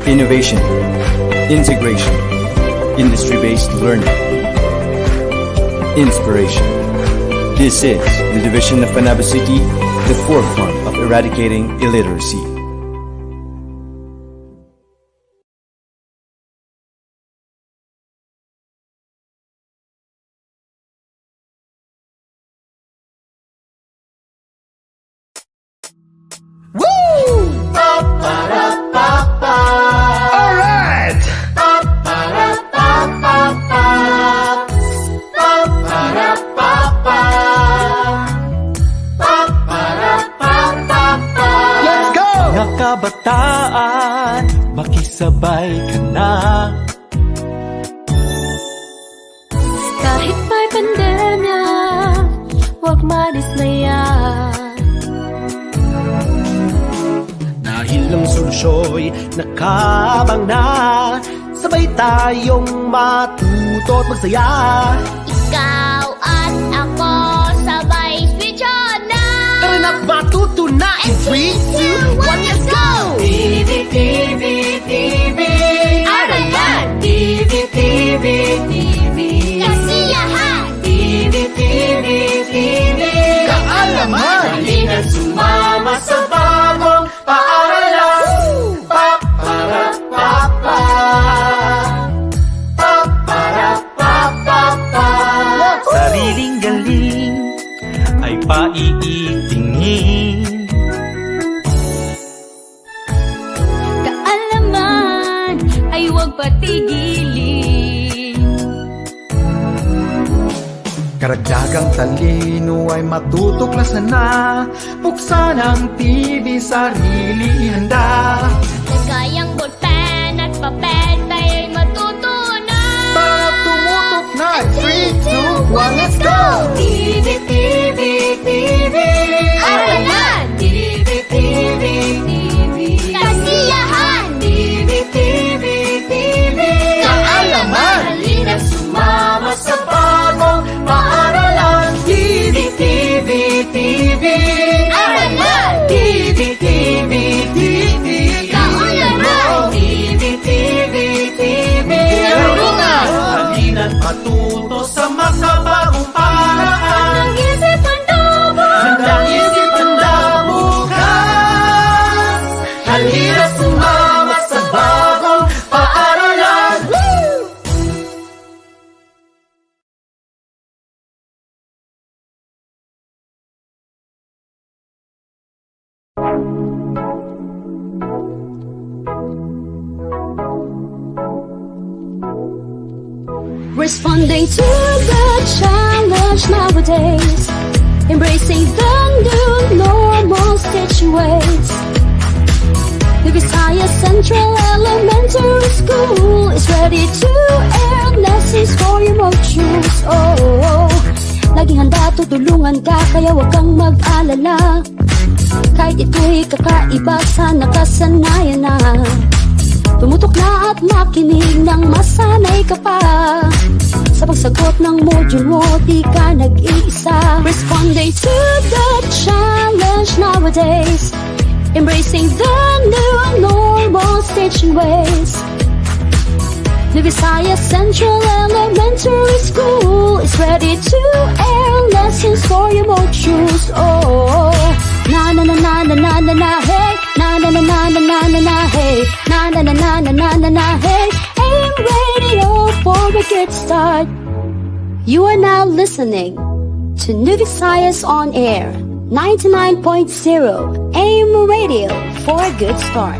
innovation, integration, industry-based learning, inspiration. This is the division of Panabo City, the forefront of eradicating illiteracy. Alright! Let's go! Mga kabataan, makisabay ka na. Kahit may pandemya, huwag madismaya. Dahil ang solusyo'y nakabang na, sabay tayong matuto at magsaya. Ikaw at ako sabay switch on na. Tara na matuto na in 3, 2, 1, let's go! TV, TV, TV, Aralan. TV, TV, TV, kasiyahan. TV, TV, TV, Kaalaman! halina't Sumama sa bagong paaralan. Pa-para, pa-pa. Pa-para, pa-pa-pa. Sariling galing ay paiitingin. kaalaman ay huwag patigilin. Karagdagang talino ay matutuklasan na. Buksan ang TV, sarili ihanda. Kayang ballpen at papel tayo'y matutunan. Para tumutok na 3, 2, 1, let's go! TV, TV, TV, Aralan. TV, TV, TV, kasiyahan. TV, TV, TV, Kaalaman! halina't Sumama sa bagong paaralan. TV, TV, TV, Aralan. TV, TV, TV. Kaalaman. TV, TV, TV, Karunungan! Halina't matuto sa makabagong paraan. Ang isip ang dobo. Handang isipan na bukas. Halina't sumama sa bagong paaralan. Responding to the challenge nowadays, embracing the new normal stitching ways. The Visayas Central Elementary School is ready to air lessons for your modules. Oh, laging handa, tutulungan ka, kaya huwag kang mag-alala. Kahit ito'y kakaiba sa nakasanayan na, tumutok na at makinig nang masanay ka pa. Sa pagsagot ng module mo, di ka nag-iisa. Responding to the challenge nowadays, embracing the new normal staging ways. The Visayas Central Elementary School is ready to air lessons for your modules. Oh, na na na na na na na na hey, na na na na na na na na hey, na na na na na na na na hey. AM radio for a good start. You are now listening to New Visayas on Air 99.0 AM radio for a good start.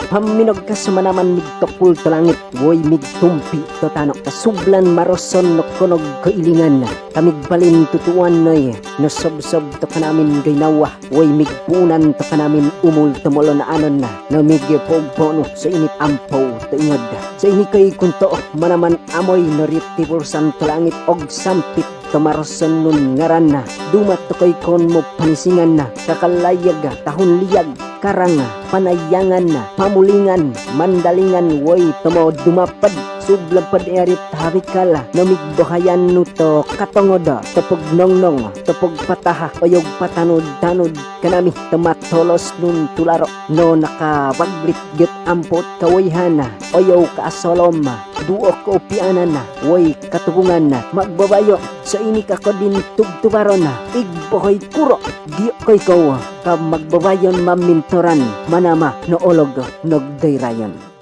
paminog ka sumanaman migtokul to langit, woy migtumpi to tanok kasublan maroson no kunog kailingan, kamigbalin tutuan noy, no sob-sob to kanamin gaynawa, woy migpunan to kanamin umul tumulo na anon na, no migpogpo no so init ampo to ingod, so ini kay kunto manaman amoy no ritibulsan to langit og sampit tumaroson nun ngaran na, dumat to kay kon mo panisingan na, kakalayag tahon liyag karanga, panayangan na, pamulingan, mandalingan, woy tumo dumapad, sublapad erit harikala, namigbohayan nuto katongoda, tupog nongnong, tupog pataha, oyog patanod-tanod, kanami tumatolos nun tularo, no nakabaglit get ampot kawayhana, oyaw kaasolom, duo ko upianan na, woy katubungan na, magbabayo, so ini kako din tugtubaron na, igbohoy kuro, di koy ko, ka magbabayon mamintoran, manama no olog nogdayrayon.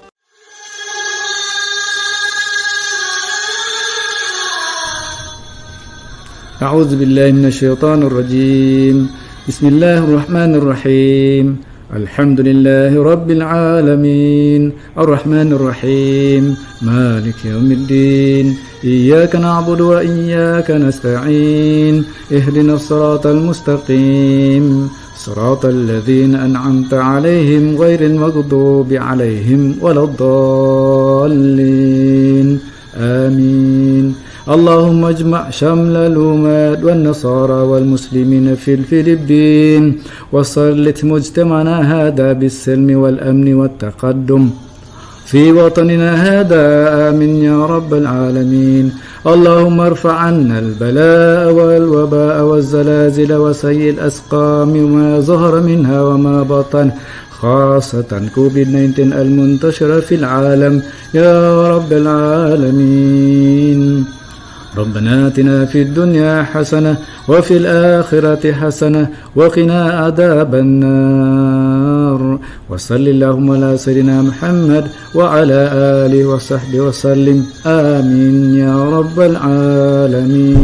أعوذ بالله من الشيطان الرجيم بسم الله الرحمن الرحيم الحمد لله رب العالمين الرحمن الرحيم مالك يوم الدين إياك نعبد وإياك نستعين اهدنا الصراط المستقيم صراط الذين أنعمت عليهم غير المغضوب عليهم ولا الضالين آمين اللهم اجمع شمل الأمات والنصارى والمسلمين في الفلبين وسلط مجتمعنا هذا بالسلم والأمن والتقدم في وطننا هذا آمين يا رب العالمين اللهم ارفع عنا البلاء والوباء والزلازل وسيء الأسقام وما ظهر منها وما بطن خاصة كوفيد-19 المنتشرة في العالم يا رب العالمين ربنا آتنا في الدنيا حسنة وفي الآخرة حسنة وقنا عذاب النار وصل اللهم على سيدنا محمد وعلى آله وصحبه وسلم آمين يا رب العالمين.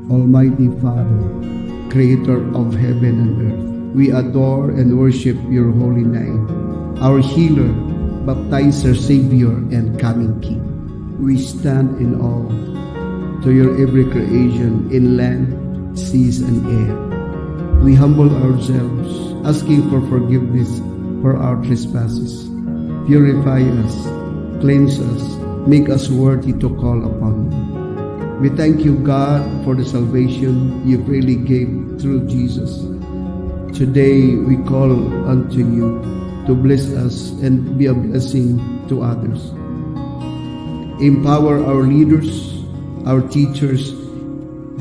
Almighty Father, Creator of heaven and earth, we adore and worship your holy name, our healer, baptizer, Savior, and coming King. We stand in awe to your every creation in land, seas, and air. We humble ourselves, asking for forgiveness for our trespasses. Purify us, cleanse us, make us worthy to call upon you. We thank you, God, for the salvation you freely gave through Jesus. Today we call unto you to bless us and be a blessing to others. Empower our leaders, our teachers,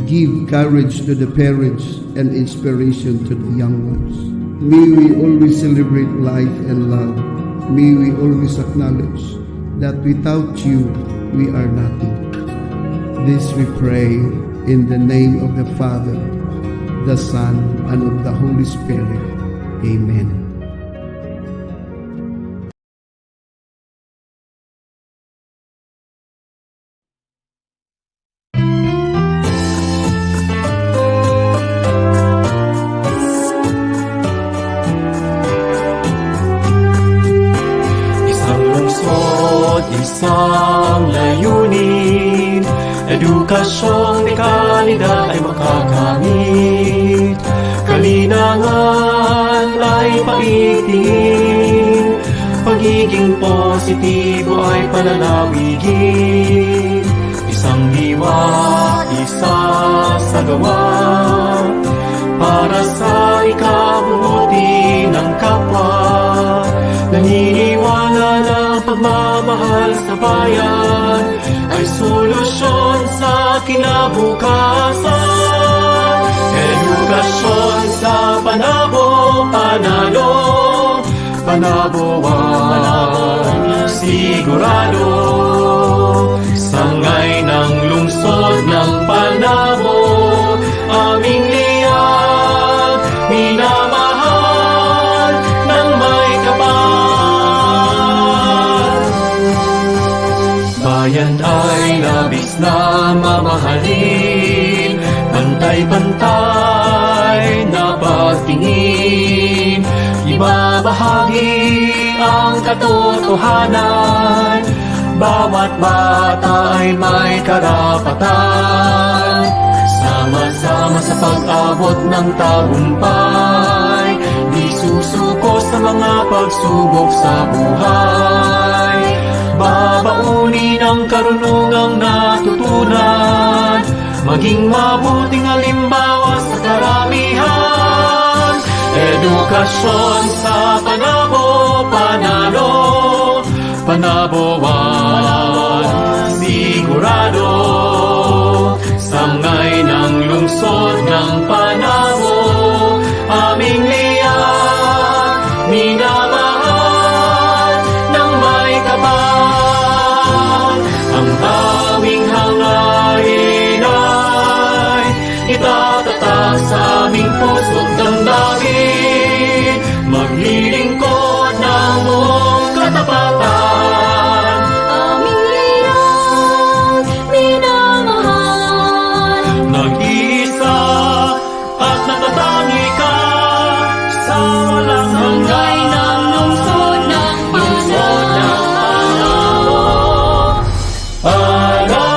give courage to the parents and inspiration to the young ones. May we always celebrate life and love. May we always acknowledge that without you, we are nothing. This we pray in the name of the Father, the Son, and of the Holy Spirit. Amen. Isang layunin, edukasyong may kalidad ay makakamit, kalinangan ay paigtingin, pagiging positibo ay pananawigin, isang diwa, isa sa gawa, para sa ikabubuti ng kapwa, naniniwala na pagmamahal sa bayan ay solusyon sa kinabukasan. Edukasyon sa Panabo, panalo, Panabo ay sigurado. Sangay ng lungsod ng Panabo, aming liyag, minamahal ng may kapal. Bayan ay nabis na mamahalin, pantay-pantay na pagtingin, ibabalik tangi ang katotohanan. Bawat bata ay may karapatan, sama-sama sa pag-abot ng tagumpay. Di susuko sa mga pagsubok sa buhay. Babaunin ang karunungang natutunan, maging mabuting halimbawa sa karamihan. Edukasyon sa Panabo, Panalo, Panaboan, sigurado. Sangay ng lungsod ng Panabo, aming liyan, minamahal ng may kapal. Ang tawing hangarin ay itatatak sa aming puso't damdamin, maglilingkod ng buong katapatan. Aming liyan, minamahal. Nag-iisa at nakatangi ka sa walang hanggan ng lungsod ng Panabo. Panabo.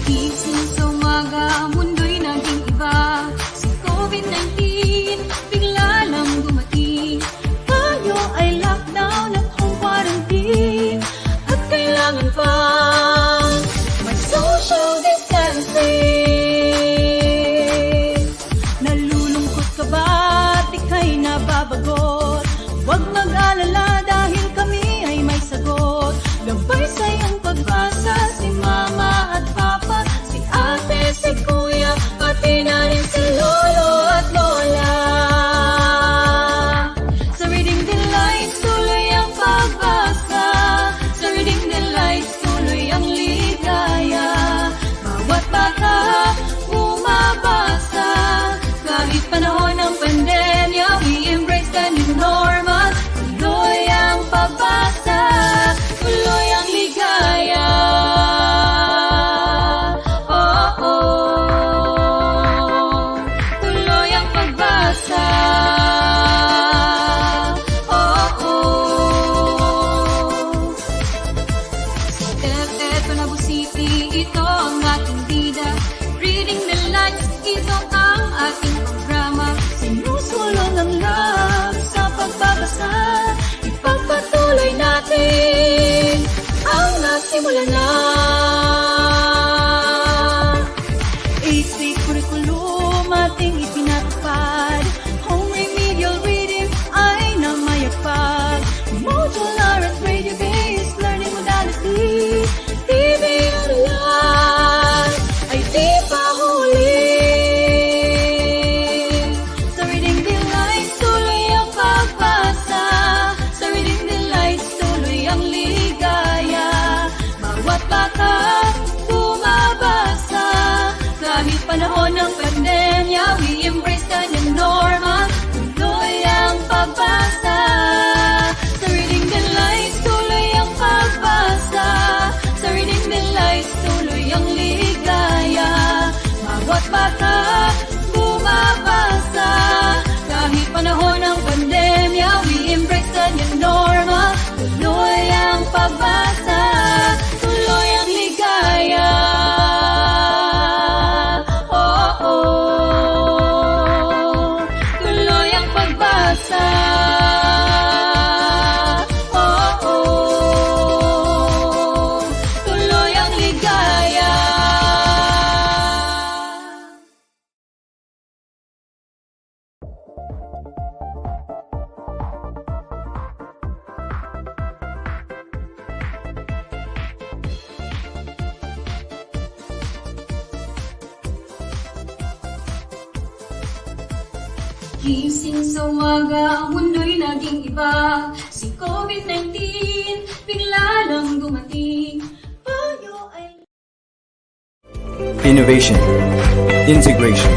Gising sa umaga, ang mundo'y naging iba. Si COVID-19, bigla lang dumating. Tayo ay lockdown at home quarantine. At kailangan pa may social distancing. Nalulungkot ka ba? Di ka'y nababagot. Huwag mag-alala dahil kami ay may sagot. Gabay sa iyong pagbasa, si mama at papa, si ate, si kuya, pati na rin si lolo at lola. Sa Reading Delights, tuloy ang pagbasa. Sa Reading Delights, tuloy ang ligaya. Bawat bata, bumabasa. Kahit panahon ng pandemya, we embrace the new normal. Tuloy ang pagbasa, tuloy ang ligaya. Oh, oh. Tuloy ang pagbasa. Oh, oh. Panabo City, ito ang ating bida. Reading the Lights, ito ang ating programa. Sinusulong ang love sa pagbabasa. Ipagpatuloy natin ang nagsimula na. 8-week curriculum ating ipinatupad. Home remedial reading ay namayagpag. Modular at radio-based learning modalities. TV online ay di pa huli. Sa Reading Delights, tuloy ang pagbasa. Sa Reading Delights, tuloy ang ligaya. Bawat Gising sa umaga, ang mundo'y naging iba. Si COVID-19, bigla lang dumating. Payo ay... Innovation, integration,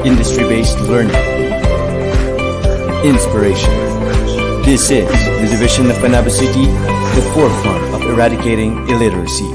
industry-based learning, inspiration. This is the division of Panabo City, the forefront of eradicating illiteracy.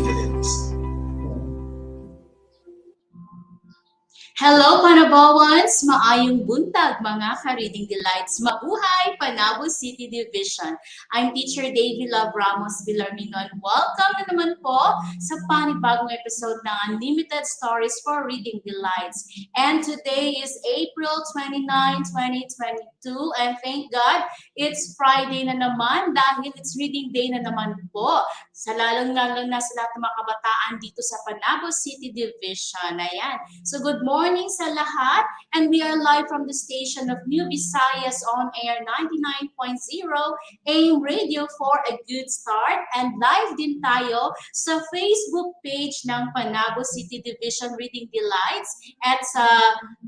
Hello, Panabawans! Maayong buntag, mga ka-reading delights. Mabuhay, Panabo City Division. I'm Teacher Davy Love Ramos Villarminon. Welcome na naman po sa panibagong episode ng Unlimited Stories for Reading Delights. And today is April 29, 2022. And thank God, it's Friday na naman dahil it's Reading Day na naman po. Sa lalong-lalo na sa lahat ng mga kabataan dito sa Panabo City Division. Ayan. So good morning sa lahat, and we are live from the station of New Visayas on air 99.0 AM radio for a good start, and live din tayo sa Facebook page ng Panabo City Division Reading Delights at sa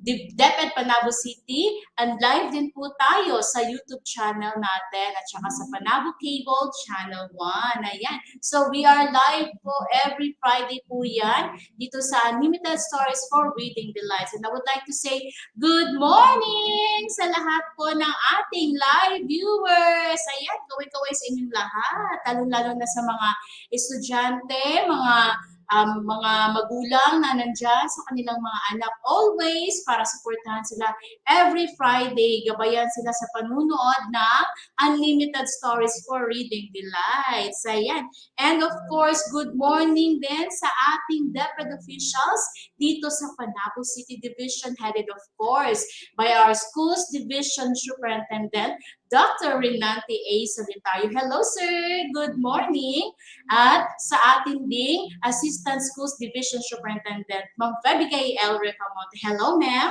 DepEd Panabo City, and live din po tayo sa YouTube channel natin at saka sa Panabo Cable Channel 1. Ayan. So we are live po every Friday po yan dito sa Unlimited Stories for Reading Delights. And I would like to say good morning sa lahat po ng ating live viewers. Ayan, kaway-kaway sa inyong lahat. Lalo-lalo na sa mga estudyante, mga magulang na nandyan sa kanilang mga anak always para supportahan sila every Friday. Gabayan sila sa panunood ng Unlimited Stories for Reading Delights. Ayan. And of course, good morning din sa ating DepEd officials dito sa Panabo City Division, headed of course by our Schools Division Superintendent, Dr. Renante A. Solitario. Hello, sir. Good morning. At sa ating ding Assistant Schools Division Superintendent, Ma'am Febigay L. Recamonte. Hello, ma'am.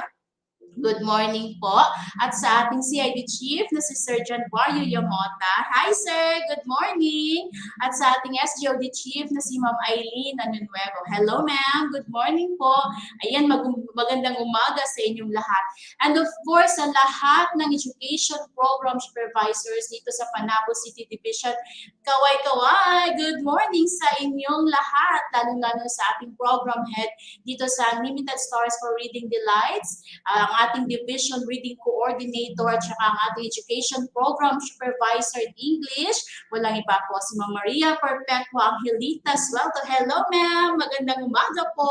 Good morning po. At sa ating CID Chief na si Sergeant Wario Yamota. Hi, sir. Good morning. At sa ating SGOD Chief na si Ma'am Eileen Anunuevo. Hello, ma'am. Good morning po. Ayan, magandang umaga sa inyong lahat. And of course, sa lahat ng education program supervisors dito sa Panabo City Division, kaway-kaway. Good morning sa inyong lahat. Lalo-lalo sa ating program head dito sa Unlimited Stories for Reading Delights, ang ating Division Reading Coordinator at saka ang ating Education Program Supervisor in English. Walang iba po si Ma'am Maria Perpetua Angelita Suelto. Hello, ma'am. Magandang umaga po.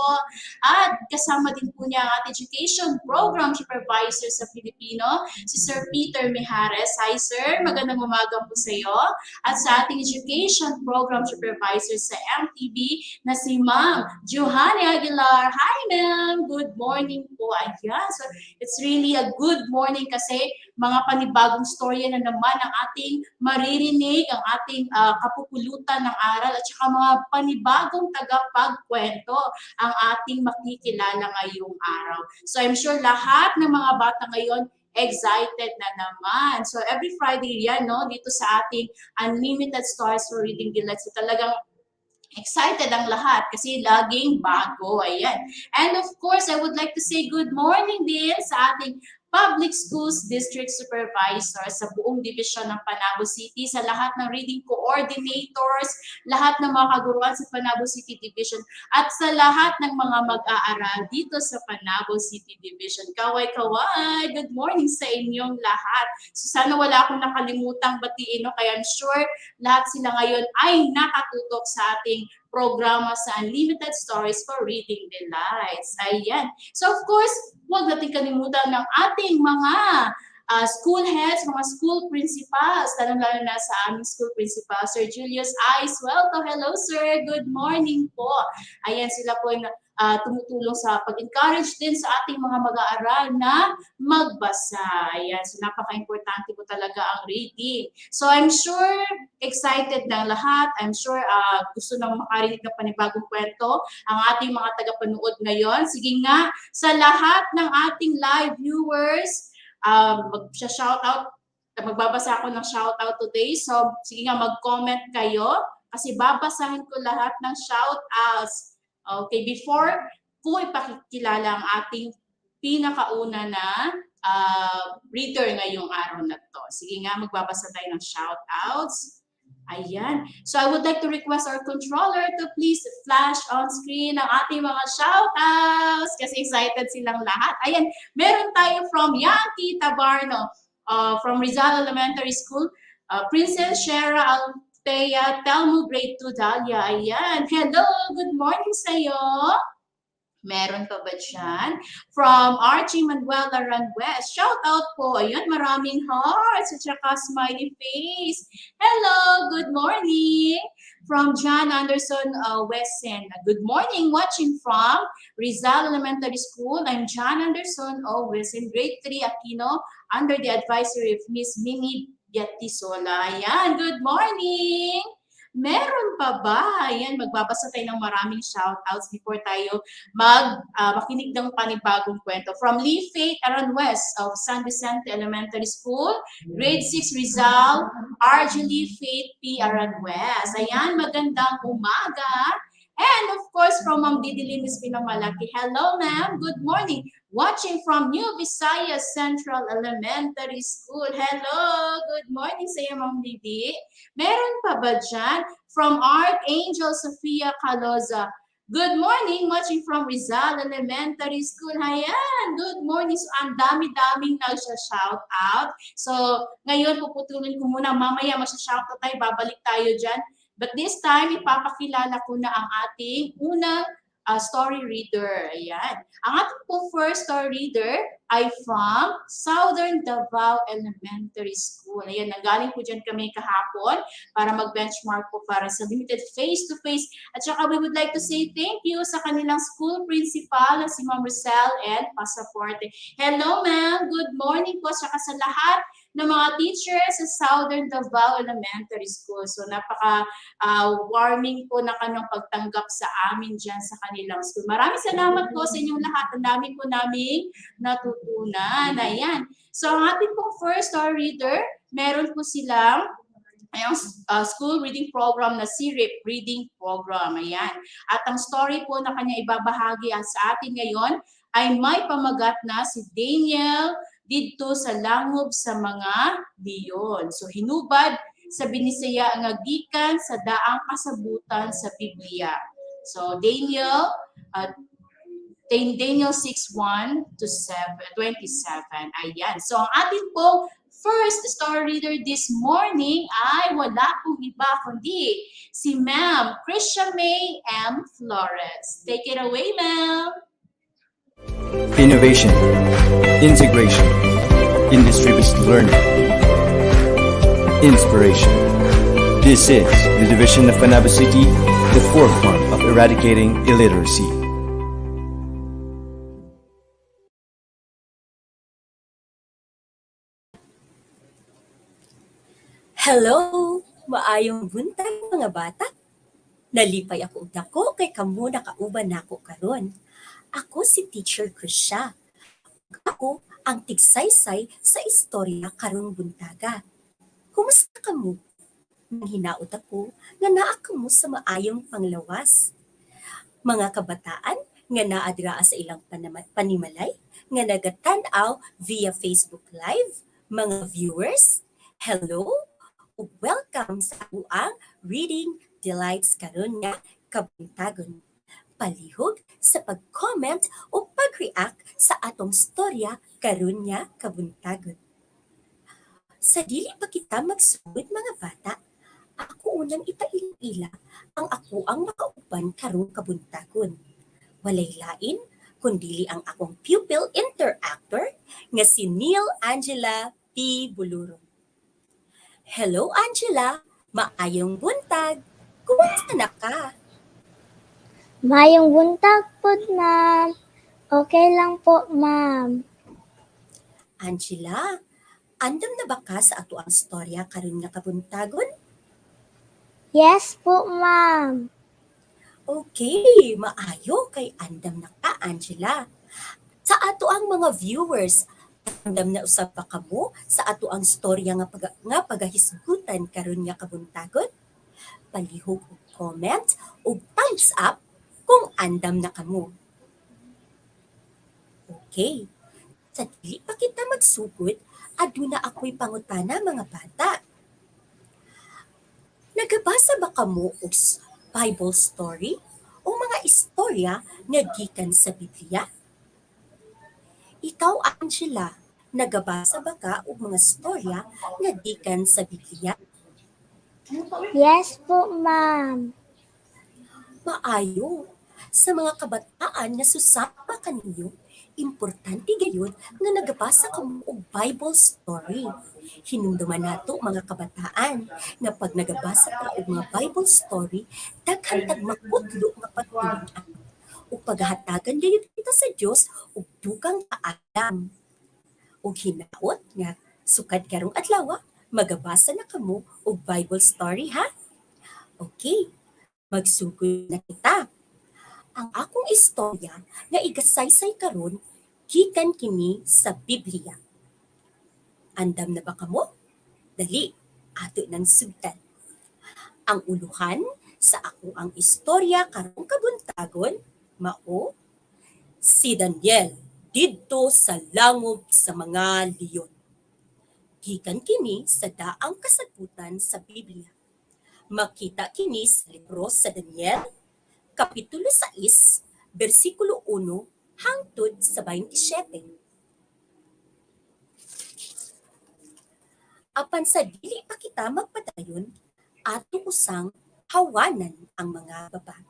At kasama din po niya ang ating Education Program Supervisor sa Filipino, si Sir Peter Mijares. Hi, sir. Magandang umaga po sa iyo. At sa ating Education Program Supervisor sa MTV na si Ma'am Johanny Aguilar. Hi, ma'am. Good morning po. Ayan. So, it's really a good morning kasi mga panibagong storya na naman ang ating maririnig, ang ating kapupulutan ng aral at saka mga panibagong tagapagkwento ang ating makikilala ngayong araw. So I'm sure lahat ng mga bata ngayon excited na naman. So every Friday yan, no, dito sa ating Unlimited Stories for Reading Delights. So talagang excited ang lahat kasi laging bago. Ayan. And of course, I would like to say good morning din sa ating Public Schools District Supervisor sa buong division ng Panabo City, sa lahat ng reading coordinators, lahat ng mga kaguruan sa Panabo City Division, at sa lahat ng mga mag-aaral dito sa Panabo City Division. Kaway-kaway! Good morning sa inyong lahat. So sana wala akong nakalimutang batiin, no? Kaya I'm sure lahat sila ngayon ay nakatutok sa ating programa sa Unlimited Stories for Reading Delights. Ayan. So of course, huwag natin kalimutan ng ating mga school heads, mga school principals, lalo-lalo na sa aming school principal, Sir Julius I. Suelto. Hello, sir. Good morning po. Ayan, sila po yung tumutulong sa pag-encourage din sa ating mga mag-aaral na magbasa. Ayan, so napaka-importante po talaga ang reading. So I'm sure excited ng lahat. I'm sure gusto nang makarinig ng panibagong kwento ang ating mga tagapanood ngayon. Sige nga, sa lahat ng ating live viewers, mag-shoutout, magbabasa ako ng shoutout today. So sige nga, mag-comment kayo kasi babasahin ko lahat ng shoutouts. Okay, before ko ipakikilala ang ating pinakauna na reader ngayong araw na to. Sige nga, magbabasa tayo ng shoutouts. Ayan. So I would like to request our controller to please flash on screen ang ating mga shoutouts kasi excited silang lahat. Ayan, meron tayo from Yankee Tabarno, from Rizal Elementary School, Princess Shera Althea, Telmo Grade 2 Dahlia. Ayan. Hello, good morning sa'yo. Meron pa ba dyan? From Archie Manuel Aranguez. Shout out po. Ayan, maraming hearts at saka smiley face. Hello, good morning. From John Anderson Wesen. Good morning. Watching from Rizal Elementary School. I'm John Anderson Wesen, grade 3 Aquino, under the advisory of Miss Mimi Biatisola. Ayan, good morning. Meron pa ba? Ayan, magbabasa tayo ng maraming shoutouts before tayo makinig ng panibagong kwento. From Lee Faith Aranwes of San Vicente Elementary School, grade 6 Rizal, RG Lee Faith P. Aranwes. Ayan, magandang umaga. And of course, from Ma'am Didi Linis Pinamalaki. Hello, ma'am. Good morning. Watching from New Visayas Central Elementary School. Hello. Good morning sa iyo, Ma'am Didi. Meron pa ba dyan? From Archangel Sofia Caloza. Good morning. Watching from Rizal Elementary School. Ayan. Good morning. So, ang dami-daming nag-shout out. So, ngayon, puputulin ko muna. Mamaya, mag-shout out tayo. Babalik tayo dyan. But this time, ipapakilala ko na ang ating unang story reader. Ayan. Ang ating pong first story reader ay from Southern Davao Elementary School. Ayan, nanggaling po dyan kami kahapon para mag-benchmark po para sa limited face-to-face. At saka we would like to say thank you sa kanilang school principal na si Ma'am Rosel and Pasaporte. Hello, ma'am. Good morning po. At saka sa lahat ng mga teachers sa Southern Davao Elementary School. So napaka-warming po na kanyang pagtanggap sa amin dyan sa kanilang school. Maraming salamat po sa inyong lahat. Ang dami po naming natutunan. Ayan. So ang ating pong first story reader, meron po silang school reading program na SIRIP Reading Program. Ayan. At ang story po na kanya ibabahagi sa atin ngayon ay may pamagat na si Daniel dito sa langob sa mga diyon. So hinubad sa binisaya nga gikan sa daang kasabutan sa Biblia. So Daniel 6:1 to 27. Ayan. So ang ating pong first story reader this morning ay wala pong iba kundi si Ma'am Krisha May M. Flores. Take it away, ma'am. Innovation, integration, industry-based learning, inspiration. This is the division of Panabo City, the forefront of eradicating illiteracy. Hello! Maayong buntag mga bata. Nalipay ako og dako kay kamo nakauban nako karon. Ako si Teacher Krisha. Ako ang tigsaysay sa istorya karong buntaga. Kumusta kamo? Nang hinaot ako nga naa kamo sa maayong panglawas. Mga kabataan nga naa dira sa ilang panimalay nga nagatan-aw via Facebook Live, mga viewers, hello ug welcome sa abuang Reading Delights karon nga kabuntagon. Palihog sa pag-comment o pag-react sa atong storya karon nga kabuntagon. Sa dili pa kita magsugod mga bata, ako unang ipaila ang ako ang makauban karong kabuntagon. Walay lain kundili ang akong pupil interactor nga si Neil Angela P. Buluro. Hello Angela, maayong buntag. Kumusta na ka? Mayong buntag po, ma'am. Okay lang po, ma'am. Angela, andam na ba ka sa ato ang storya karon nga kabuntagon? Yes po, ma'am. Okay, maayo kay andam na ka, Angela. Sa ato ang mga viewers, andam na usab pa kamo sa ato ang storya nga pagahisgutan karon nga kabuntagon? Palihog og comment ug thumbs up kung andam na kamo. Okay, sa dili pa kita magsugod, aduna ako'y pangutana mga bata. Nagabasa ba kamo og Bible story o mga istorya nga gikan sa Biblia? Ikaw, Angela, nagabasa ba ka og mga istorya nga gikan sa Biblia? Yes po, ma'am. Maayo. Sa mga kabataan nga susama kaninyo, importante gayud nga nagabasa kamo og Bible story. Hinumduman nato mga kabataan nga pag nagabasa ka og mga Bible story, daghan tag makudlo nga pagtulian ug paghatagan gayud kita sa Dios og dugang kaalam. Ug hinaot nga sukad karong adlaw magabasa na kamo og Bible story ha. Okay, magsugod na kita. Ang akong istorya nga igasaysay karon gikan kini sa Biblia. Andam na ba kamo? Dali, ato nang sugdan. Ang uluhan sa ako ang istorya karong kabuntagon mao si Daniel didto sa langob sa mga leyon. Gikan kini sa daang kasagutan sa Biblia. Makita kini sa libro sa Daniel Kapitulo 6, versikulo 1 hangtod sa 27. Apan sa dili pa kita magpadayon, ato usang hawanan ang mga babag.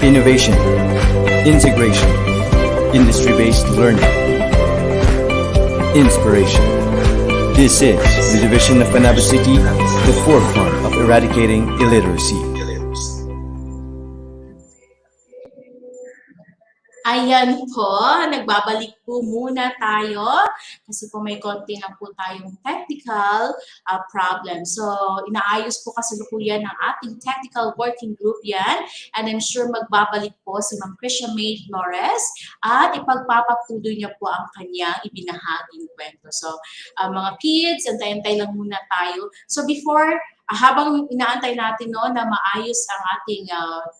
Innovation, integration, industry-based learning, inspiration. This is the division of Panabo City, the forefront of eradicating illiteracy. Ayan po, nagbabalik po muna tayo kasi po may konti lang po tayong technical problem. So, inaayos po kasalukuyan ng ating technical working group yan, and I'm sure magbabalik po si Ma'am Krisha May Flores at ipagpapatuloy niya po ang kanyang ibinahaging kwento. So, mga kids, antay-antay lang muna tayo. So, before habang inaantay natin na maayos ang ating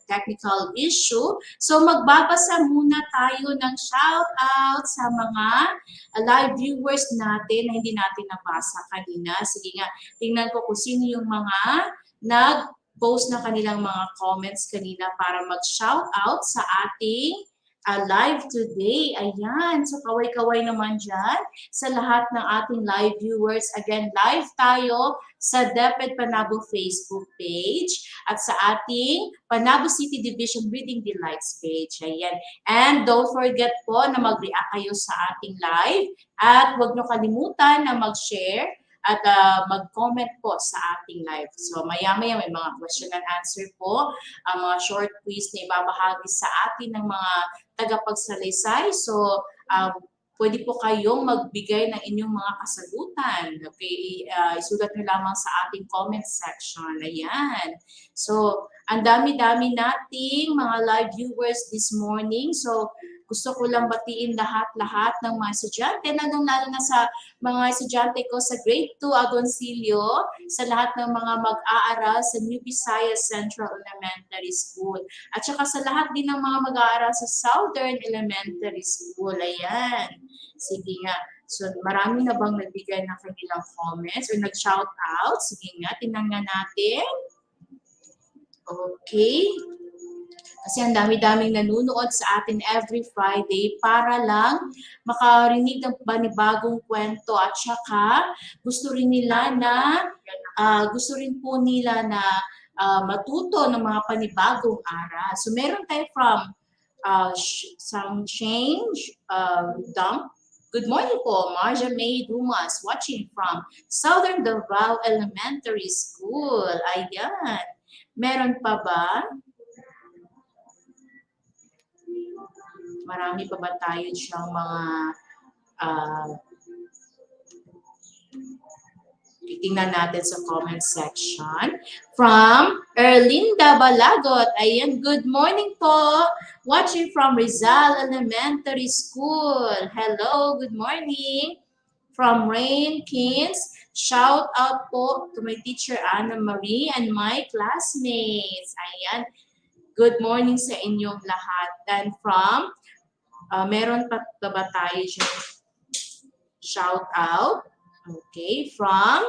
technical issue, so magbabasa muna tayo ng shout out sa mga live viewers natin na hindi natin nabasa kanina. Sige nga, tingnan ko kung sino yung mga nag-post na kanilang mga comments kanina para mag-shout out sa ating live today. Ayan. So, kaway-kaway naman dyan sa lahat ng ating live viewers. Again, live tayo sa DepEd Panabo Facebook page at sa ating Panabo City Division Reading Delights page. Ayan. And don't forget po na mag-react kayo sa ating live at huwag nyo kalimutan na mag-share at mag-comment po sa ating live. So, maya-maya may mga question and answer po, mga short quiz na ibabahagi sa atin ng mga tagapagsalaysay. So, pwede po kayong magbigay ng inyong mga kasagutan. Okay, isulat nyo lamang sa ating comment section. Ayan. So, ang dami-dami nating mga live viewers this morning. So, gusto ko lang batiin lahat-lahat ng mga estudyante, lalo na sa mga estudyante ko sa Grade 2 Agoncillo, sa lahat ng mga mag-aaral sa New Visayas Central Elementary School, at saka sa lahat din ng mga mag-aaral sa Southern Elementary School. Ayan. Sige nga. So, marami na bang nagbigay ng kanilang comments or nag-shout out? Sige nga, tingnan nga natin. Okay. Kasi ang dami-daming nanunood sa atin every Friday para lang makarinig ng panibagong kwento at saka gusto rin po nila na matuto ng mga panibagong aral. So meron tayo from some change, dump, Good morning po, Marja May Dumas, watching from Southern Davao Elementary School. Ayan. Meron pa ba? Marami pa ba tayo siyang mga titingnan natin sa comment section. From Erlinda Balagot. Ayan, good morning po. Watching from Rizal Elementary School. Hello, good morning. From Rain Kins, shout out po to my teacher Anna Marie and my classmates. Ayan, good morning sa inyong lahat. And from, meron pa ba tayo dyan? Shout out. Okay, from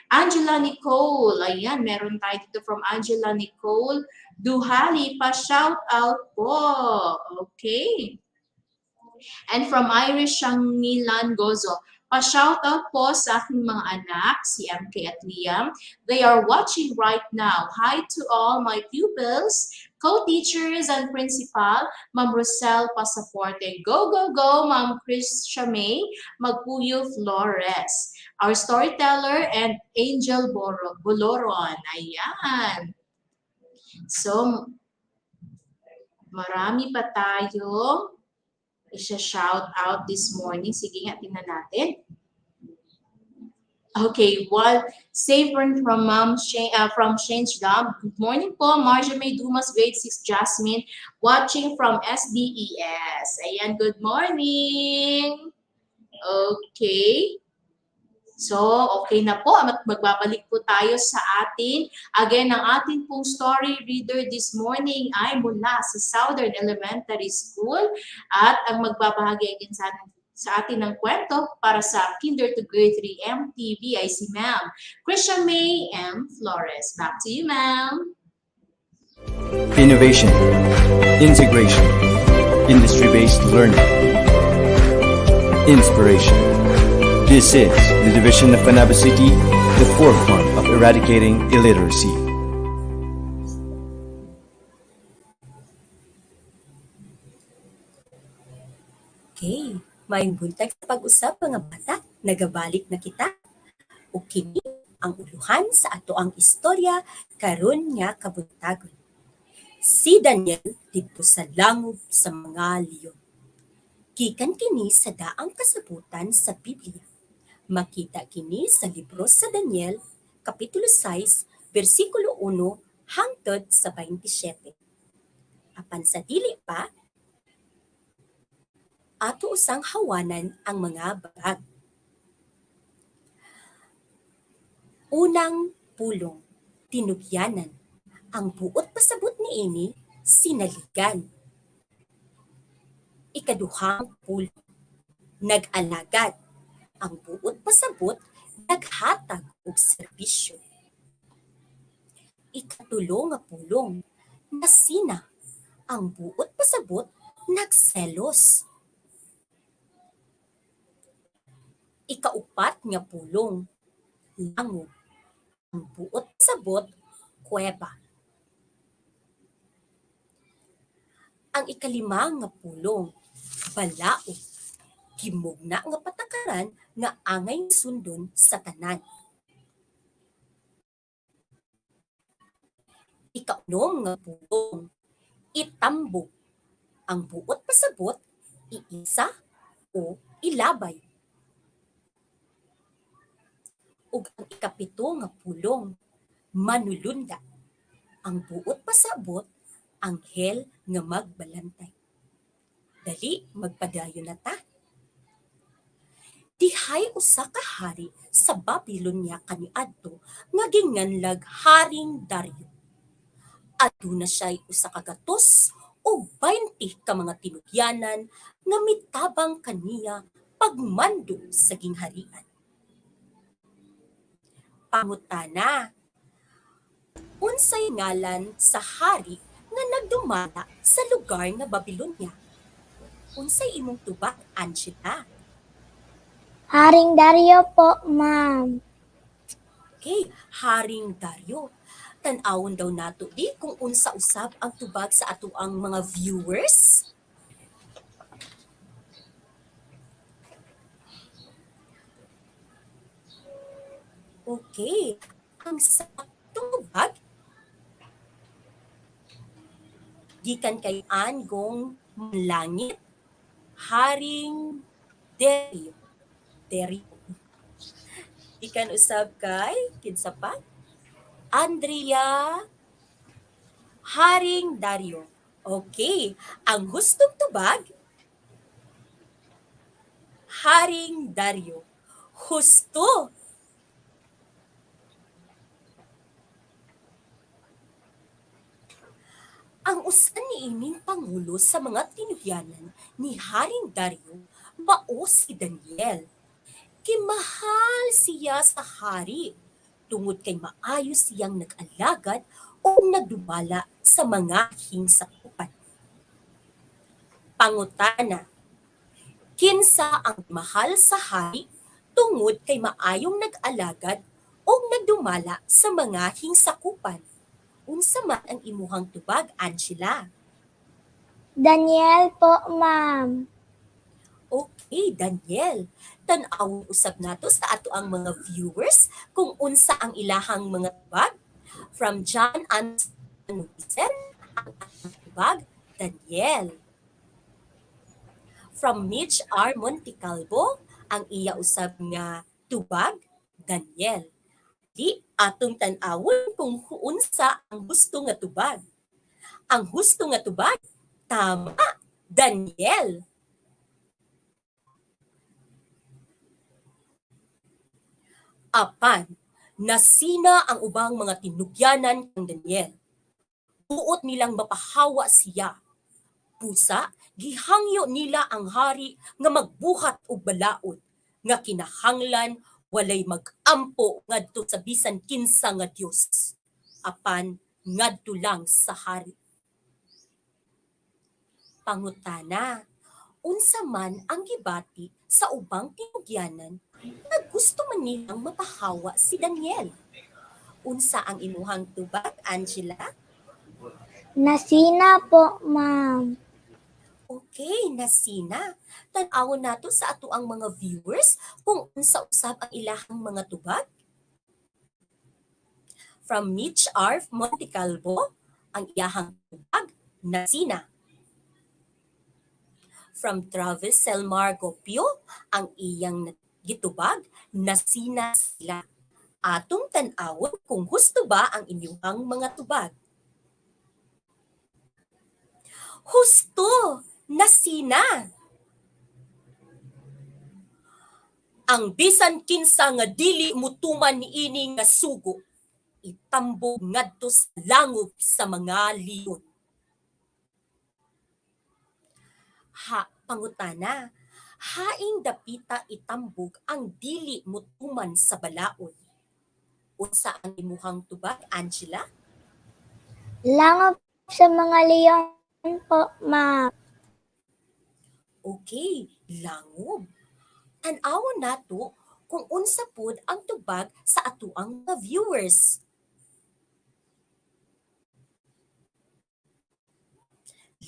Angela Nicole. Ayan, meron tayo dito from Angela Nicole. Duhali, pa-shout out po. Okay. And from Irish Shangilan Gozo, pa-shoutout po sa aking mga anak, si MK at Liam. They are watching right now. Hi to all my pupils, co-teachers and principal, Ma'am Rosel Pasaporte. Go, go, go, Ma'am Krisha May Magpuyo Flores. Our storyteller and Angel Boloron. Ayan. So, marami pa tayo i-shout out this morning. Sige nga, tingnan natin. Okay, one safe run from from Shane's Dam. Good morning po, Marja May Dumas, grade 6 Jasmine, watching from SDES. Ayan, good morning. Okay. So, okay na po. Magbabalik po tayo sa atin. Again, ang ating pong story reader this morning ay mula sa Southern Elementary School at ang magbabahagi again sa atin ng kwento para sa Kinder to Grade 3 MTV ay si Ma'am Krisha May M. Flores. Back to you, Ma'am. Innovation, integration, industry-based learning, inspiration. This is the division of Panabo City, the forefront of eradicating illiteracy. Okay, may buntag sa pag-usap mga bata, nagabalik na kita. O kini ang uluhan sa ato ang istorya karon nga kabuntagon. Si Daniel didto sa langob sa mga leon. Gikan kini sa daang kasabutan sa Biblia. Makita kini sa libro sa Daniel, Kapitulo 6, versikulo 1 hangtod sa 27. Apan sa dili pa, ato usang hawanan ang mga babag. Unang pulong, tinubyanan. Ang buot pasabot ni ini, sinaligan. Ikaduhang pulong, nag-alagad. Ang buot pasabot, naghatag og serbisyo. Ikatulo nga pulong, nasina. Ang buot pasabot, nagselos. Ikaupat nga pulong, langob. Ang buot pasabot, kuweba. Ang ikalima nga pulong, balaod. Himugna nga patakaran nga angay sundon sa tanan. Ikaunom nga pulong, itambo. Ang buot pasabot, iisa o ilabay. Ug ang ikapito nga pulong, manulunda. Ang buot pasabot, anghel nga magbalantay. Dali, magpadayon na ta. Dihay usa ka hari sa Babylonia kaniadto nga ginganlag Haring Dario. Aduna siya'y usa ka gatos o 20 ka mga tinugyanan nga mitabang kaniya pagmando sa gingharian. Pangutana, unsay ngalan sa hari nga nagdumala sa lugar nga Babylonia? Unsay imong tubag, Angela? Haring Dario po, ma'am. Okay, Haring Dario. Tan-awon daw nato di kung unsa usab ang tubag sa ato ang mga viewers. Okay. Ang sakatubag, gikan kay Angong Manlangit, Haring Derio. Derio. Gikan usab kay, kinsa pa? Andrea Haring Dario. Okay. Ang hustong tubag, Haring Dario. Husto. Ang usan ni ining pangulo sa mga tinugyanan ni Haring Dario mao si Daniel. Kimahal siya sa hari tungod kay maayo siyang nag-alagad o nagdumala sa mga hingsakupan. Pangutana, kinsa ang mahal sa hari tungod kay maayong nag-alagad o nagdumala sa mga hingsakupan? Unsa man ang imuhang tubag, Angela? Daniel po, ma'am. Okay, Daniel. Tan-awon usab nato sa ato ang mga viewers kung unsa ang ilahang mga tubag. From John Anderson, ang atong tubag, Daniel. From Mitch R. Montecalvo, ang iya usab nga tubag, Daniel. Di atong tan-awon kung unsa ang gusto nga tubag. Ang gusto nga tubag, tama, Daniel. Apan, nasina ang ubang mga tinugyanan kang Daniel. Buot nilang mapahawa siya. Pusa, gihangyo nila ang hari nga magbuhat og balaod, nga kinahanglan walay mag-ampo ngadto sa bisan kinsa nga Dios. Apan, ngadto lang sa hari. Pangutana, unsa man ang gibati sa ubang tinugyanan nga gusto man nilang mapahawa si Daniel? Unsa ang imuhang tubag, Angela? Nasina po, ma'am. Okay, nasina. Tan-awon nato sa ato ang mga viewers kung unsa usab ang ilahang mga tubag. From Mitch R. Montecalvo, ang iyahang tubag, nasina. From Travis Selmar Gopio, ang iyang gitubag, nasina sila. Atong tan-awon kung husto ba ang inyong mga tubag. Husto! Nasina! Ang bisan kinsa nga dili mutuman niini nga sugo, itambog ngadto sa langob sa mga leon. Pangutana, haing dapita itambog ang dili mutuman sa balaod. Unsa ang imuhang tubag, Angela? Langob sa mga leon po, ma'am. Okay, langob. Tan-awon nato kung unsa pod ang tubag sa atuang mga viewers.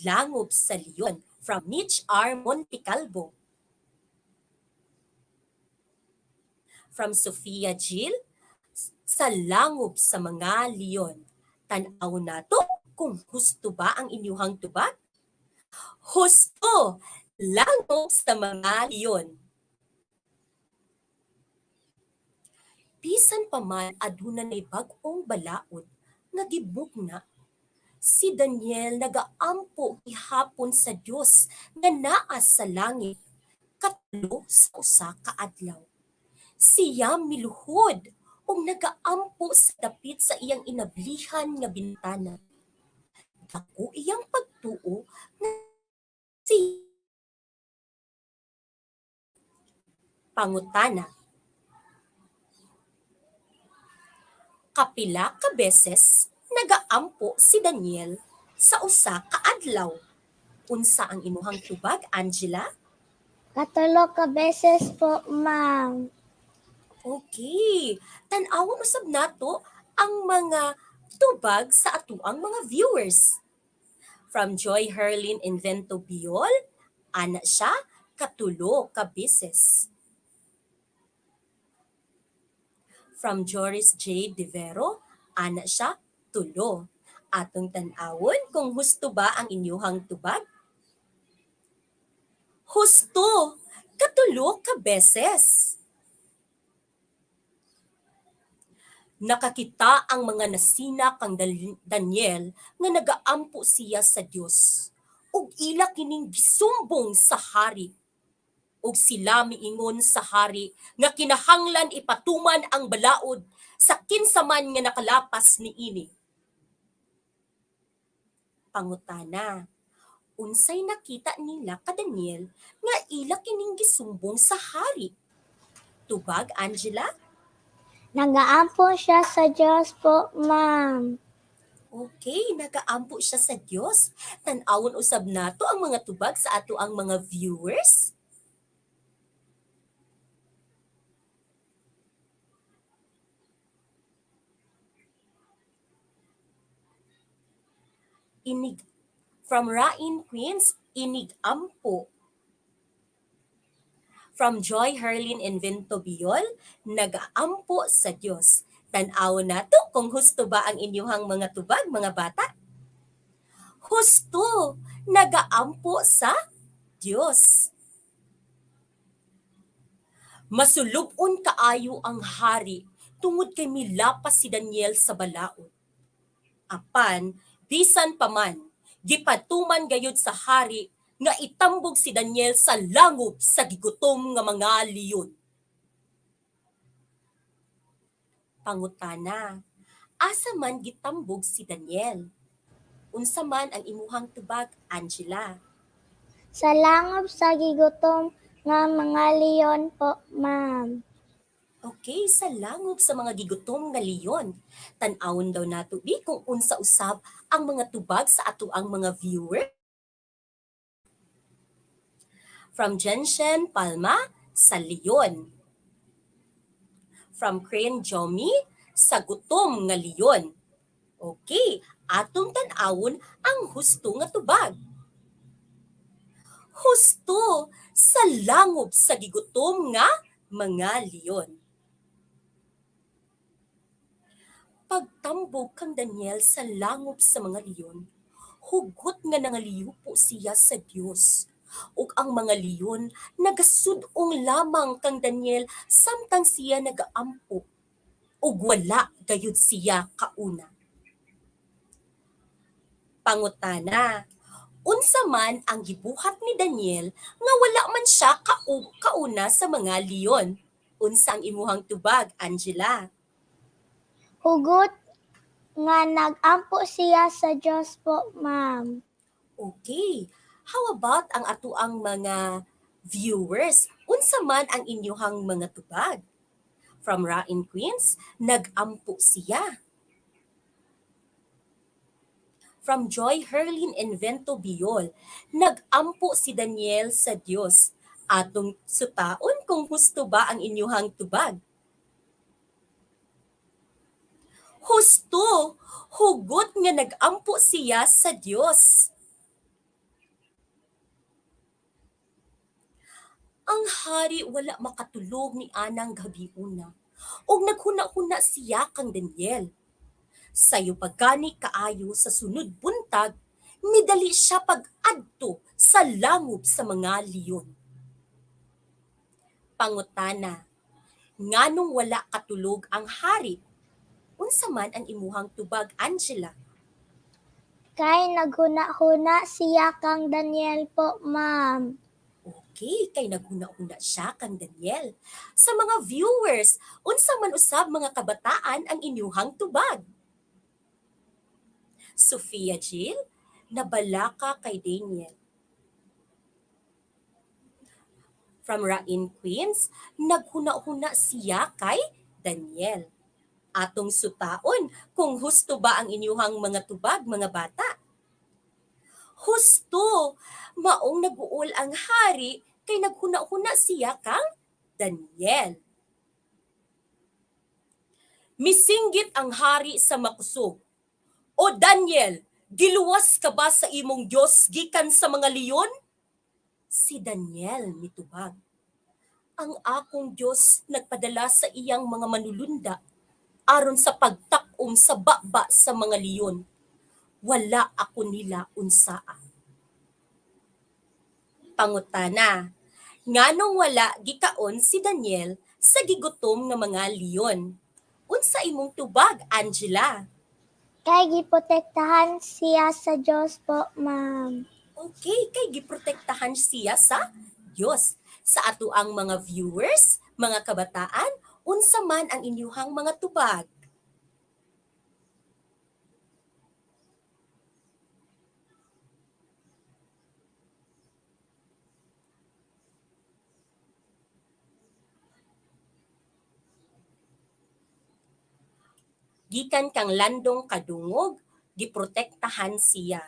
Langob sa leon, from Mitch R. Montecalvo. From Sofia Jill, sa langob sa mga leon. Tan-awon nato kung husto ba ang inyuhang tubag? Husto! Langob sa mga leon. Bisan pa man aduna nay bag-ong balaod nga gibugna, si Daniel nagaampo gihapon sa Dios nga naa sa langit katulo sa usa ka adlaw. Siya miluhod ug nagaampo sa dapit sa iyang inablihan nga bintana. Dako iyang pagtuo nga si pangutana. Kapila ka beses nagaampo si Daniel sa usa ka adlaw. Unsa ang imuhang tubag, Angela? Katulo ka beses po, ma'am. Okay. Tan-awon usab nato ang mga tubag sa atuang mga viewers. From Joy Herlin Invento Biol, ana siya katulo ka beses. From Joris J. Devero, ana siya, tulo. Atong tanawon kung husto ba ang inyuhang tubag? Husto! Katulo ka beses. Nakakita ang mga nasina kang Daniel nga nagaampo siya sa Dios. Ug ila kining gisumbong sa hari. Ug sila miingon sa hari nga kinahanglan ipatuman ang balaod sa kinsaman nga nakalapas niini. Pangutana, unsay nakita nila ka Daniel nga ila kining gisumbong sa hari? Tubag, Angela? Nagaampo siya sa Diyos po, ma'am. Okay, nagaampo siya sa Dios. Tan-awon usab nato ang mga tubag sa ato ang mga viewers. Inig from Rain Queens, inigampo. From Joy Herlin Invento Biol, nagaampo sa Dios. Tan-awon nato kung husto ba ang inyuhang mga tubag, mga bata? Husto, nagaampo sa Dios. Masulubon kaayo ang hari tungod kay milapas si Daniel sa balaod. Apan, bisan pa man, gipatuman gayud sa hari nga itambog si Daniel sa langob sa gigutom nga mga leon. Pangutana, asa man gitambog si Daniel? Unsa man ang imuhang tubag, Angela? Sa langob sa gigutom nga mga leon po, ma'am. Okay, sa langob sa mga gigutom nga leon. Tan-awon daw nato di kung unsa usab ang mga tubag sa ato ang mga viewer. From Jenshen Palma, sa leon. From Crane Jomi, sa gutom nga leon. Okay, atong tan-awon ang husto nga tubag. Husto sa langob sa gigutom nga mga leon. Pagtambog kang Daniel sa langob sa mga leon, hugot nga nangaliupo siya sa Dios. Ug ang mga leon nagasud-ong lamang kang Daniel samtang siya nagaampo. Ug wala gayud siya kauna. Pangutana, unsa man ang gibuhat ni Daniel nga wala man siya kauna sa mga leon? Unsa ang imuhang tubag, Angela? Hugot nga nagampo siya sa Diyos po, ma'am. Okay. How about ang atuang mga viewers? Unsa man ang inyuhang mga tubag? From Rain Queens, nagampo siya. From Joy Herlin Invento Biol, nagampo si Daniel sa Dios. Atong sutaon kung husto ba ang inyuhang tubag? Husto, hugot nga nagampo siya sa Dios. Ang hari wala makatulog ni anang gabiuna, og naghuna-huna siya kang Daniel. Sayo pagani kaayo sa sunod buntag, midali siya pag-adto sa langob sa mga leon. Pangutana, nganong wala katulog ang hari? Unsa man ang imuhang tubag, Angela? Kay naghuna-huna siya kang Daniel po, ma'am. Okay, kay naghuna-huna siya kang Daniel. Sa mga viewers, unsa man usab mga kabataan ang inyuhang tubag? Sophia Jill, nabala ka kay Daniel. From Rain Queens, naghuna-huna siya kay Daniel. Atong sutaon kung husto ba ang inyuhang mga tubag, mga bata? Husto, maong naguol ang hari kay naghuna-huna siya kang Daniel. Misinggit ang hari sa makusog. O Daniel, giluwas ka ba sa imong Diyos gikan sa mga leon? Si Daniel mitubag. Ang akong Diyos nagpadala sa iyang mga manulunda aron sa pagtakom sa baba sa mga leon. Wala ako nila unsaa. Pangutana, nganong wala gikaon si Daniel sa gigutom nga mga leon? Unsa imong tubag, Angela? Kay giprotektahan siya sa Diyos po, ma'am. Okay, kay giprotektahan siya sa Dios. Sa ato ang mga viewers, mga kabataan, unsa man ang inyuhang mga tubag? Gikan kang landong kadungog, giprotektahan siya.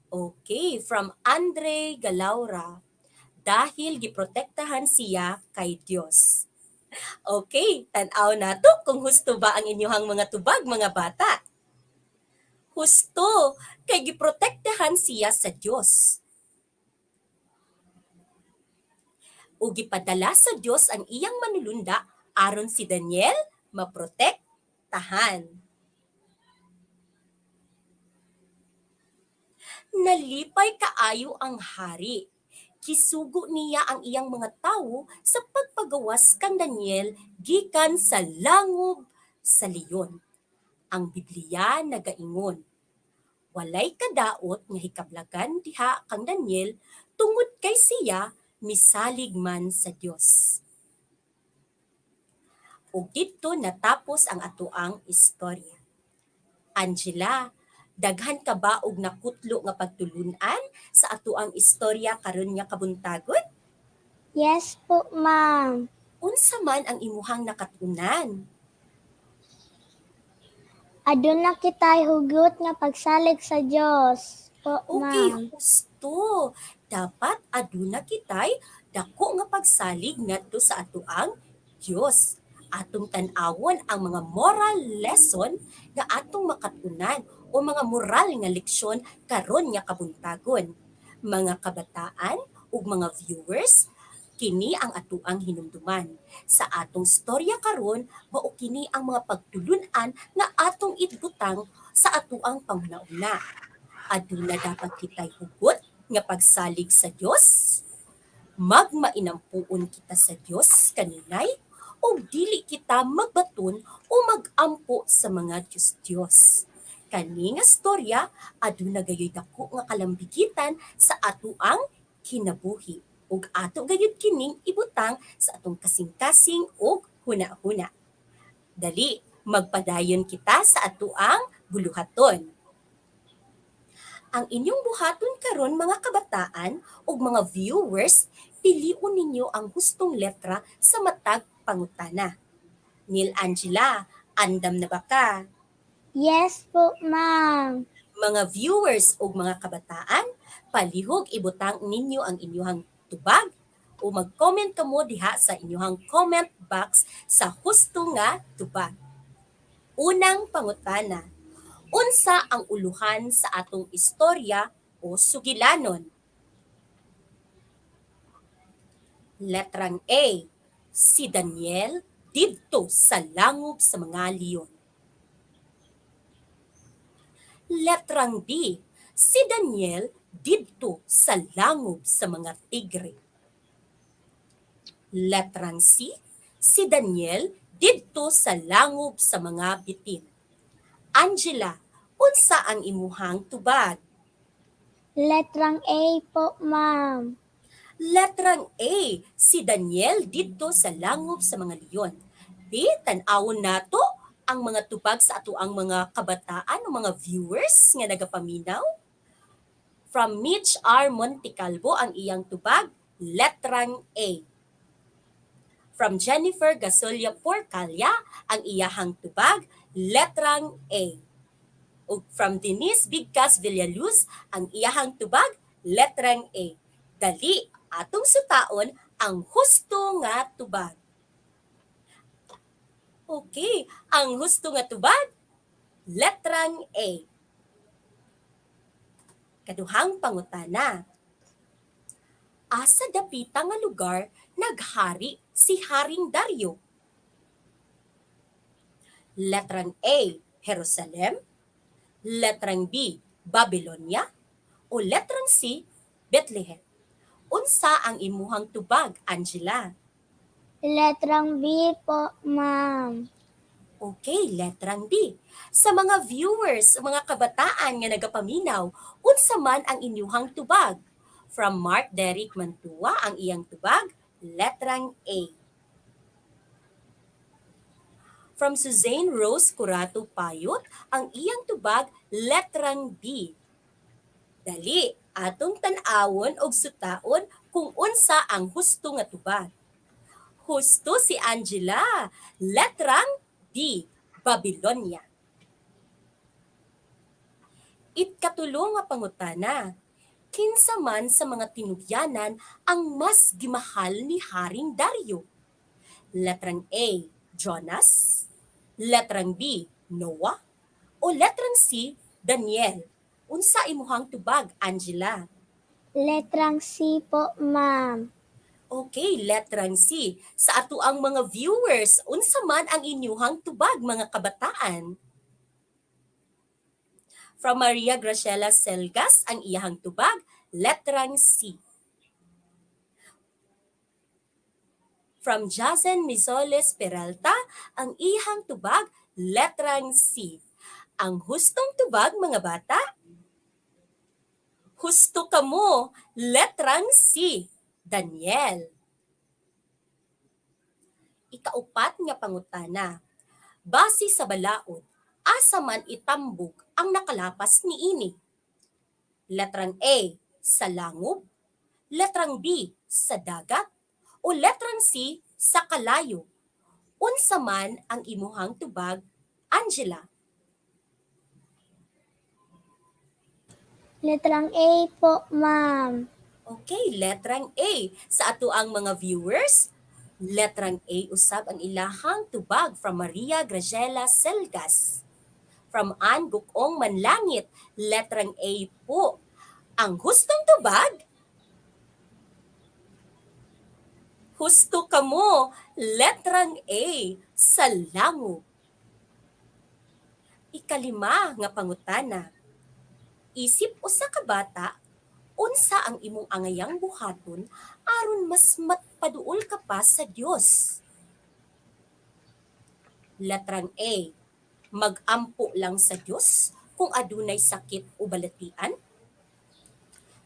Okay, from Andre Galaura. Dahil giprotektahan siya kay Dios. Okay, tan-aw nato kung husto ba ang inyuhang mga tubag, mga bata. Husto, kay giprotektahan siya sa Dios. O gipadala sa Dios ang iyang manulunda aron si Daniel maprotektahan. Nalipay kaayo ang hari. Kisugo niya ang iyang mga tawo sa pagpagawas kang Daniel gikan sa langob sa leon. Ang Biblia nagaingon, walay kadaot nga hikablagan diha kang Daniel tungod kay siya misalig man sa Dios. Ug didto natapos ang atoang istorya. Angela, daghan ka ba og nakutlo nga pagtulunan sa atoang istorya karon nga kabuntagon? Yes po, ma'am. Unsa man ang imuhang nakatunan? Aduna kitay hugot nga pagsalig sa Dios po, Okay, ma'am. husto. Dapat aduna kitay dako nga pagsalig ngadto sa atoang Dios. Atong tan-awon ang mga moral lesson nga atong makatunan o mga moral nga leksyon karon nga kabuntagon. Mga kabataan ug mga viewers, kini ang atoang hinumduman. Sa atong storya karon, mao kini ang mga pagtulunan nga atong itbutang sa atoang panghunahuna. Aduna dapat kitay hugot nga pagsalig sa Dios, magmainampuon kita sa Dios kaninay, o dili kita magbaton o magampo sa mga Diyos-Diyos. Kani nga storya aduna gayoy dako nga kalambigitan sa atoang kinabuhi ug ato gayud kining ibutang sa atong kasing-kasing ug huna-huna. Dali, magpadayon kita sa atoang buluhaton. Ang inyong buhaton karon mga kabataan ug mga viewers, piliun ninyo ang hustong letra sa matag pangutana. Nil Angela, andam na ba ka? Yes po, ma'am. Mga viewers ug mga kabataan, palihog ibutang ninyo ang inyong tubag o mag-comment kamo diha sa inyong comment box sa husto nga tubag. Unang pangutana, unsa ang uluhan sa atong istorya o sugilanon? Letrang A, si Daniel didto sa langob sa mga leon. Letrang B, si Daniel didto sa langob sa mga tigre. Letrang C, si Daniel didto sa langob sa mga bitin. Angela, unsa ang imuhang tubag? Letrang A po, ma'am. Letrang A, si Daniel didto sa langob sa mga leon. Di, tan-awon nato ang mga tubag sa ato ang mga kabataan o mga viewers nga nagapaminaw. From Mitch R. Montecalvo ang iyang tubag, letrang A. From Jennifer Gasolya Porcalia ang iyahang tubag, letrang A. Ug from Denise Bigcas Villaluz ang iyahang tubag, letrang A. Dali, atong sutaon ang husto nga tubag. Okay, ang husto nga tubag, letrang A. Kaduhang pangutana. Asa dapita nga lugar naghari si Haring Daryo? Letrang A, Jerusalem. Letrang B, Babylonia. O letrang C, Bethlehem. Unsa ang imuhang tubag, Angela? Letrang B po, ma'am. Okay, letrang D. Sa mga viewers, mga kabataan nga nagapaminaw, unsa man ang inyuhang tubag? From Mark Derrick Mantua ang iyang tubag, letrang A. From Suzanne Rose Curato Payot, ang iyang tubag, letrang B. Dali, atong tan-awon og sutaon kung unsa ang husto nga tubag. Husto si Angela, letrang D, Babylonia. Ikatulo nga pangutana, kinsa man sa mga tinubyanan ang mas gimahal ni Haring Daryo? Letrang A, Jonas. Letrang B, Noah. O letrang C, Daniel. Unsa imuhang tubag, Angela? Letrang C po, ma'am. Okay, letrang C. Sa ato ang mga viewers, unsa man ang inyuhang tubag, mga kabataan? From Maria Graciela Selgas, ang iyahang tubag, letrang C. From Jazen Misoles Peralta, ang iyahang tubag, letrang C. Ang hustong tubag, mga bata? Husto ka mo, letrang C, Daniel. Ikaupat nga pangutana, base sa balaod, asa man itambog ang nakalapas niini? Letrang A, sa langob. Letrang B, sa dagat. O letrang C, sa kalayo. Unsa man ang imuhang tubag, Angela? Letrang A po, ma'am. Okay, letrang A. Sa ato ang mga viewers, letrang A usab ang ilahang tubag from Maria Graciela Selgas. From Ann Gukong Manlangit, letrang A po. Ang hustong tubag? Husto ka mo, letrang A, sa langob. Ikalima nga pangutana, isip usa ka bata, unsa ang imong angayang buhaton aron mas matpaduol ka pa sa Dios? Letrang A, mag-ampo lang sa Dios kung adunay sakit o balatian.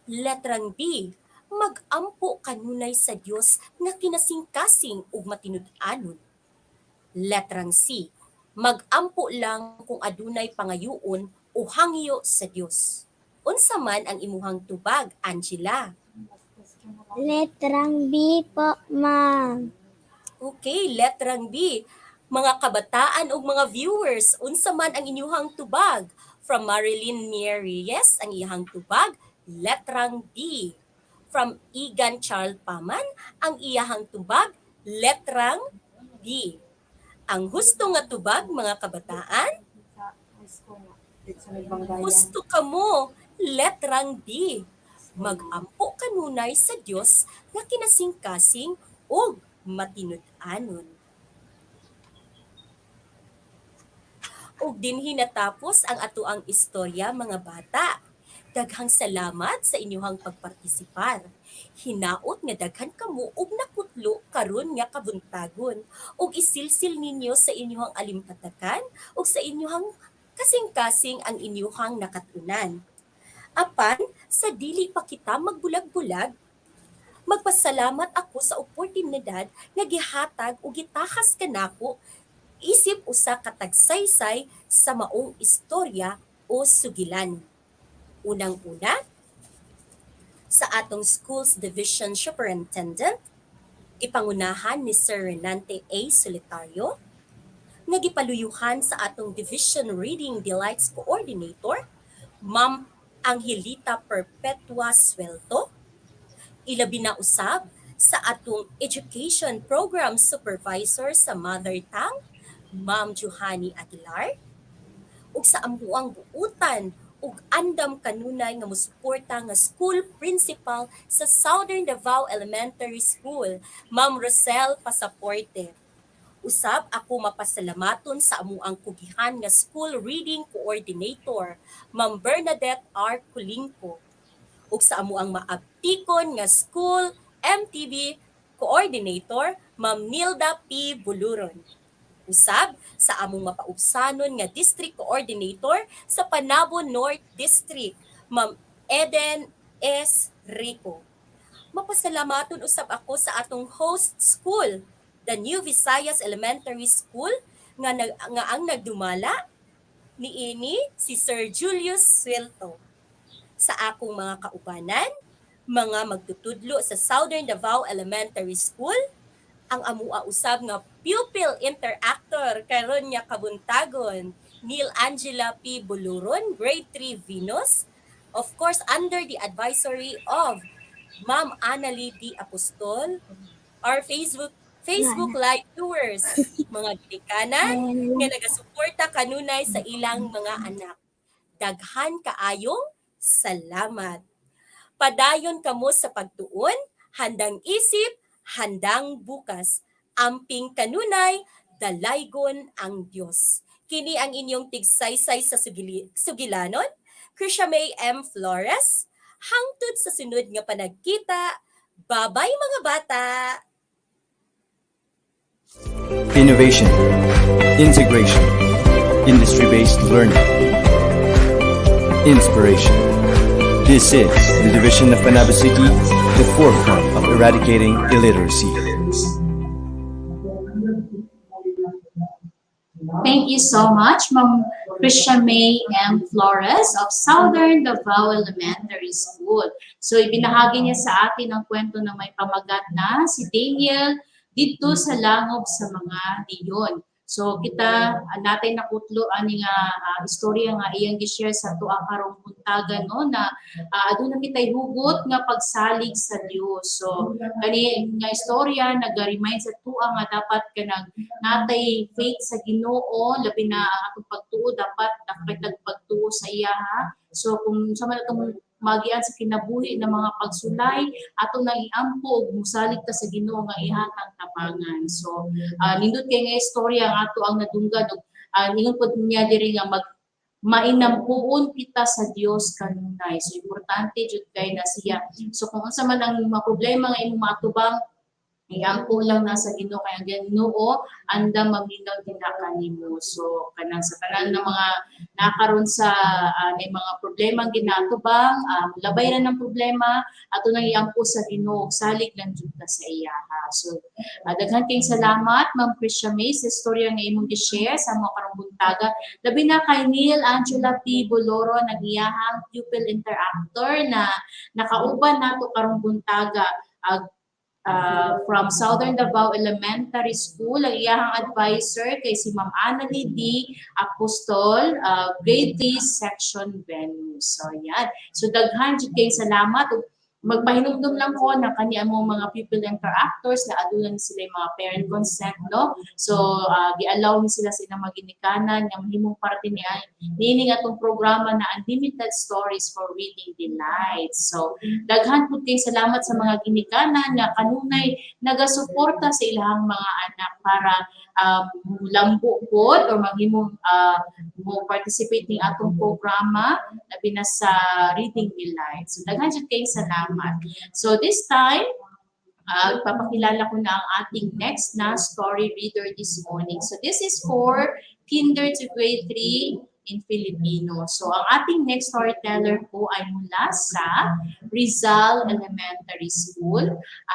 Letrang B, mag-ampo kanunay sa Dios nga kinasingkasing ug matinud-anon. Letrang C, mag-ampo lang kung adunay pangayuon o hangyo sa Dios. Unsa man ang imuhang tubag, Angela? Letrang B po, ma'am. Okay, letrang B. Mga kabataan ug mga viewers, unsa man ang inyuhang tubag? From Marilyn Mieres, ang iyang tubag, letrang B. From Igan Charles Paman, ang iyahang tubag, letrang B. Ang husto nga tubag, mga kabataan? Husto ka mo, letrang B. Mag-ampo kanunay sa Dios nga kinasingkasing ug matinud-anon. Ug dinhi natapos ang atoang istorya, mga bata. Daghang salamat sa inyong pagpartisipar. Hinaot nga daghan kamo og nakutlo karon nga kabuntagon ug isilsil ninyo sa inyong alimpatakan ug sa inyong kasing-kasing ang inyong nakatunan. Apan sa dili pa kita magbulag-bulag, magpasalamat ako sa oportunidad nga gihatag o gitahas kanako isip usa ka tagsaysay sa maong istorya o sugilan. Unang-una, sa atong Schools Division Superintendent, ipangunahan ni Sir Renante A. Solitario, nga gipaluyuhan sa atong Division Reading Delights Coordinator, Ma'am Angelita Perpetua Suelto, ilabi na usab sa atong Education Program Supervisor sa Mother Tongue, Ma'am Johanny Aguilar, ug sa ambuang buutan ug andam kanunay nga mosuporta nga school principal sa Southern Davao Elementary School, Ma'am Rosel Pasaporte. Usab ako mapasalamaton sa amuang kugihan nga school reading coordinator, Ma'am Bernadette R. Kulingko, ug sa amuang maabtikon nga school MTV coordinator, Ma'am Nilda P. Buluron. Usab sa among mapaubsanon nga district coordinator sa Panabo North District, Ma'am Eden S. Rico. Mapasalamaton usab ako sa atong host school, the New Visayas Elementary School, nga ang nagdumala niini si Sir Julius Swelto. Sa akong mga kaubanan, mga magtutudlo sa Southern Davao Elementary School, ang amua usab nga pupil interactor karon nya kabuntagon, Neil Angela P. Buluron, grade 3 Venus, of course under the advisory of Ma'am Annalie D. Apostol, our Facebook live viewers, mga gidikanan nga nagasuporta kanunay sa ilang mga anak. Daghan kaayong salamat. Padayon kamo sa pagtuon, handang isip, handang bukas. Amping kanunay, dalaygon ang Dios. Kini ang inyong tigsaysay sa sugilanon, Krisha May M. Flores. Hangtod sa sunod nga panagkita. Babay mga bata! Innovation, integration, industry-based learning, inspiration. This is the division of Panabo City, the forefront of eradicating illiteracy. Thank you so much, Ma'am Krisha May M. Flores of Southern Davao Elementary School. So ibinahagi niya sa atin ang kwento na may pamagat na si Daniel dito sa langob sa mga diyon. So kita natin nakutlo ani nga istorya nga iyang gi-share sa tuwa karong buntagan no na aduna kitay hugot nga pagsalig sa Dios. So kani nga istorya naga-remind sa tuwa nga dapat kanang natay faith sa Ginoo labi na ang atong pagtuo dapat dapat pagtuo sa iya ha. So kung sa man magian sa kinabuhi ng mga pagsulay ato nang iampo ug musalig ta sa Ginoo nga ihatag tabangan. So nindot kay nga istorya ang ato ang nadunggan ug ningon pud niya diri nga mainampuon kita sa Dios kanunay. So importante jud kay na siya. So kung unsa man ang mga problema nga imong matubang iampo lang na sa Ginoo kay ang Ginoo anda maminaw din kanimo. So kanang sa tanan ng mga nakaron sa may mga problema ginatubang, labay na ng problema ato nang iampo sa Ginoo, salig lang jud ta sa iya ha. So daghan kayong salamat Ma'am Krisha May sa istorya nga imong gi-share sa mga karong buntaga. Labi na kay Neil Angela P. Boloro nagiyahang pupil interactor na nakauban nato karong buntaga. From Southern Davao Elementary School, ang iyahang advisor kay si Ma'am Annalie D. Apostol, grade 3 section Venus. So yan. So daghan jud kay salamat ug magpahinumdum lang ko na kani among mga pupil interactors na adulan sila yung mga parent consent no. So gi-allow ni sila sa ilang maginikanan nga mahimong parte niya nining atong programa na Unlimited Stories for Reading Delights. So daghan pud kay salamat sa mga ginikanan nga kanunay nagasuporta sa ilang mga anak para lambo pod or maghimong mo participate ning atong programa labi na sa Reading Delights. So daghan jud kay salamat. So this time, papakilala ko na ang ating next na story reader this morning. So this is for kinder to grade 3 in Filipino. So ang ating next storyteller po ay mula sa Rizal Elementary School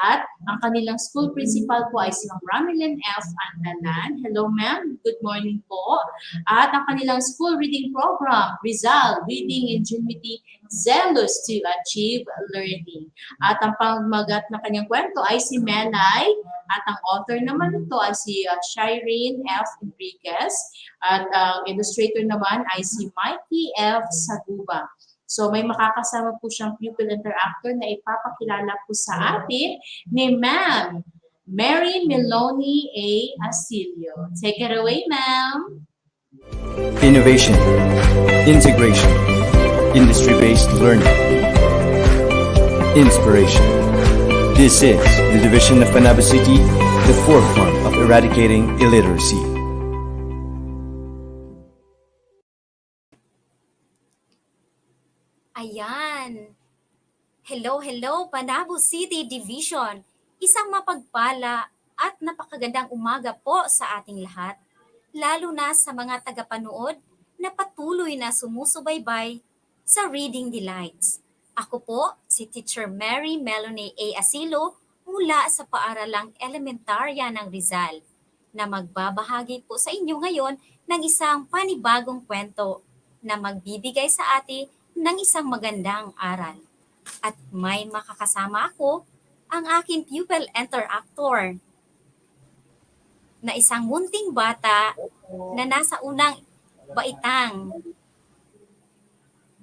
at ang kanilang school principal po ay si Ma'am Ramelin F. Andalan. Hello ma'am, good morning po. At ang kanilang school reading program, Rizal Reading Ingenuity Zealous to Achieve Learning. At ang pamagat na kanyang kwento ay si Melay at ang author naman nito ay si Shireen F. Enriquez at ang illustrator naman ay si Mikey F. Saguba. So may makakasama po siyang pupil interactor na ipapakilala po sa atin ni Ma'am Mary Meloni A. Asilio. Take it away, ma'am. Innovation, integration, industry-based learning, inspiration. This is the division of Panabo City, the forefront of eradicating illiteracy. Ayan. Hello, Panabo City Division. Isang mapagpala at napakagandang umaga po sa ating lahat, lalo na sa mga tagapanood na patuloy na sumusubaybay sa Reading Delights. Ako po si Teacher Mary Melanie A. Asilo mula sa Paaralang Elementarya ng Rizal na magbabahagi po sa inyo ngayon ng isang panibagong kwento na magbibigay sa atin ng isang magandang aral. At may makakasama ako, ang aking pupil interactor na isang munting bata na nasa unang baitang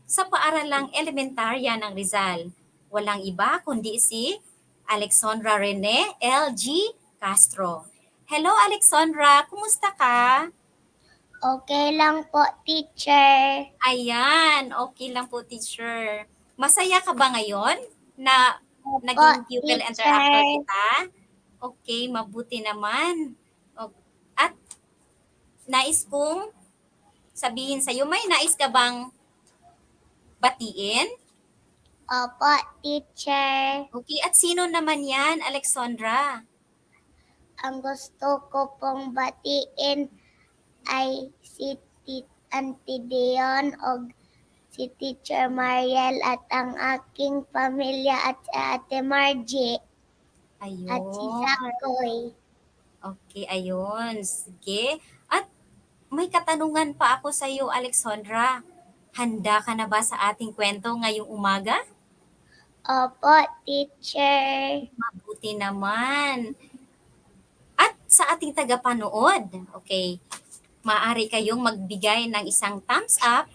sa Paaralang Elementarya ng Rizal. Walang iba kundi si Alexandra Rene L.G. Castro. Hello Alexandra, kumusta ka? Okay lang po, teacher. Ayan, okay lang po teacher. Masaya ka ba ngayon na Opo, naging pupil teacher. interactor kita? Okay, mabuti naman. At nais kong sabihin sa'yo, may nais ka bang batiin? Opo, teacher. Okay, at sino naman yan, Alexandra? Ang gusto ko pong batiin ay si Auntie Dion o si Teacher Mariel at ang aking pamilya at si Ate Margie Ayun. at si Zakoy. Okay, ayun. Sige. At may katanungan pa ako sa iyo, Alexandra. Handa ka na ba sa ating kwento ngayong umaga? Opo, teacher. Mabuti naman. At sa ating tagapanood, okay, maaari kayong magbigay ng isang thumbs up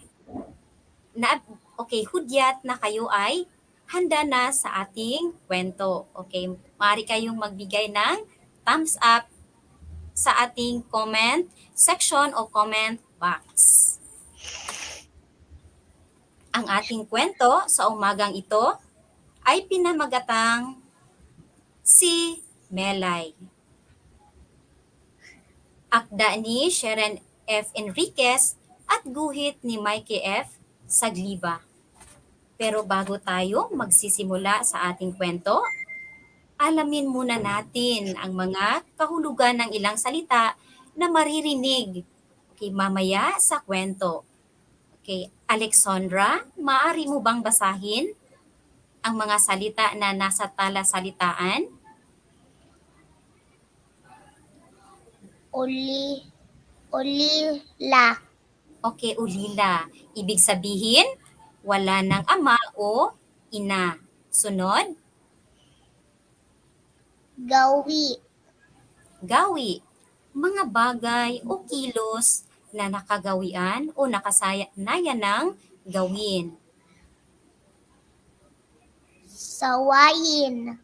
na, okay, hudyat na kayo ay handa na sa ating kwento. Okay, maaari kayong magbigay ng thumbs up sa ating comment section o comment box. Ang ating kwento sa umagang ito ay pinamagatang si Melay. Akda ni Sharon F. Enriquez at guhit ni Mikey F. Sagliba. Pero bago tayo magsisimula sa ating kwento, alamin muna natin ang mga kahulugan ng ilang salita na maririnig, okay, mamaya sa kwento. Okay, Alexandra, maaari mo bang basahin ang mga salita na nasa talasalitaan? Ulila. Okay, ulila. Ibig sabihin, wala ng ama o ina. Sunod, Gawi. gawi. Mga bagay o kilos na nakagawian o nakasanayan ng gawin. Sawayin.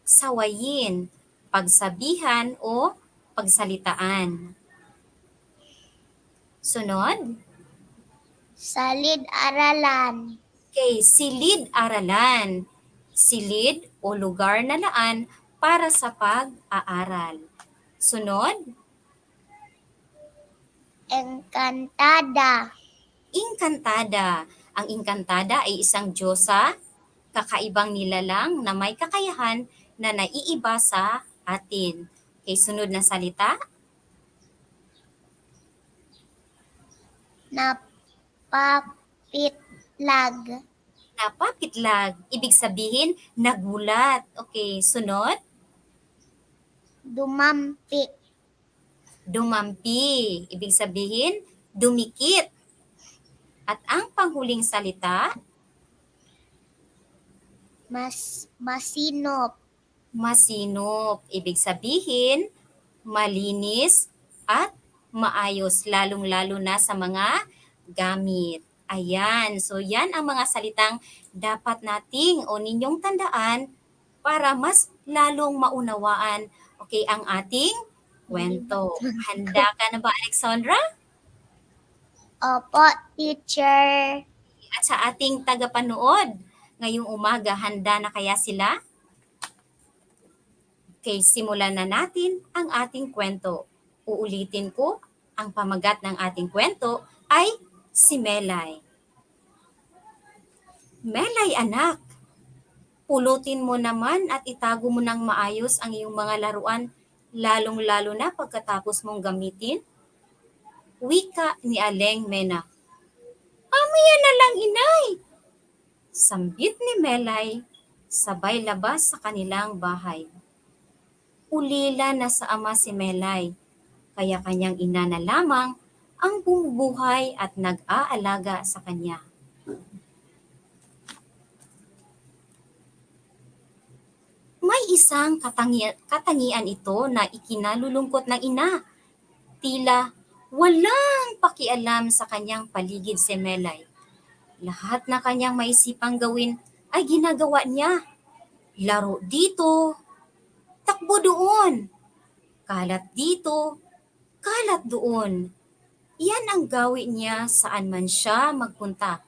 Sawayin, pagsabihan o pagsalitaan. Sunod, Salid-aralan. okay, silid-aralan. Silid o lugar na laan para sa pag-aaral. Sunod, Engkantada. Engkantada. Ang engkantada ay isang diyosa, kakaibang nilalang na may kakayahan na naiiba sa atin. Okay, sunod na salita, Napapitlag. napapitlag. Ibig sabihin, nagulat. Okay, sunod, Dumampi. dumampi. Ibig sabihin, dumikit. At ang panghuling salita, Masinop. masinop. Ibig sabihin, malinis at maayos, lalong-lalo na sa mga gamit. Ayan, so yan ang mga salitang dapat nating o ninyong tandaan para mas lalong maunawaan, okay, ang ating kwento. Handa ka na ba, Alexandra? Opo, teacher. at sa ating tagapanood ngayong umaga, handa na kaya sila? Okay, simulan na natin ang ating kwento. Uulitin ko, ang pamagat ng ating kwento ay si Melay. Melay anak, pulutin mo naman at itago mo ng maayos ang iyong mga laruan, lalong-lalo na pagkatapos mong gamitin. Wika ni Aleng Mena. Mamaya na lang, inay! Sambit ni Melay, sabay labas sa kanilang bahay. Ulila na sa ama si Melay, kaya kanyang ina na lamang ang bumubuhay at nag-aalaga sa kanya. May isang katangian ito na ikinalulungkot ng ina. Tila walang pakialam sa kanyang paligid si Melay. Lahat na kanyang maisipang gawin ay ginagawa niya. Laro dito, takbo doon, kalat dito, kalat doon. Iyan ang gawin niya saan man siya magpunta.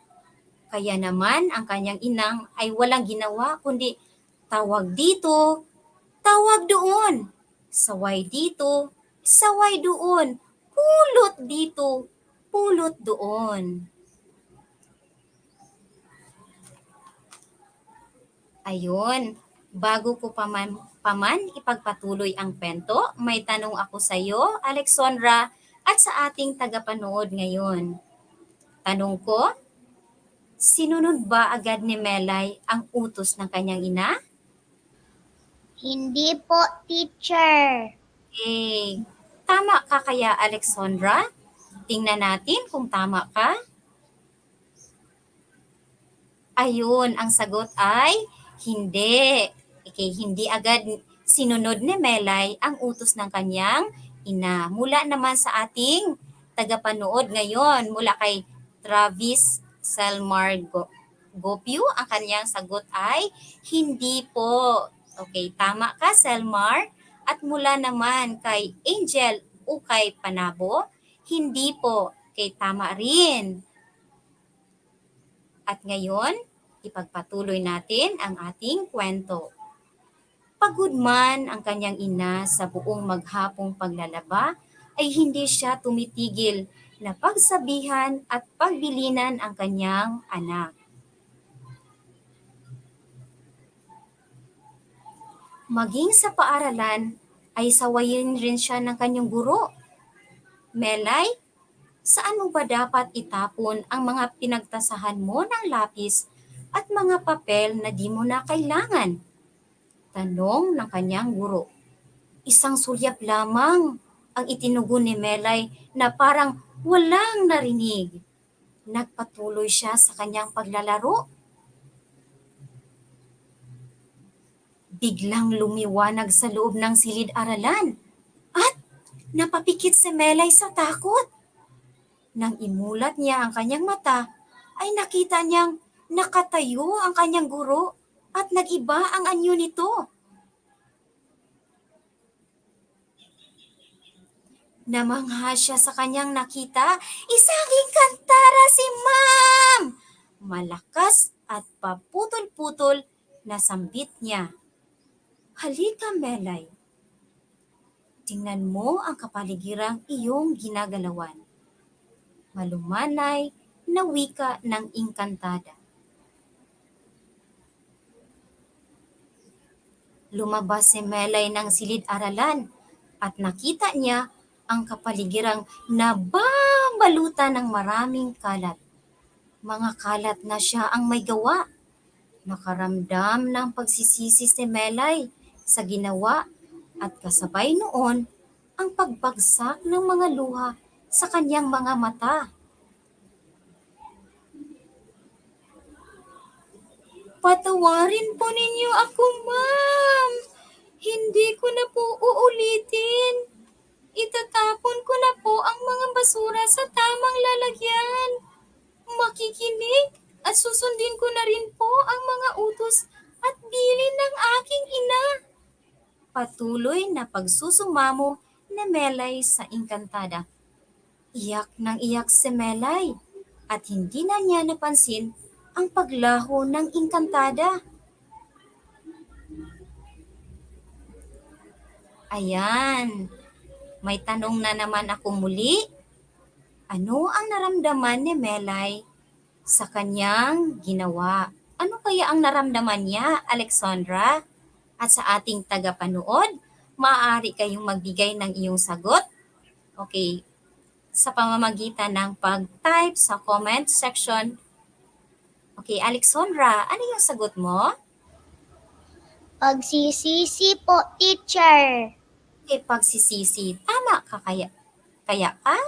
Kaya naman ang kanyang inang ay walang ginawa kundi tawag dito, tawag doon, saway dito, saway doon, pulot dito, pulot doon. Ayun, bago ko paman ipagpatuloy ang kwento, may tanong ako sa iyo, Alexandra, at sa ating tagapanood ngayon. Tanong ko, sinunod ba agad ni Melay ang utos ng kanyang ina? Hindi po, teacher. Eh, tama ka kaya, Alexandra? Tingnan natin kung tama ka. Ayun, ang sagot ay hindi. Okay, hindi agad sinunod ni Melay ang utos ng kanyang ina. Mula naman sa ating tagapanood ngayon, mula kay Travis Selmar Gopio, ang kanyang sagot ay hindi po. Okay, tama ka, Selmar. At mula naman kay Angel o kay Panabo, hindi po. Okay, tama rin. At ngayon, ipagpatuloy natin ang ating kwento. Pagod man ang kanyang ina sa buong maghapong paglalaba, ay hindi siya tumitigil na pagsabihan at pagbilinan ang kanyang anak. Maging sa paaralan, ay sawayin rin siya ng kanyang guro. Melay, saan mo ba dapat itapon ang mga pinagtasahan mo ng lapis at mga papel na di mo na kailangan? Tanong ng kanyang guro. Isang sulyap lamang ang itinugon ni Melay na parang walang narinig. Nagpatuloy siya sa kanyang paglalaro. Biglang lumiwanag sa loob ng silid-aralan at napapikit si Melay sa takot. Nang imulat niya ang kanyang mata, ay nakita niyang nakatayo ang kanyang guro at nag-iba ang anyo nito. Namangha siya sa kanyang nakita, isang inkantara si Ma'am! Malakas at paputol-putol na sambit niya. Halika, Melay. Tingnan mo ang kapaligirang iyong ginagalawan. Malumanay na wika ng inkantada. Lumabas si Melay ng silid-aralan at nakita niya ang kapaligirang nababalutan ng maraming kalat. Mga kalat na siya ang may gawa. Nakaramdam ng pagsisisi si Melay sa ginawa at kasabay noon ang pagbagsak ng mga luha sa kanyang mga mata. Patawarin po ninyo ako, Ma'am. Hindi ko na po uulitin. Itatapon ko na po ang mga basura sa tamang lalagyan. Makikinig at susundin ko na rin po ang mga utos at bilin ng aking ina. Patuloy na pagsusumamo ni Melay sa inkantada. Iyak ng iyak si Melay at hindi na niya napansin ang paglaho ng engkantada. Ayan, may tanong na naman ako muli. Ano ang naramdaman ni Melay sa kanyang ginawa? Ano kaya ang naramdaman niya, Alexandra? At sa ating tagapanood, maaari kayong magbigay ng iyong sagot. Okay, sa pamamagitan ng pag-type sa comment section. Okay, Alexandra, ano yung sagot mo? Pagsisisi po, teacher. Okay, pagsisisi. Tama ka kaya ka?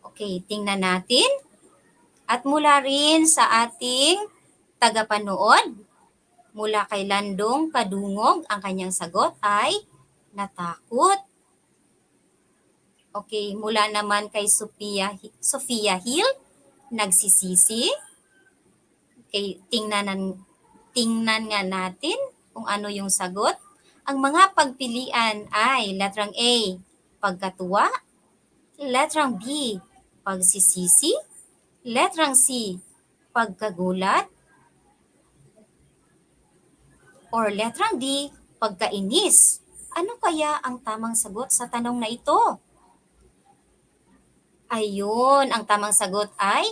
Okay, tingnan natin. At mula rin sa ating tagapanood, mula kay Landong Kadungog, ang kanyang sagot ay natakot. Okay, mula naman kay Sophia Hill, nagsisisi. Okay, tingnan nga natin kung ano yung sagot. Ang mga pagpilian ay letrang A, pagkatuwa, letrang B, pagsisisi, letrang C, pagkagulat, or letrang D, pagkainis. Ano kaya ang tamang sagot sa tanong na ito? Ayun, ang tamang sagot ay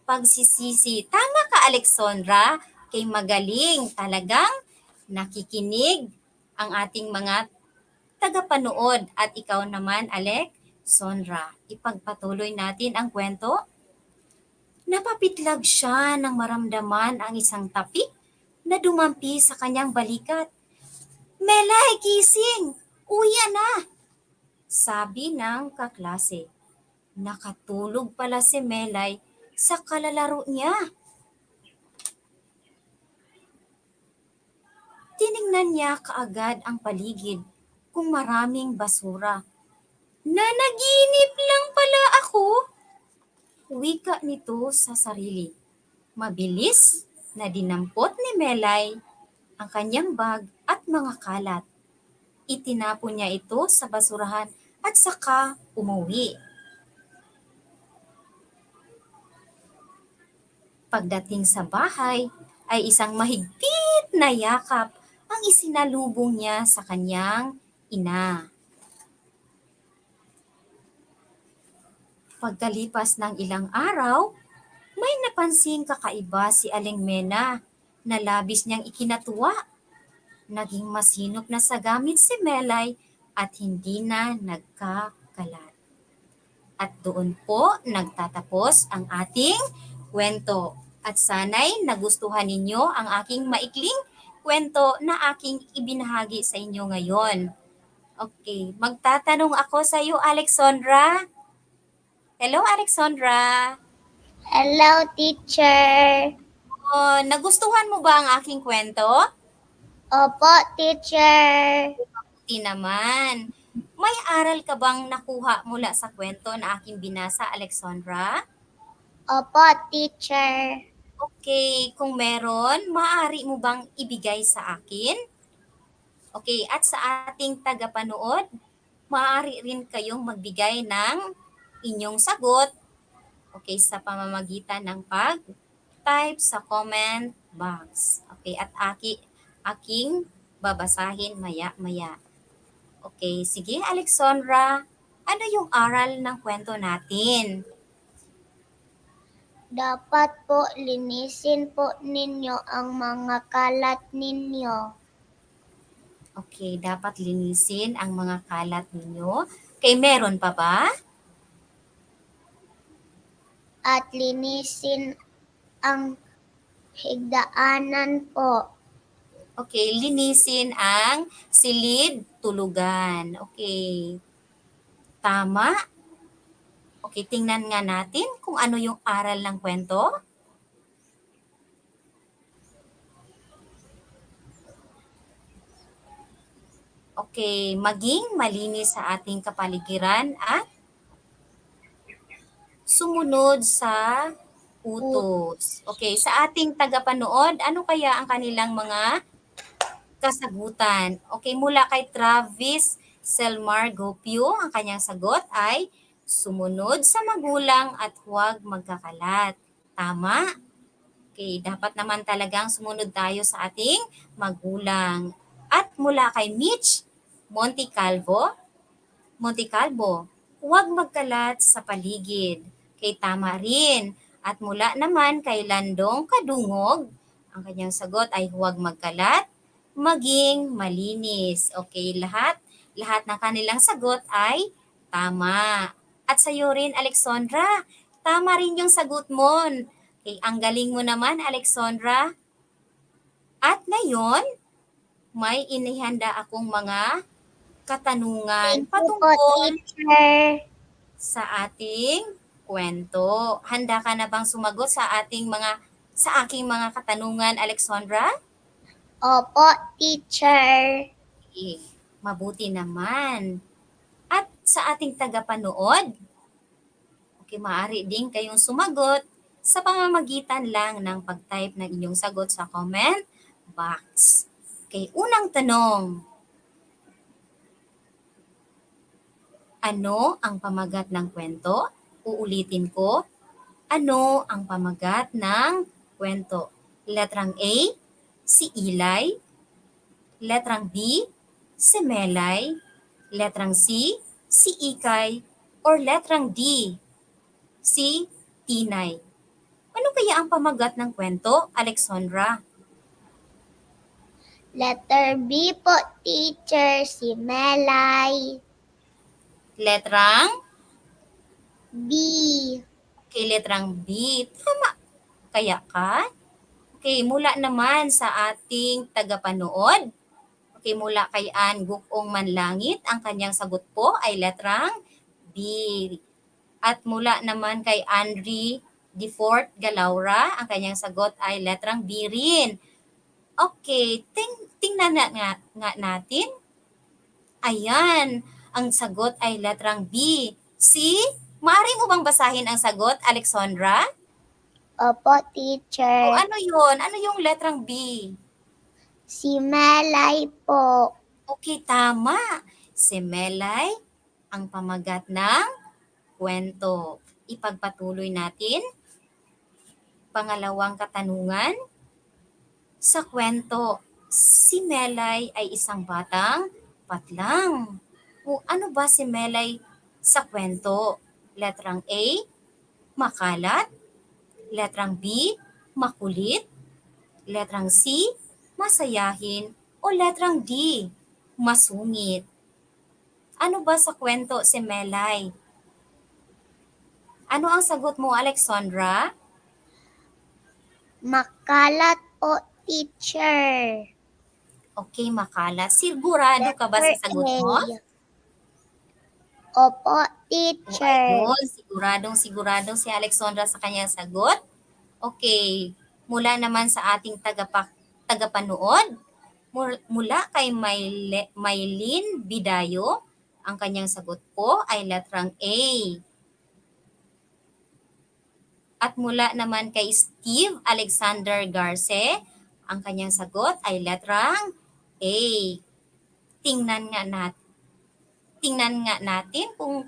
pagsisisi. Tama ka, Alexandra. Kay magaling. Talagang nakikinig ang ating mga tagapanood. At ikaw naman, Alexandra, ipagpatuloy natin ang kwento. Napapitlag siya nang maramdaman ang isang tapik na dumampi sa kanyang balikat. Melay, gising! Uya na! Sabi ng kaklase. Nakatulog pala si Melay sa kalalaro niya. Tiningnan niya kaagad ang paligid kung maraming basura. Nanaginip lang pala ako. Wika nito sa sarili. Mabilis na dinampot ni Melay ang kanyang bag at mga kalat. Itinapon niya ito sa basurahan at saka umuwi. Pagdating sa bahay, ay isang mahigpit na yakap ang isinalubong niya sa kanyang ina. Pagkalipas ng ilang araw, may napansing kakaiba si Aling Mena na labis niyang ikinatuwa. Naging masinop na sa gamit si Melay at hindi na nagkakalat. At doon po nagtatapos ang ating kwento. At sana'y nagustuhan ninyo ang aking maikling kwento na aking ibinahagi sa inyo ngayon. Okay, magtatanong ako sa iyo, Alexandra. Hello, Alexandra. Hello, teacher. Oh, nagustuhan mo ba ang aking kwento? Opo, teacher. Hindi naman. May aral ka bang nakuha mula sa kwento na aking binasa, Alexandra? Opo, teacher. Okay, kung meron, maaari mo bang ibigay sa akin? Okay, at sa ating tagapanood, maaari rin kayong magbigay ng inyong sagot, okay, sa pamamagitan ng pag-type sa comment box. Okay, at aking babasahin maya-maya. Okay, sige Alexandra, ano yung aral ng kwento natin? Dapat po linisin po ninyo ang mga kalat ninyo. Okay, dapat linisin ang mga kalat ninyo. Okay, meron pa ba? At linisin ang higdaanan po. Okay, linisin ang silid tulugan. Okay. Tama? Okay, tingnan nga natin kung ano yung aral ng kwento. Okay, maging malinis sa ating kapaligiran at sumunod sa utos. Okay, sa ating tagapanood, ano kaya ang kanilang mga kasagutan? Okay, mula kay Travis Selmar Gopio, ang kanyang sagot ay sumunod sa magulang at huwag magkakalat. Tama? Okay, dapat naman talagang sumunod tayo sa ating magulang. At mula kay Mitch Monticalvo, huwag magkalat sa paligid. Kay tama rin. At mula naman kay Landong Kadungog, ang kanyang sagot ay huwag magkalat, maging malinis. Okay, lahat ng kanilang sagot ay tama. At sa iyo rin, Alexandra, tama rin yung sagot mo. Okay, ang galing mo naman, Alexandra. At ngayon, may inihanda akong mga katanungan Thank you po, patungkol teacher. sa ating kwento. Handa ka na bang sumagot sa aking mga katanungan, Alexandra? Opo, teacher. Eh, mabuti naman. At sa ating tagapanood, okay, maaari din kayong sumagot sa pamamagitan lang ng pag-type ng inyong sagot sa comment box. Okay, unang tanong. Ano ang pamagat ng kwento? Uulitin ko. Ano ang pamagat ng kwento? Letrang A, si Ilay. Letrang B, si Melay. Letrang C, si Ikay. Or letrang D, si Tinay. Ano kaya ang pamagat ng kwento, Alexandra? Letter B po, teacher. Si Melay. Letrang B. Okay, letrang B. Tama. Kaya ka? Okay, mula naman sa ating tagapanood. Okay, mula kay Ann Gukong Manlangit, ang kanyang sagot po ay letrang B. At mula naman kay Andri Defort Galaura, ang kanyang sagot ay letrang B rin. Okay, tingnan nga natin. Ayan, ang sagot ay letrang B. Si, maaari mo bang basahin ang sagot, Alexandra? Opo, O teacher. ano yun? Ano yung letrang B? Si Melay po. Okay, tama. Si Melay ang pamagat ng kwento. Ipagpatuloy natin. Pangalawang katanungan. Sa kwento, si Melay ay isang batang patlang. O ano ba si Melay sa kwento? Letrang A, makalat. Letrang B, makulit. Letrang C, masayahin. O letrang D, masungit. Ano ba sa kwento si Melay? Ano ang sagot mo, Alexandra? Makalat po, teacher. Okay, makalat. Sigurado ka ba sa sagot mo? Opo, O teacher. ayun, siguradong si Alexandra sa kanyang sagot. Okay, mula naman sa ating tagapanood, mula kay Maylin Bidayo, ang kanyang sagot po ay letrang A. At mula naman kay Steve Alexander Garce, ang kanyang sagot ay letrang A. Tingnan nga natin kung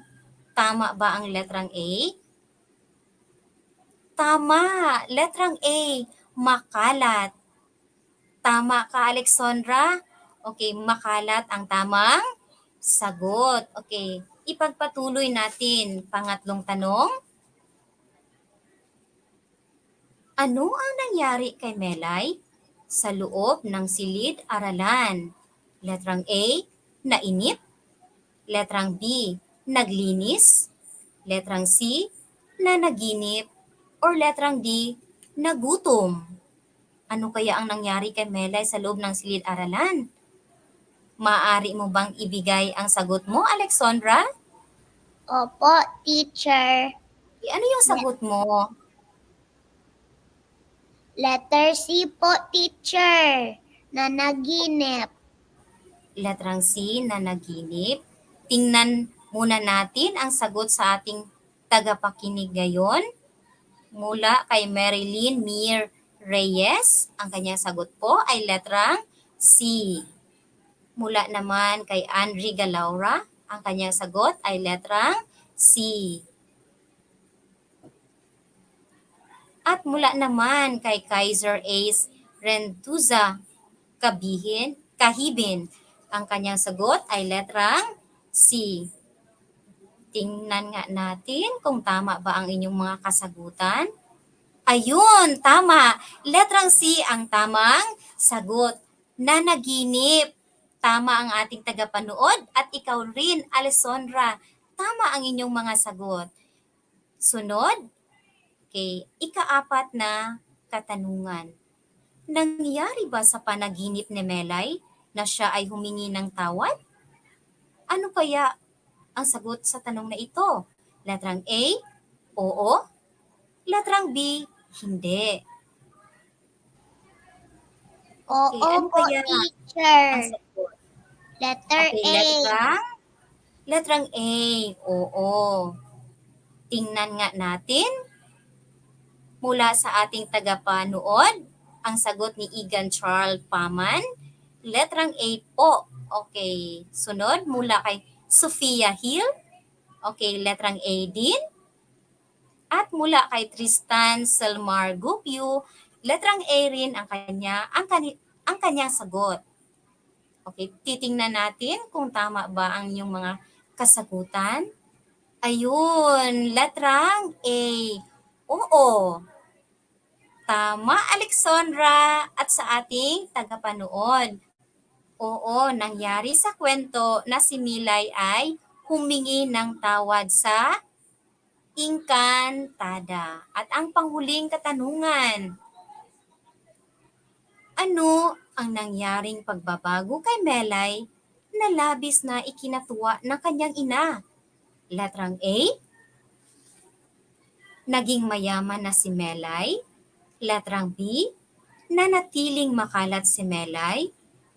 tama ba ang letrang A. Tama, letrang A, makalat. Tama ka, Alexandra. Okay, makalat ang tamang sagot. Okay, ipagpatuloy natin. Pangatlong tanong. Ano ang nangyari kay Melay sa loob ng silid-aralan? Letrang A, nainip. Letrang B, naglinis. Letrang C, nanaginip. Or letrang D, nagutom. Ano kaya ang nangyari kay Melay sa loob ng silid-aralan? Maaari mo bang ibigay ang sagot mo, Alexandra? Opo, teacher. Ano yung sagot mo? Letter C po, teacher. Nanaginip. Letrang C, nanaginip. Tingnan muna natin ang sagot sa ating tagapakinig ngayon. Mula kay Marilyn Mir Reyes, ang kanyang sagot po ay letrang C. Mula naman kay Andri Galaura, ang kanyang sagot ay letrang C. At mula naman kay Kaiser Ace Rentuza Kahibin, ang kanyang sagot ay letrang C. Tingnan nga natin kung tama ba ang inyong mga kasagutan. Ayun, tama. Letrang C ang tamang sagot. Nanaginip. Tama ang ating tagapanood at ikaw rin, Alessandra. Tama ang inyong mga sagot. Sunod, okay, ikaapat na katanungan. Nangyari ba sa panaginip ni Melay na siya ay humingi ng tawad? Ano kaya ang sagot sa tanong na ito? Letrang A, oo. Letrang B, hindi. Oo ano po, kaya teacher. ang sagot? Letter Okay, A. letrang A, oo. Tingnan nga natin mula sa ating tagapanood, ang sagot ni Egan Charles Paman, letrang A po. Okay, sunod mula kay Sophia Hill. Okay, letrang A din. At mula kay Tristan Selmar Gupyu, letrang A rin ang kanyang sagot. Okay, titingnan natin kung tama ba ang inyong mga kasagutan. Ayun, letrang A. Oo. Tama, Alexandra, at sa ating tagapanood. Oo, nangyari sa kwento na si Milay ay humingi ng tawad sa Engkantada. At ang panghuling katanungan, ano ang nangyaring pagbabago kay Melay na labis na ikinatuwa ng kanyang ina? Letrang A, naging mayaman na si Melay. Letrang B, nanatiling makalat si Melay.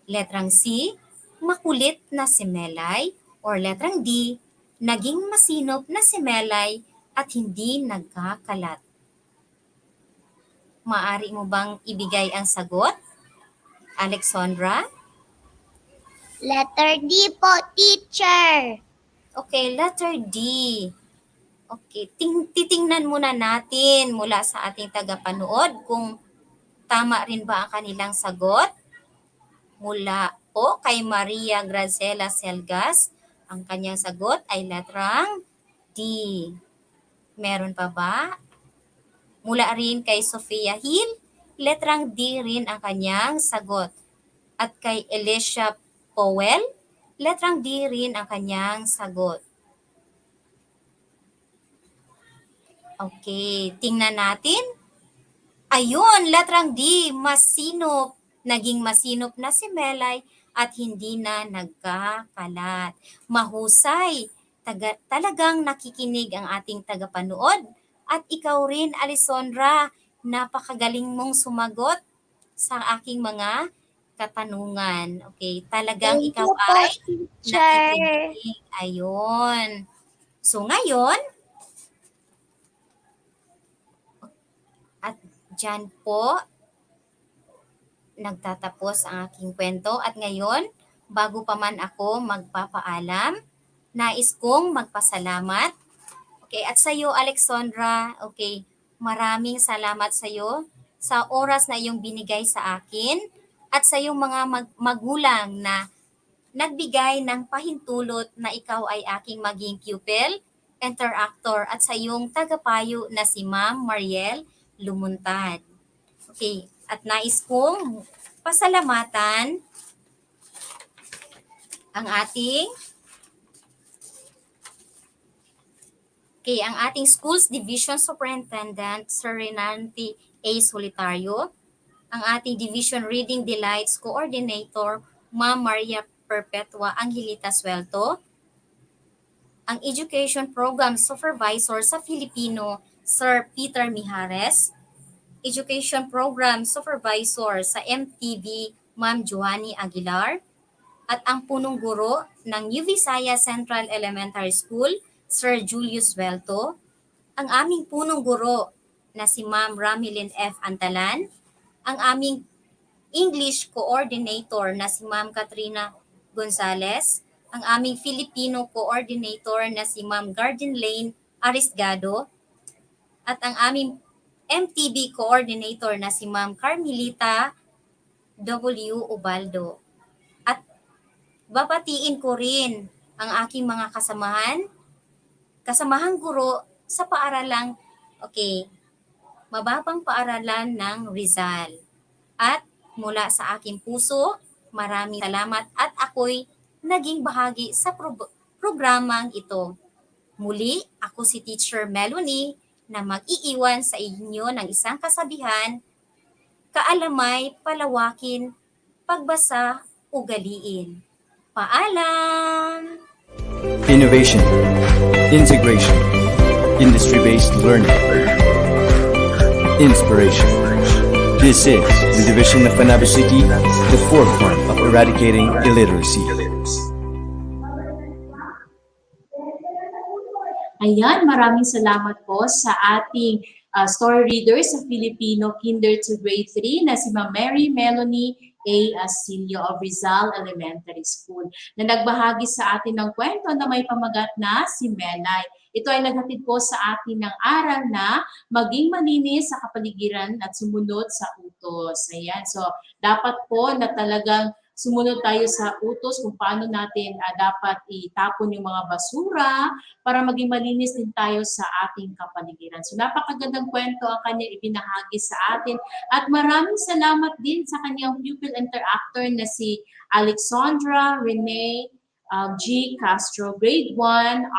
Letrang C, makulit na si Melay. Or letrang D, naging masinop na si Melay at hindi nagkakalat. Maari mo bang ibigay ang sagot, Alexandra? Letter D po, teacher. Okay, letter D. Okay, titingnan muna natin mula sa ating tagapanood kung tama rin ba ang kanilang sagot. Mula po kay Maria Grazela Selgas, ang kanyang sagot ay letrang D. Meron pa ba? Mula rin kay Sophia Hill, letrang D rin ang kanyang sagot. At kay Alicia Powell, letrang D rin ang kanyang sagot. Okay, tingnan natin. Ayun, letrang D, masinop. Naging masinop na si Melay at hindi na nagkakalat. Mahusay. Talagang nakikinig ang ating tagapanood. At ikaw rin, Alessandra, napakagaling mong sumagot sa aking mga katanungan. Okay, talagang Thank ikaw you po, ay teacher. nakikinig. Ayun. So ngayon, at dyan po, nagtatapos ang aking kwento. At ngayon, bago pa man ako magpapaalam, nais kong magpasalamat. Okay, at sa iyo, Alexandra, okay, maraming salamat sa iyo sa oras na iyong binigay sa akin at sa iyong mga magulang na nagbigay ng pahintulot na ikaw ay aking maging pupil, interactor at sa iyong tagapayo na si Ma'am Mariel Lumuntad. Okay, at nais kong pasalamatan ang ating Schools Division Superintendent, Sir Renanti A. Solitario, ang ating Division Reading Delights Coordinator, Ma'am Maria Perpetua Angelita Suelto, ang Education Program Supervisor sa Filipino, Sir Peter Mijares, Education Program Supervisor sa MTV, Ma'am Joanie Aguilar, at ang punong guro ng New Visaya Central Elementary School, Sir Julius Welto, ang aming punong guro na si Ma'am Ramilin F. Antalan, ang aming English Coordinator na si Ma'am Katrina Gonzalez, ang aming Filipino Coordinator na si Ma'am Garden Lane Arisgado, at ang aming MTB Coordinator na si Ma'am Carmelita W. Ubaldo. At babatiin ko rin ang aking mga kasamahang guro sa paaralang, okay, mababang paaralan ng Rizal. At mula sa aking puso, maraming salamat at ako'y naging bahagi sa programang ito. Muli, ako si Teacher Melanie na mag-iiwan sa inyo ng isang kasabihan, kaalamay, palawakin, pagbasa, ugaliin. Paalam! Innovation, integration, industry-based learning, inspiration. This is the division of Panabo City, the forefront of eradicating illiteracy. Ayan, maraming salamat po sa ating story reader sa Filipino Kinder to Grade 3 na si Ma'am Mary Melanie A. Asilio of Rizal Elementary School na nagbahagi sa atin ng kwento na may pamagat na si Melay. Ito ay naghatid po sa atin ng aral na maging malinis sa kapaligiran at sumunod sa utos. Ayan, so dapat po na talagang sumunod tayo sa utos kung paano natin dapat itapon yung mga basura para maging malinis din tayo sa ating kapaligiran. So napakagandang kwento ang kanyang ibinahagi sa atin at maraming salamat din sa kanyang pupil interactor na si Alexandra Renee G. Castro, Grade 1,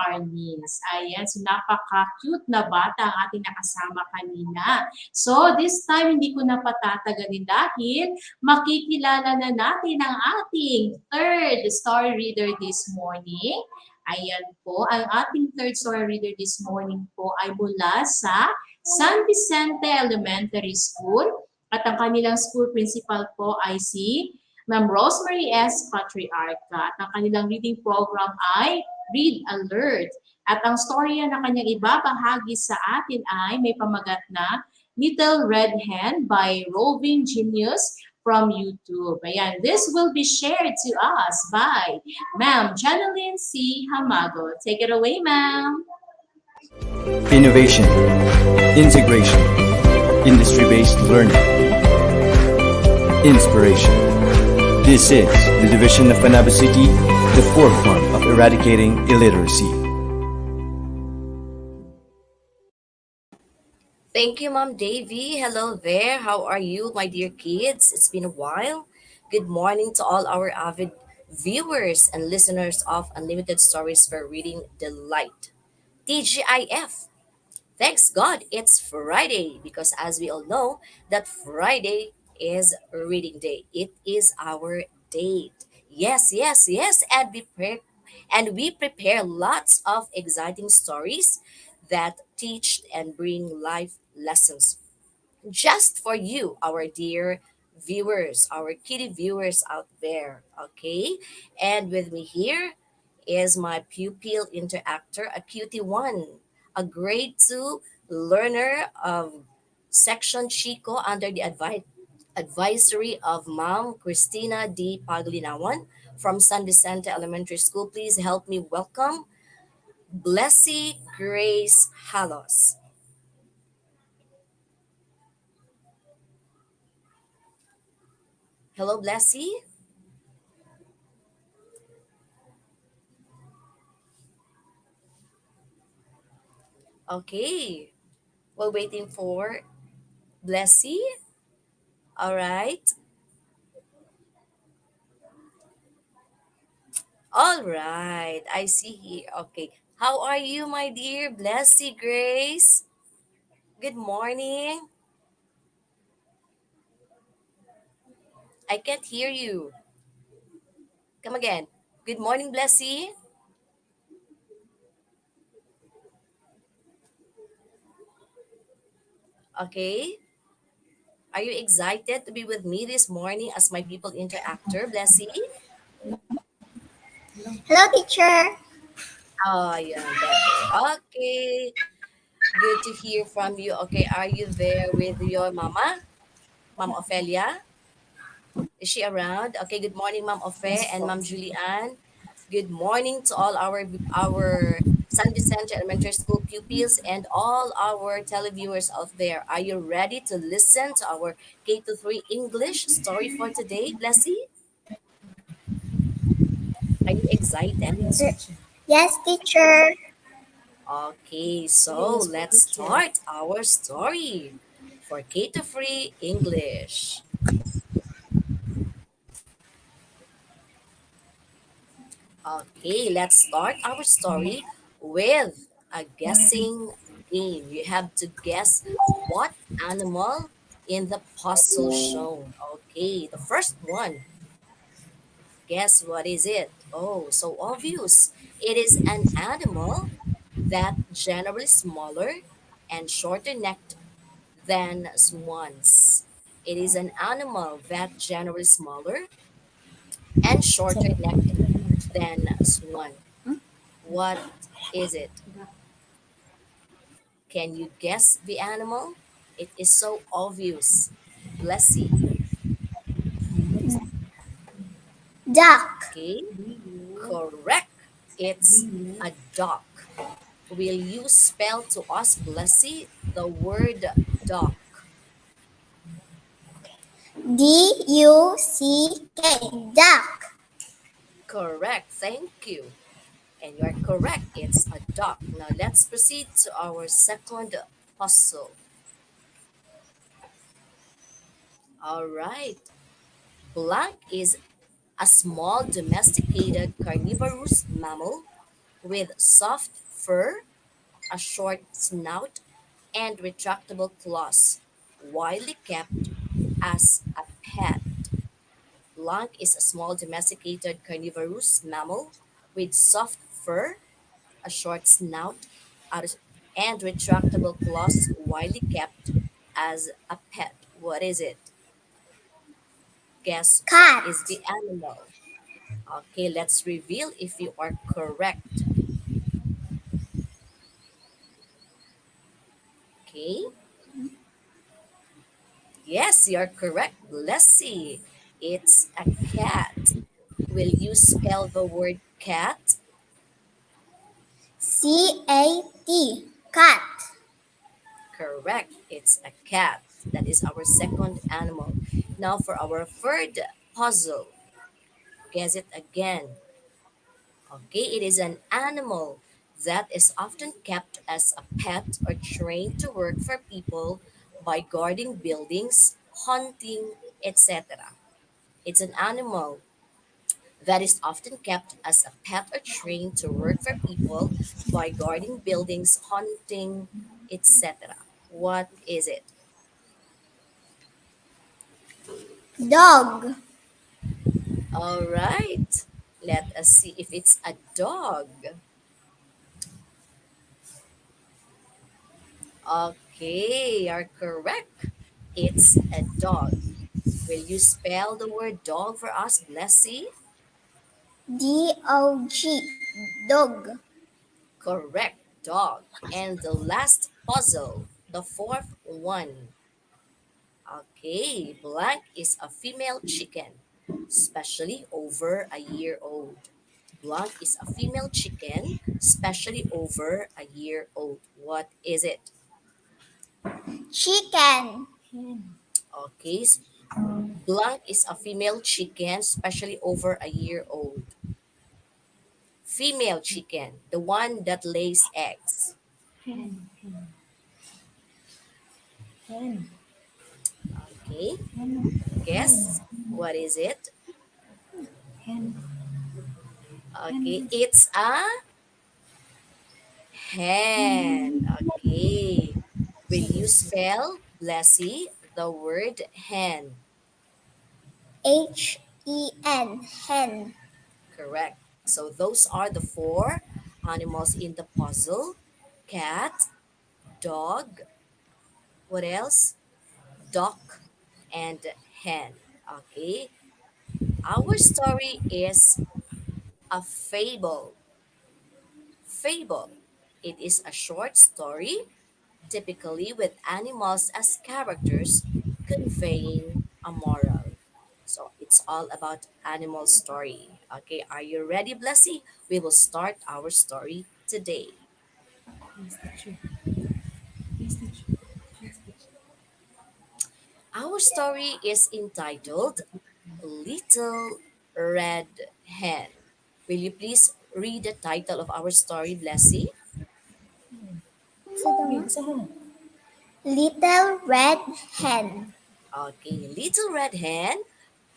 Arnins. Ayan, so napaka-cute na bata ang ating nakasama kanina. So this time, hindi ko na patatagalin dahil makikilala na natin ang ating third story reader this morning. Ayan po, ang ating third story reader this morning po ay mula sa San Vicente Elementary School at ang kanilang school principal po ay si Ma'am Rosemary S. Patriarca. At ang kanilang reading program ay Read Alert. At ang storya na kanyang ibabahagi sa atin ay may pamagat na Little Red Hen by Roving Genius from YouTube. Ayan, this will be shared to us by Ma'am Janeline C. Hamago. Take it away, ma'am. Innovation, integration, industry-based learning, inspiration. This is the division of Panabo City, the forefront of eradicating illiteracy. Thank you, Mom Davy. Hello there. How are you, my dear kids? It's been a while. Good morning to all our avid viewers and listeners of Unlimited Stories for Reading Delight. TGIF. Thanks God it's Friday because as we all know that Friday is reading day. It is our date. Yes, yes, yes. And we prepare lots of exciting stories that teach and bring life lessons just for you, our dear viewers, our kitty viewers out there. Okay? And with me here is my pupil interactor, a cutie one, a grade 2 learner of Section Chico under the advisory of Ma'am Christina D. Paglinawan from San Vicente Elementary School. Please help me welcome Blessy Grace Halos. Hello, Blessy. Okay. We're waiting for Blessy. All right. All right. I see here. Okay. How are you, my dear Blessy Grace? Good morning. I can't hear you. Come again. Good morning, Blessy. Okay. Are you excited to be with me this morning as my people interactor, Blessy? Hello, teacher. Oh, yeah, better. Okay. Good to hear from you. Okay, are you there with your mama? Mom Ophelia? Is she around? Okay, good morning, Mom Ophe and Mom Julianne. Good morning to all our San Vicente Elementary School pupils, and all our televiewers out there. Are you ready to listen to our K to 3 English story for today, Blessy? Are you excited? Yes, teacher. Okay, so let's start our story for K to 3 English. Okay, let's start our story with a guessing game. You have to guess what animal in the puzzle shown. Okay, the first one. Guess what is it? Oh, so obvious. It is an animal that generally smaller and shorter necked than swans. It is an animal that generally smaller and shorter necked than swan. What is it? Can you guess the animal? It is so obvious. Blessy. Duck. Okay, correct. It's a duck. Will you spell to us, Blessy, the word duck? Duck. Duck. Correct. Thank you. And you are correct. It's a duck. Now let's proceed to our second puzzle. All right. Blank is a small domesticated carnivorous mammal with soft fur, a short snout, and retractable claws, widely kept as a pet. Blanc is a small domesticated carnivorous mammal with soft fur, a short snout, and retractable claws, widely kept as a pet. What is it? Guess what Cat. is the animal? Okay, let's reveal if you are correct. Okay, yes, you're correct. Let's see. It's a cat. Will you spell the word cat? Cat. Cat. Correct. It's a cat. That is our second animal. Now for our third puzzle. Guess it again. Okay, it is an animal that is often kept as a pet or trained to work for people by guarding buildings, hunting, etc. It's an animal that is often kept as a pet or trained to work for people by guarding buildings, hunting, etc. What is it? Dog. All right. Let us see if it's a dog. Okay, you're correct. It's a dog. Will you spell the word dog for us, Blessy? Dog. Dog. Correct, dog. And the last puzzle, the fourth one. Okay, Blank is a female chicken, especially over a year old. Blank is a female chicken, especially over a year old. What is it? Chicken. Okay, Blank is a female chicken, especially over a year old. Female chicken, the one that lays eggs. Okay, guess what is it? Okay, it's a hen. Okay, will you spell, Blessy, the word hen? Hen. Correct. So those are the four animals in the puzzle: cat, dog, what else? Duck, and hen. Okay, our story is a fable. Fable. It is a short story, typically with animals as characters, conveying a moral. So it's all about animal story. Okay, are you ready, Blessy? We will start our story today. Our story is entitled Little Red Hen. Will you please read the title of our story, Blessy? Little Red Hen. Okay, Little Red Hen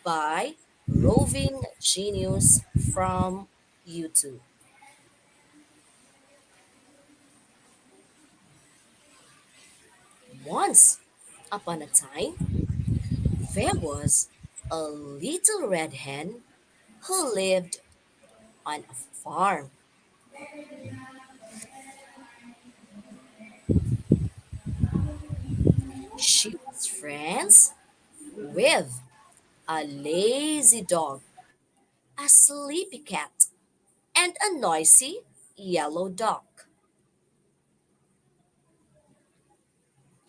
by Roving Genius from YouTube. Once upon a time, there was a little red hen who lived on a farm. She was friends with a lazy dog, a sleepy cat, and a noisy yellow duck.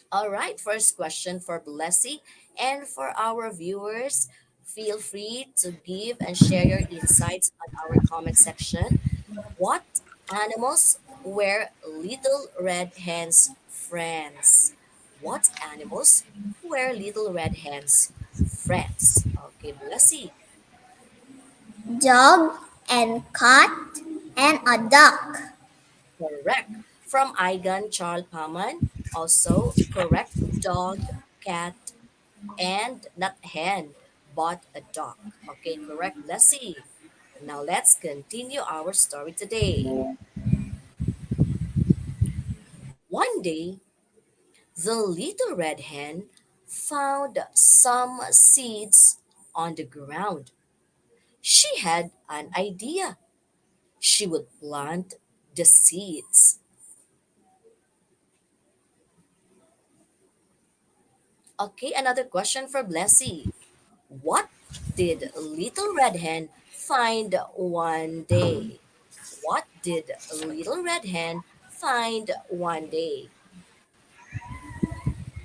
All right, first question for Blessy and for our viewers. Feel free to give and share your insights on our comment section. What animals were Little Red Hen's friends? What animals were Little Red Hen's friends? Okay, Blessy. Dog and cat and a duck. Correct. From Igan Charles Paman. Also correct. Dog, cat, and not hen, but a duck. Okay, correct, Blessy. Now let's continue our story today. One day, the little red hen found some seeds on the ground. She had an idea. She would plant the seeds. Okay, another question for Blessy. What did Little Red Hen find one day? What did Little Red Hen find one day?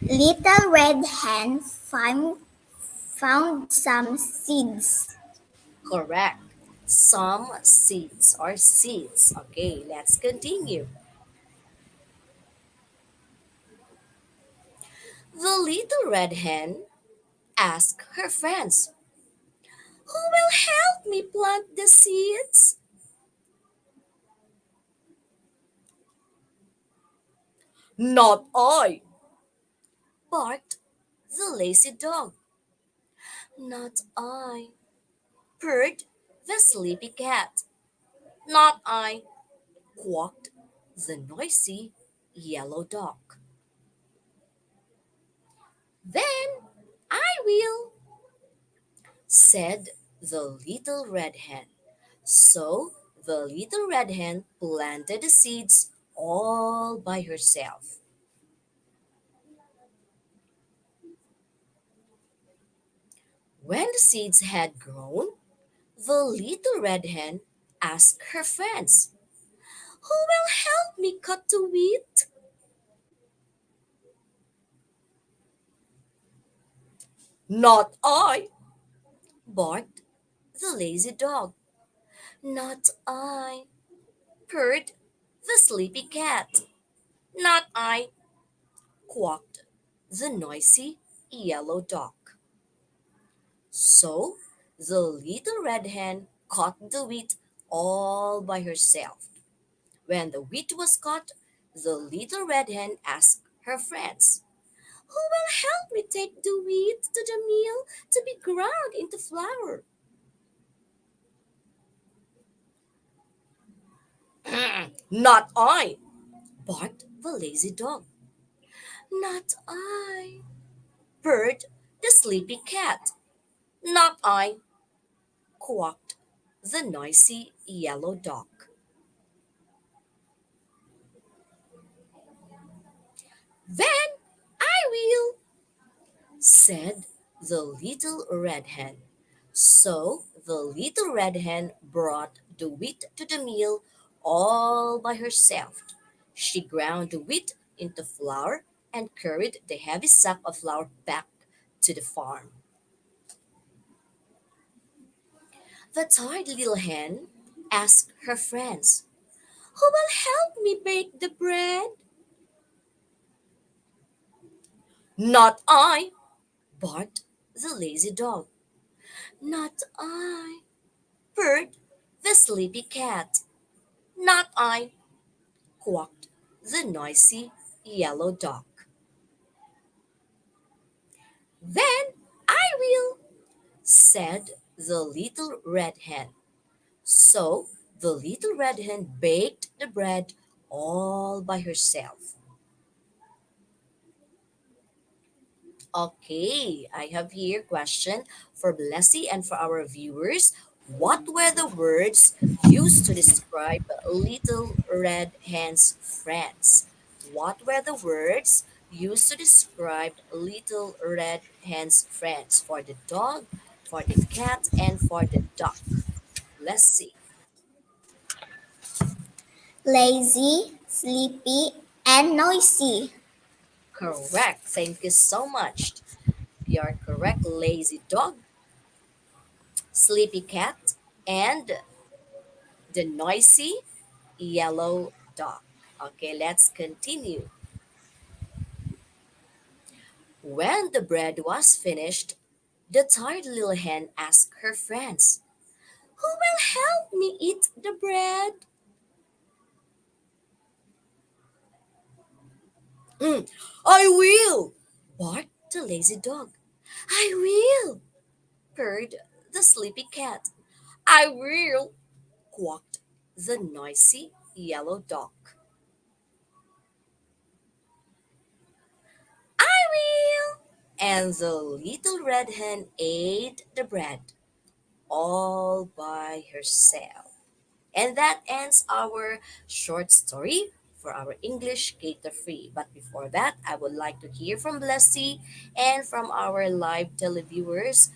Little Red Hen found some seeds. Correct. Some seeds or seeds. Okay, let's continue. The little red hen asked her friends, who will help me plant the seeds? Not I, barked the lazy dog. Not I, purred the sleepy cat. Not I, quacked the noisy yellow dog. Then I will, said the little red hen. So the little red hen planted the seeds all by herself. When the seeds had grown, the little red hen asked her friends, who will help me cut the wheat? Not I, barked the lazy dog. Not I, purred the sleepy cat. Not I, quacked the noisy yellow dog. So the little red hen caught the wheat all by herself. When the wheat was caught, the little red hen asked her friends, who will help me take the wheat to the mill to be ground into flour? Not I, barked the lazy dog. Not I, purred the sleepy cat. Not I, quacked the noisy yellow dog. Then I will, said the little red hen. So the little red hen brought the wheat to the mill all by herself. She ground the wheat into flour and carried the heavy sack of flour back to the farm. The tired little hen asked her friends, Who will help me bake the bread? Not I, barked the lazy dog. Not I, purred the sleepy cat. Not I, quacked the noisy yellow dog. Then I will, said the little red hen. So the little red hen baked the bread all by herself. Okay, I have here a question for Blessy and for our viewers. What were the words used to describe Little Red Hen's friends? What were the words used to describe Little Red Hen's friends for the dog, for the cat, and for the duck? Let's see. Lazy, sleepy, and noisy. Correct. Thank you so much. You are correct. Lazy dog, sleepy cat, and the noisy yellow dog. Okay, let's continue. When the bread was finished, the tired little hen asked her friends, "Who will help me eat the bread?" "Mm, I will," barked the lazy dog. "I will," purred the sleepy cat. "I will," quacked the noisy yellow dog. "I will." And the little red hen ate the bread all by herself. And that ends our short story for our English Cater Free. But before that, I would like to hear from Blessy and from our live televiewers.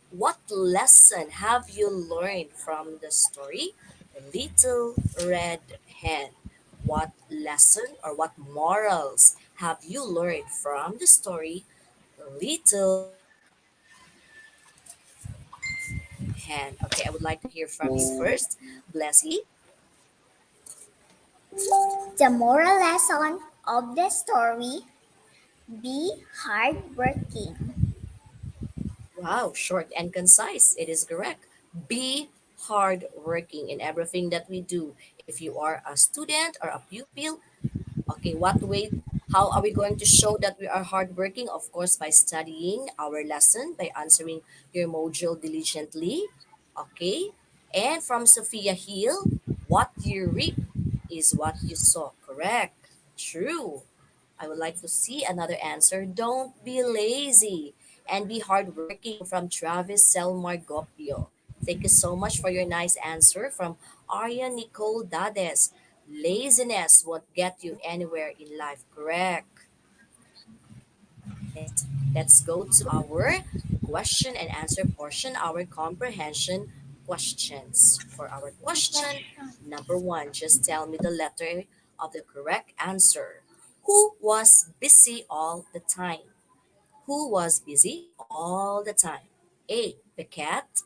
What lesson have you learned from the story, The Little Red Hen? What lesson or what morals have you learned from the story, The Little Hen? Okay, I would like to hear from you first, Blessy. The moral lesson of the story: be hardworking. Wow, short and concise. It is correct. Be hardworking in everything that we do. If you are a student or a pupil, okay, what way, how are we going to show that we are hardworking? Of course, by studying our lesson, by answering your module diligently. Okay, and from Sophia Hill, what you reap is what you sow. Correct. True. I would like to see another answer. Don't be lazy and be hardworking from Travis Selmar Gopio. Thank you so much for your nice answer from Arya Nicole Dades. Laziness won't get you anywhere in life. Correct. Next, let's go to our question and answer portion, our comprehension questions. For our question number one, just tell me the letter of the correct answer. Who was busy all the time? Who was busy all the time? A. The cat.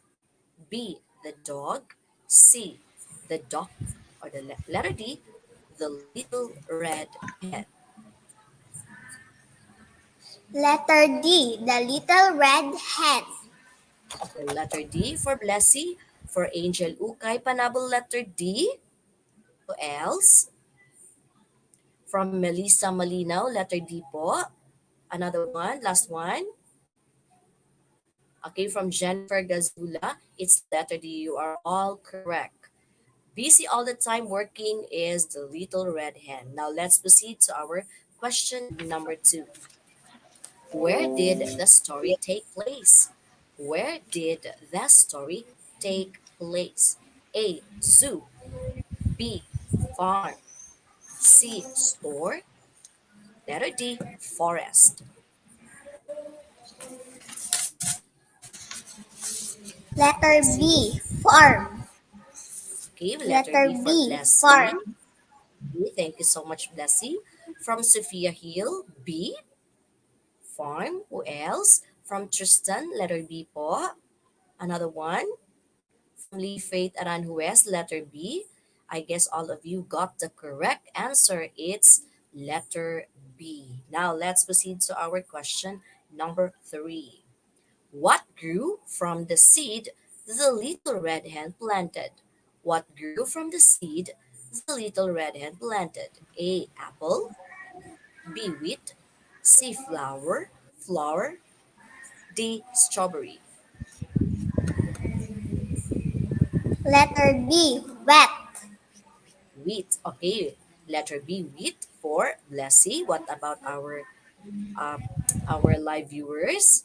B. The dog. C. The duck. Or the letter D. The little red hen. Letter D, the little red hen. Okay, letter D for Blessy. For Angel Ukay, Panabo, letter D. Who else? From Melissa Malinaw, letter D po. Another one, last one. Okay, from Jennifer Gazula, it's the letter D. You are all correct. Busy all the time working is the little red hen. Now let's proceed to our question number two. Where did the story take place? Where did the story take place? A. Zoo. B. Farm. C. Store. Letter D. Forest. Letter B, farm. Okay, letter Letter B for B, Blessy. farm. B, thank you so much, Blessy. From Sophia Hill, B. Farm. Who else? From Tristan, letter B po. Another one. From Lee Faith Aranjuez, letter B. I guess all of you got the correct answer. It's letter B. Now let's proceed to our question number 3. What grew from the seed the little red hen planted? What grew from the seed the little red hen planted? A. Apple. B. Wheat. C. Flower. D. Strawberry. Letter B, wet. Wheat. Okay. Letter B. Wheat for Blessy. What about uh, our live viewers?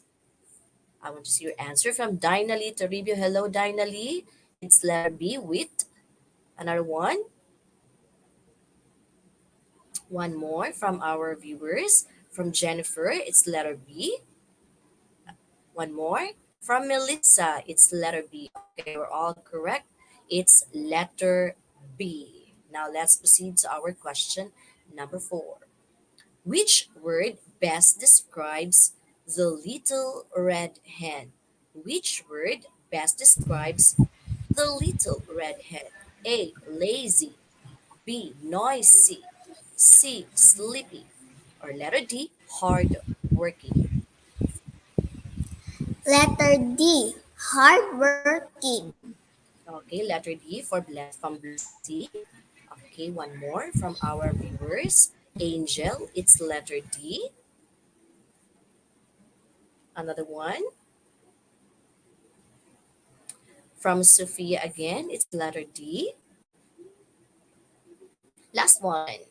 I want to see your answer from Dinah to review. Hello, Dinah. It's letter B. Wheat. Another one. One more from our viewers. From Jennifer, it's letter B. One more. From Melissa, it's letter B. Okay, we're all correct. It's letter B. Now let's proceed to our question number 4. Which word best describes the little red hen? Which word best describes the little red hen? A. Lazy. B. Noisy. C. Sleepy. Or letter D. Hard working. Letter D, hardworking. Okay, letter D for from Blessy. Okay, one more from our viewers. Angel, it's letter D. Another one from Sophia again, it's letter D. Last one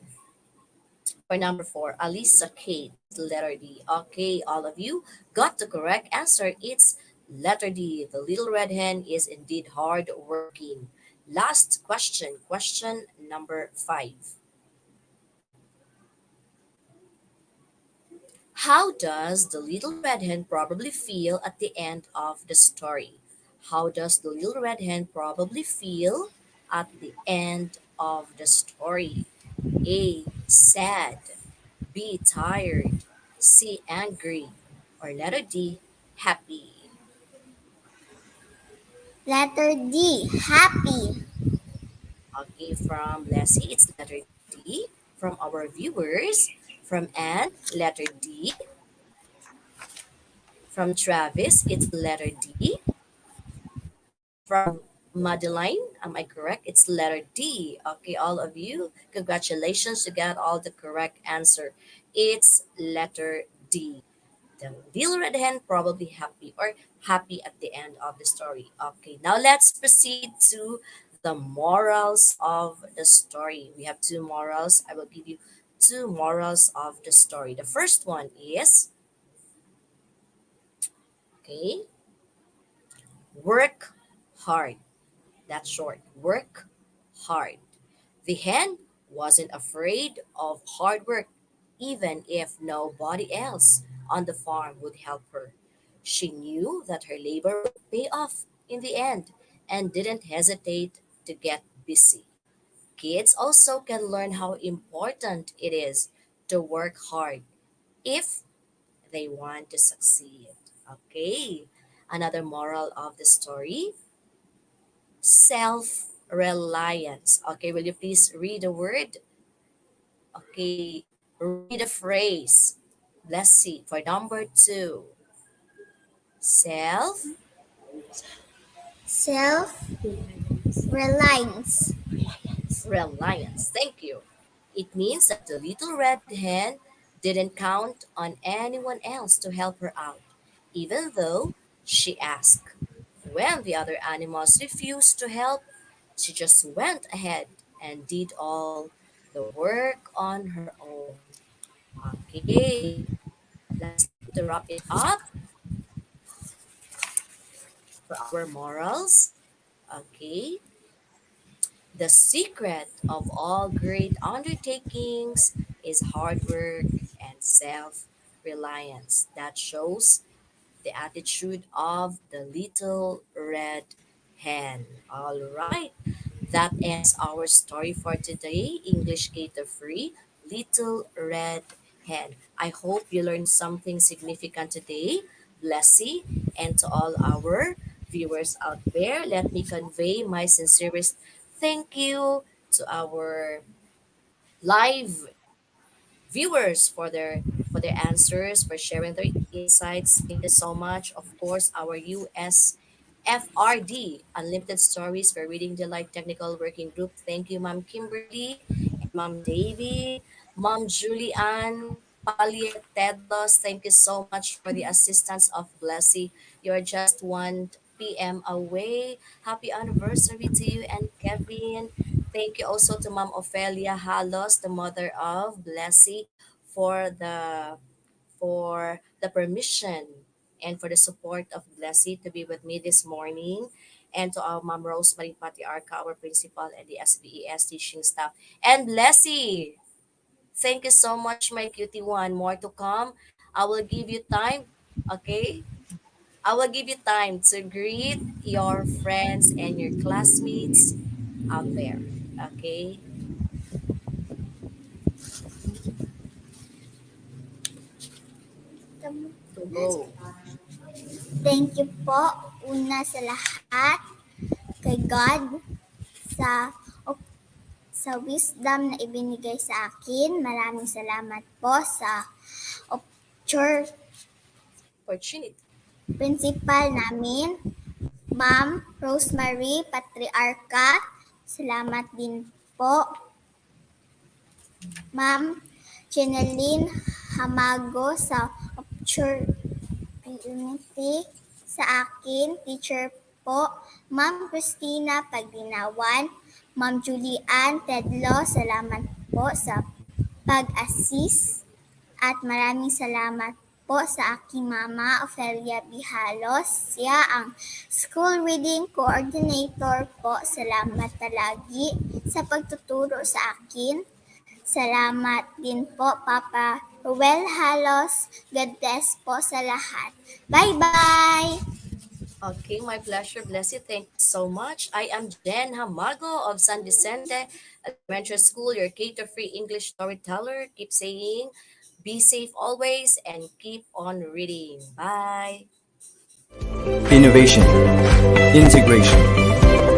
for number 4, Alisa Kate, letter D. Okay, all of you got the correct answer. It's letter D. The little red hen is indeed hard working. Last question, question number 5. How does the little red hen probably feel at the end of the story? How does the little red hen probably feel at the end of the story? A. Sad. B. Tired. C. Angry. Or letter D. Happy. Letter D, happy. Okay, from Leslie, it's letter D. From our viewers, from Anne, letter D. From Travis, it's letter D. From Madeline, am I correct? It's letter D. Okay, all of you, congratulations, you got all the correct answer. It's letter D. The little red hen probably happy or happy at the end of the story. Okay, now let's proceed to the morals of the story. We have two morals. I will give you two morals of the story. The first one is, okay, work hard. That's short. Work hard. The hen wasn't afraid of hard work, even if nobody else on the farm would help her. She knew that her labor would pay off in the end and didn't hesitate to get busy. Kids also can learn how important it is to work hard if they want to succeed. Okay, another moral of the story, self reliance. Okay, will you please read the word? Okay, read the phrase. Let's see. For number 2, self Self reliance. reliance. Thank you. It means that the little red hen didn't count on anyone else to help her out, even though she asked. When the other animals refused to help, she just went ahead and did all the work on her own. Okay, lastly, to wrap it up for our morals. Okay, the secret of all great undertakings is hard work and self reliance. That shows the attitude of the little red hen. All right, that ends our story for today. English Cater Free, Little Red Hen. I hope you learned something significant today. Blessy, and to all our viewers out there, let me convey my sincerest thank you to our live viewers for their answers, for sharing their insights. Thank you so much. Of course, our USFRD Unlimited Stories for Reading Delight Technical Working Group. Thank you, Ma'am Kimberly and Ma'am Davy, Ma'am Julianne, Paliet, Tedlos. Thank you so much for the assistance of Blessy. You're just 1 p.m. away. Happy anniversary to you and Kevin. Thank you also to Ma'am Ophelia Halos, the mother of Blessy, for the permission and for the support of Blessy to be with me this morning. And to our Ma'am Rosemary Patiarca, our principal and the SBES teaching staff. And Blessy, thank you so much, my cutie one. More to come. I will give you time, okay? I will give you time to greet your friends and your classmates out there. Okay? To go. Thank you po una sa lahat kay God sa sa wisdom na ibinigay sa akin. Maraming salamat po sa church Opportunity. principal namin, Ma'am Rosemary Patriarca. Salamat din po. Ma'am Jeneline Hamago sa opportunity sa akin. Teacher po, Ma'am Christina Pagdinawan, Ma'am Julian Tedlo, salamat po sa pag-assist at maraming salamat po sa aking mama, Ophelia Bihalos. Siya ang school reading coordinator po. Salamat talagi sa pagtuturo sa akin. Salamat din po, Papa Ruel Halos. God bless po sa lahat. Bye-bye! Okay, my pleasure. Bless you. Thank you so much. I am Jen Hamago of San Vicente Elementary School, your K-3 English storyteller. Keep saying, be safe always and keep on reading. Bye. Innovation, integration,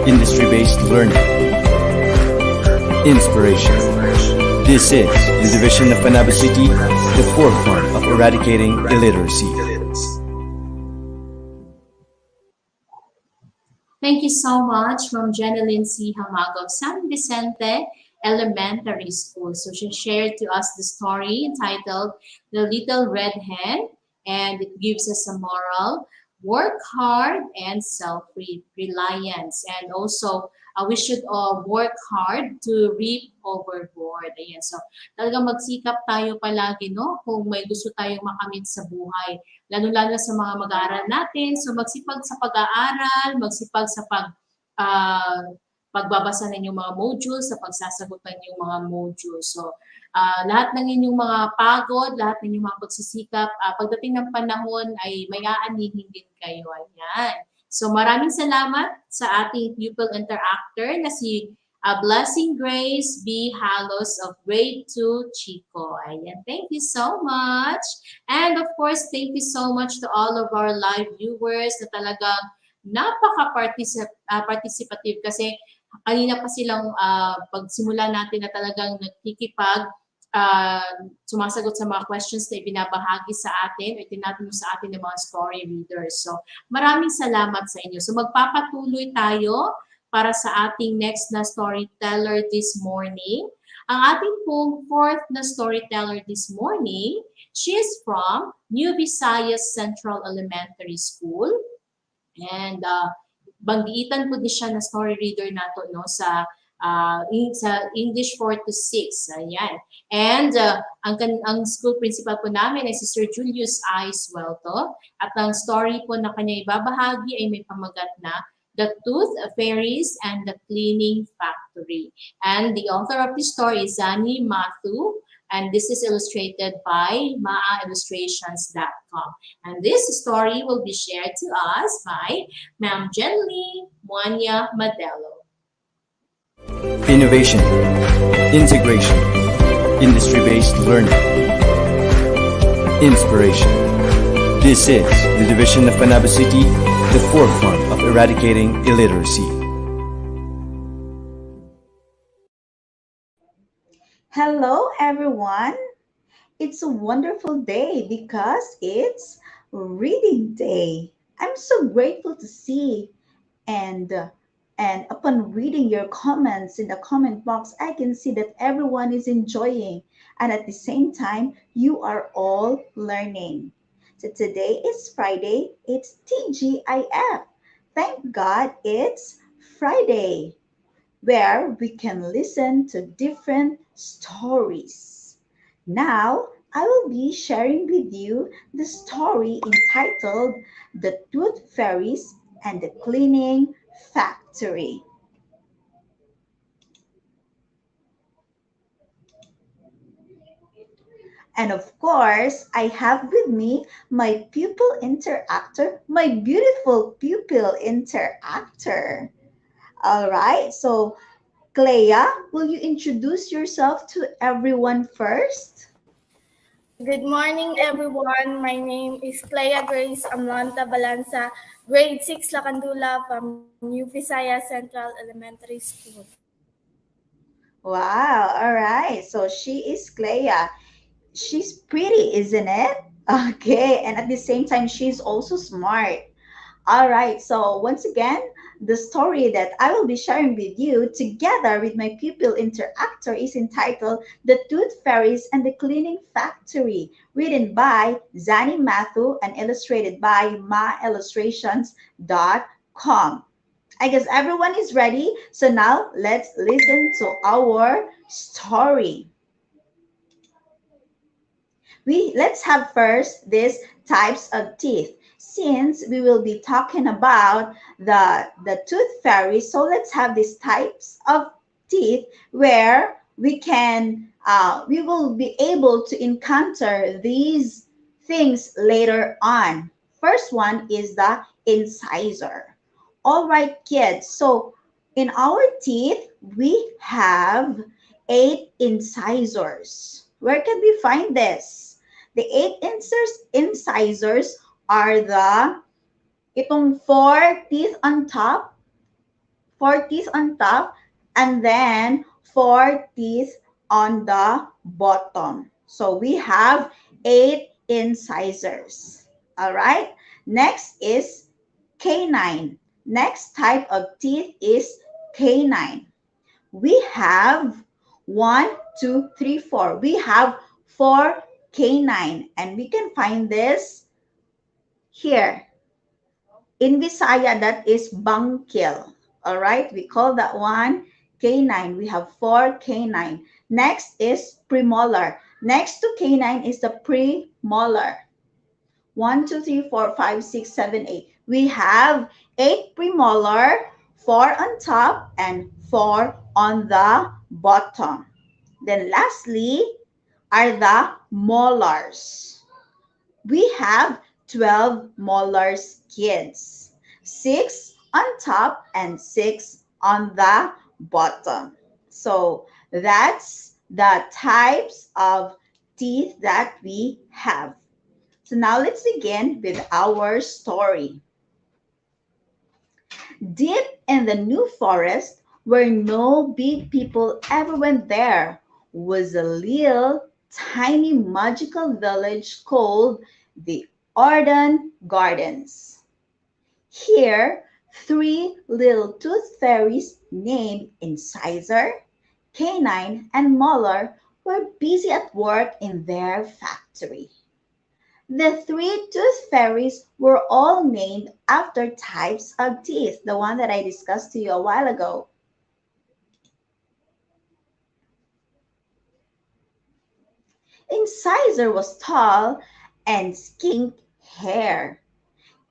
industry-based learning, inspiration. This is the division of Panabo City, the forefront of eradicating illiteracy. Thank you so much, Ma'am Jeneline C. Hamago of San Vicente Elementary School. So she shared to us the story entitled The Little Red Hen, and it gives us a moral: work hard and self-reliance. And also, we should work hard to reap overboard. Ayan. So, talagang magsikap tayo palagi, no? Kung may gusto tayong makamit sa buhay. Lalo-lalo sa mga mag-aaral natin. So, magsipag sa pag-aaral, magsipag sa pagbabasa ng inyong mga modules, sa pagsasagot ng inyong mga modules. So, lahat ng inyong mga pagod, lahat ng inyong mga pagsisikap, pagdating ng panahon ay may aanihin din kayo. Ayan. So maraming salamat sa ating pupil interactor na si Blessing Grace B. Halos of Grade 2 Chico. Ayan. Thank you so much. And of course, thank you so much to all of our live viewers na talagang napaka-participative kasi kanina pa silang pagsimula natin na talagang nagkikipag sumasagot sa mga questions na ibinabahagi sa atin o tinatanong sa atin ng mga story readers. So, maraming salamat sa inyo. So, magpapatuloy tayo para sa ating next na storyteller this morning. Ang ating pong fourth na storyteller this morning, she is from New Visayas Central Elementary School. And banggitan po din siya na story reader nato, no, sa English 4 to 6. Ayan. And ang school principal po namin ay si Sir Julius I. Suelto. At ang story po na kanya ibabahagi ay may pamagat na The Tooth Fairies and the Cleaning Factory. And the author of this story is Zani Mathu. And this is illustrated by maaillustrations.com. And this story will be shared to us by Ma'am Jenny Muanya Madelo. Innovation, integration, industry-based learning, inspiration. This is the division of Panabo City, the forefront of eradicating illiteracy. Hello, everyone. It's a wonderful day because it's reading day. I'm so grateful to see and and upon reading your comments in the comment box, I can see that everyone is enjoying and at the same time you are all learning. So today is Friday. It's TGIF. Thank God it's Friday where we can listen to different stories. Now, I will be sharing with you the story entitled The Tooth Fairies and the Cleaning Factory. And of course, I have with me my pupil interactor, my beautiful pupil interactor. All right, so Clea, will you introduce yourself to everyone first? Good morning, everyone. My name is Clea Grace Amlanta Balanza, grade 6 Lakandula from New Visayas Central Elementary School. Wow, all right. So she is Clea. She's pretty, isn't it? Okay, and at the same time, she's also smart. All right, so once again, the story that I will be sharing with you together with my pupil interactor is entitled The Tooth Fairies and the Cleaning Factory, written by Zani Mathu and illustrated by maillustrations.com. I guess everyone is ready, so now let's listen to our story. Let's have first these types of teeth since we will be talking about the tooth fairy. So let's have these types of teeth where we will be able to encounter these things later on. First one is the incisor. All right, kids, so in our teeth we have 8 incisors. Where can we find this? The eight incisors are itong four teeth on top, and then four teeth on the bottom. So we have 8 incisors. All right. Next is canine. Next type of teeth is canine. We have one, two, three, four. We have four canine, and we can find this here in Visaya. That is bangkil. All right, we call that one canine. We have four canine. Next is premolar. Next to canine is the premolar. One, two, three, four, five, six, seven, eight. We have 8 premolar, four on top and four on the bottom. Then lastly are the molars. We have 12 molars, kids. 6 on top and 6 on the bottom. So that's the types of teeth that we have. So now let's begin with our story. Deep in the New Forest, where no big people ever went there, was a little tiny magical village called the Arden Gardens. Here, 3 little tooth fairies named Incisor, Canine, and Molar were busy at work in their factory. The 3 tooth fairies were all named after types of teeth, the one that I discussed to you a while ago. Incisor was tall and skinned hair.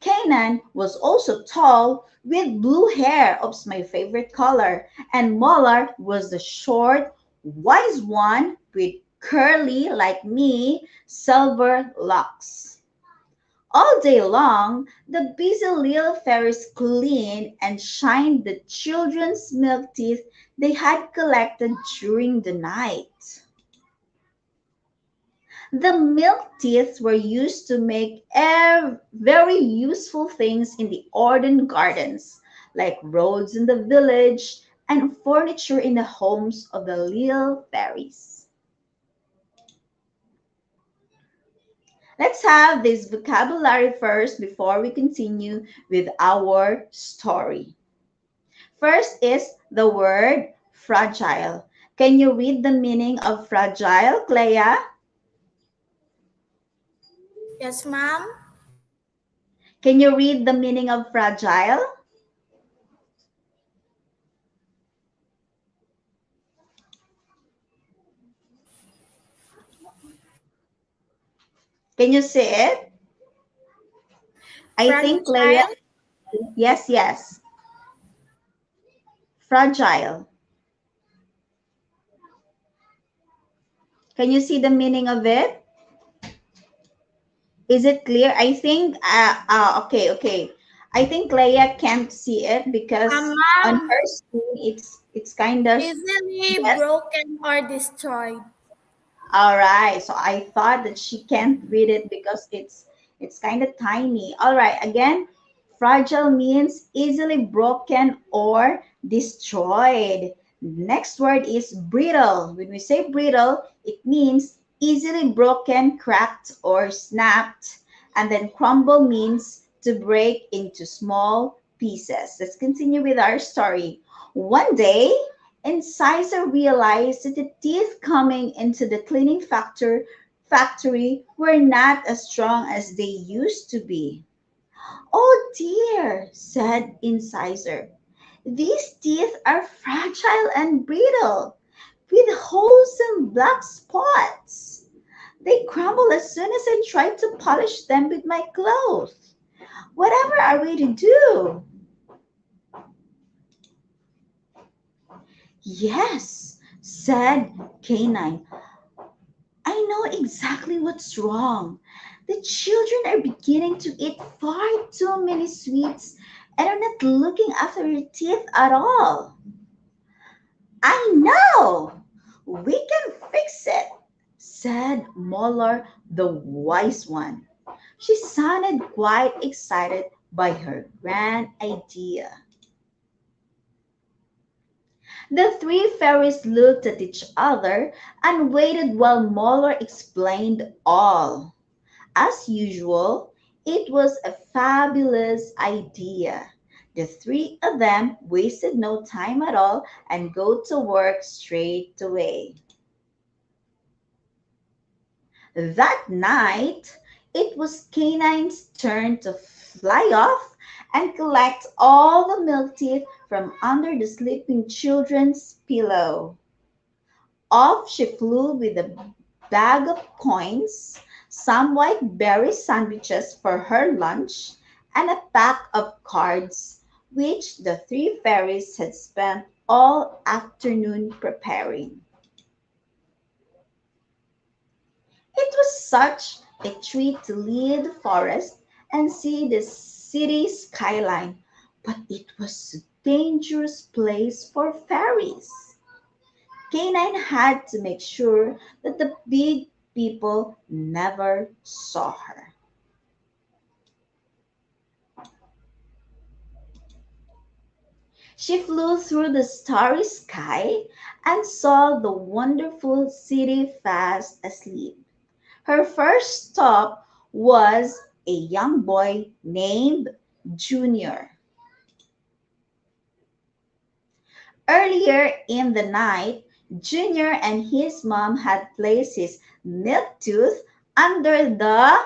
Canaan was also tall with blue hair, oops, my favorite color, and Molar was the short, wise one with curly, like me, silver locks. All day long, the busy little fairies cleaned and shined the children's milk teeth they had collected during the night. The milk teeth were used to make very useful things in the Arden Gardens, like roads in the village and furniture in the homes of the little fairies. Let's have this vocabulary first before we continue with our story. First is the word fragile. Can you read the meaning of fragile, Clea? Yes, ma'am. Can you read the meaning of fragile? Can you see it? I think Clea. Fragile. Yes, yes. Fragile. Can you see the meaning of it? Is it clear? I think, okay, okay. I think Leia can't see it because on Ma'am, her screen it's kind of, easily yes. broken or destroyed. All right. So I thought that she can't read it because it's kind of tiny. All right. Again, fragile means easily broken or destroyed. Next word is brittle. When we say brittle, it means easily broken, cracked, or snapped. And then crumble means to break into small pieces. Let's continue with our story. One day, Incisor realized that the teeth coming into the cleaning factory were not as strong as they used to be. Oh dear, said Incisor. These teeth are fragile and brittle, with holes and black spots. They crumble as soon as I try to polish them with my clothes. Whatever are we to do? Yes, said Canine. I know exactly what's wrong. The children are beginning to eat far too many sweets and are not looking after their teeth at all. I know! We can fix it, said Molar, the wise one. She sounded quite excited by her grand idea. The three fairies looked at each other and waited while Molar explained all. As usual, it was a fabulous idea. The three of them wasted no time at all and go to work straight away. That night, it was Canine's turn to fly off and collect all the milk teeth from under the sleeping children's pillow. Off she flew with a bag of coins, some white berry sandwiches for her lunch, and a pack of cards, which the three fairies had spent all afternoon preparing. It was such a treat to leave the forest and see the city skyline, but it was a dangerous place for fairies. Canine had to make sure that the big people never saw her. She flew through the starry sky and saw the wonderful city fast asleep. Her first stop was a young boy named Junior. Earlier in the night, Junior and his mom had placed his milk tooth under the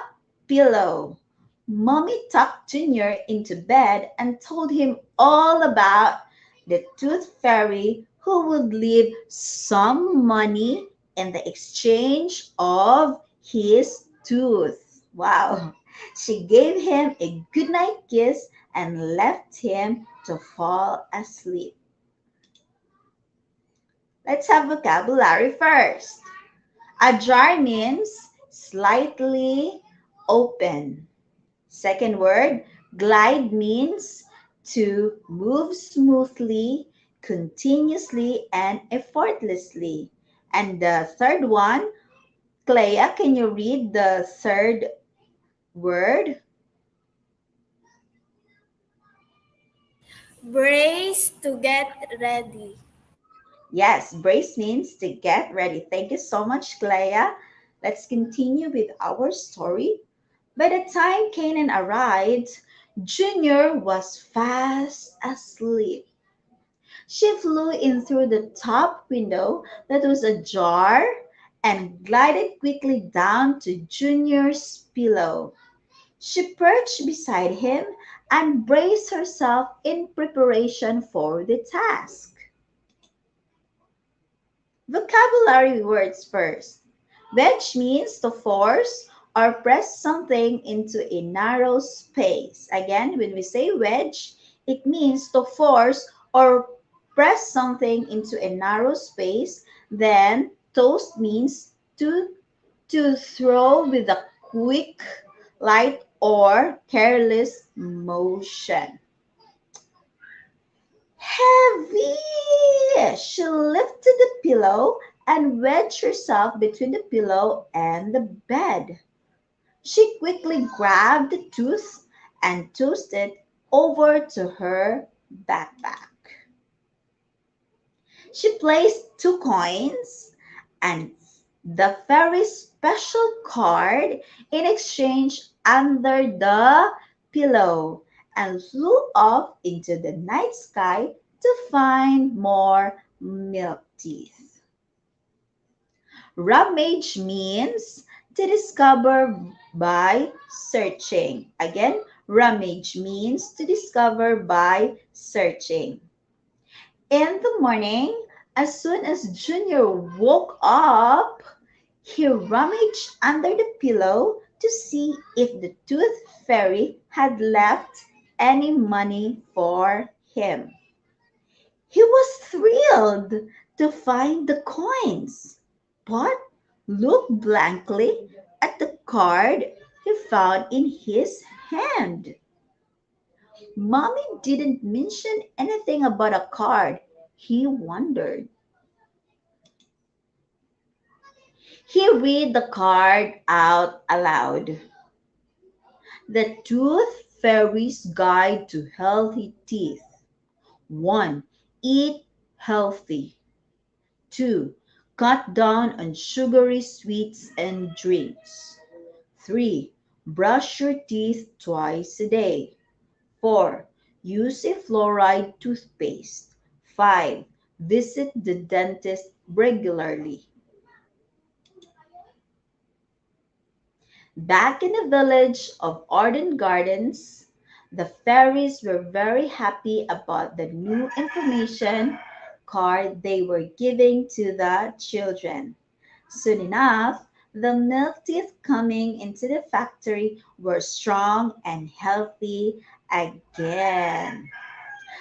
pillow. Mommy tucked Junior into bed and told him all about the tooth fairy who would leave some money in the exchange of his tooth. Wow. She gave him a goodnight kiss and left him to fall asleep. Let's have vocabulary first. Ajar means slightly open. Second word, glide means to move smoothly, continuously, and effortlessly. And the third one, Clea, can you read the third word? Brace to get ready. Yes, brace means to get ready. Thank you so much, Clea. Let's continue with our story. By the time Canaan arrived, Junior was fast asleep. She flew in through the top window that was ajar and glided quickly down to Junior's pillow. She perched beside him and braced herself in preparation for the task. Vocabulary words first. Wedge means to force or press something into a narrow space. Again, when we say wedge, it means to force or press something into a narrow space. Then toast means to throw with a quick, light, or careless motion. Heavy! She lifted the pillow and wedged herself between the pillow and the bed. She quickly grabbed the tooth and tossed it over to her backpack. She placed 2 coins and the very special card in exchange under the pillow and flew off into the night sky to find more milk teeth. Rummage means to discover by searching. Again, rummage means to discover by searching. In the morning, as soon as Junior woke up, he rummaged under the pillow to see if the tooth fairy had left any money for him. He was thrilled to find the coins, but looked blankly at the card he found in his hand. Mommy didn't mention anything about a card, he wondered. He read the card out aloud. The Tooth Fairy's Guide to Healthy Teeth. 1. Eat healthy. 2. Cut down on sugary sweets and drinks. 3. Brush your teeth twice a day. 4. Use a fluoride toothpaste. 5. Visit the dentist regularly. Back in the village of Arden Gardens, the fairies were very happy about the new information card they were giving to the children. Soon enough, the milk teeth coming into the factory were strong and healthy again.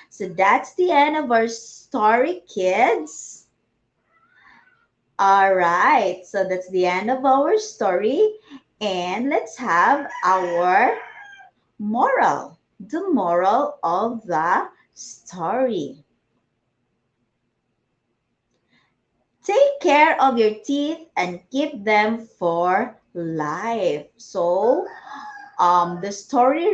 So that's the end of our story, kids. All right, so that's the end of our story. And let's have our moral, the moral of the story. Take care of your teeth and keep them for life. So, the story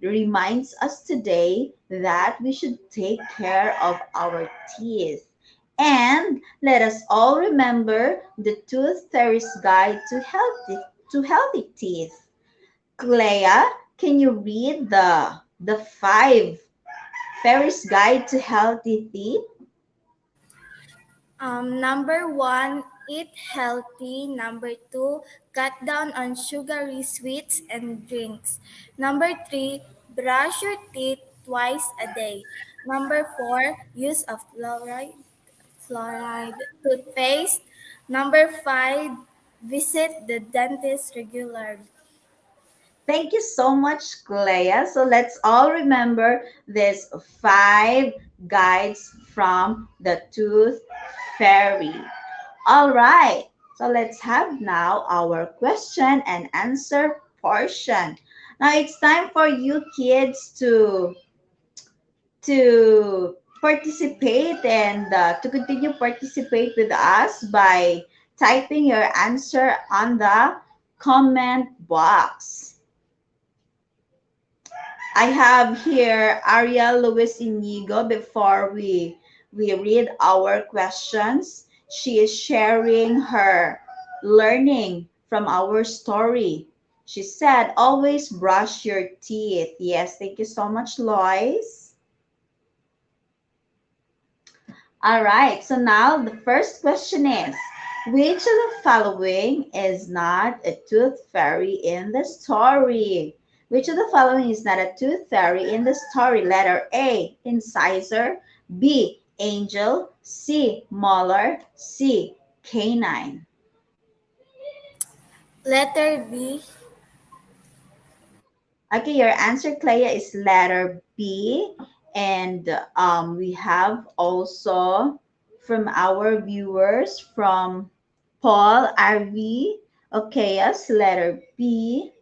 reminds us today that we should take care of our teeth. And let us all remember the Tooth Fairy's Guide to healthy teeth. Clea, can you read the 5 Fairy's Guide to Healthy Teeth? Number 1, eat healthy. Number 2, cut down on sugary sweets and drinks. Number 3, brush your teeth twice a day. Number 4, use of fluoride toothpaste. Number 5, visit the dentist regularly. Thank you so much, Clea. So let's all remember these 5 guides from the Tooth Fairy. All right, so let's have now our question and answer portion. Now it's time for you kids to participate and to continue participate with us by typing your answer on the comment box. I have here Ariel Luis Inigo. Before we read our questions, she is sharing her learning from our story. She said, always brush your teeth. Yes, thank you so much, Lois. All right, so now the first question is, which of the following is not a tooth fairy in the story? Which of the following is not a tooth fairy in the story? Letter A, incisor, B, angel, C, molar, C, canine. Letter B. Okay, your answer, Clea, is letter B. And we have also from our viewers from Paul RV. Okay, yes, letter B.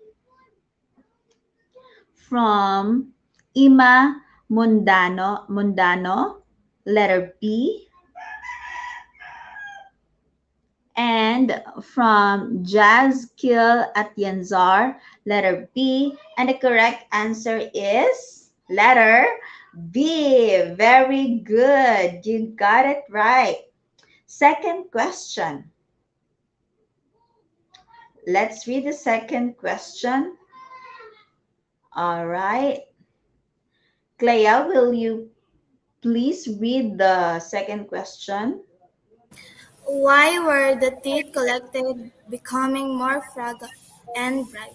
From Ima Mundano, letter B. And from Jazz Kill Atienzar, letter B. And the correct answer is letter B. Very good. You got it right. Second question. Let's read the second question. All right. Clea, will you please read the second question? Why were the teeth collected becoming more fragile and bright?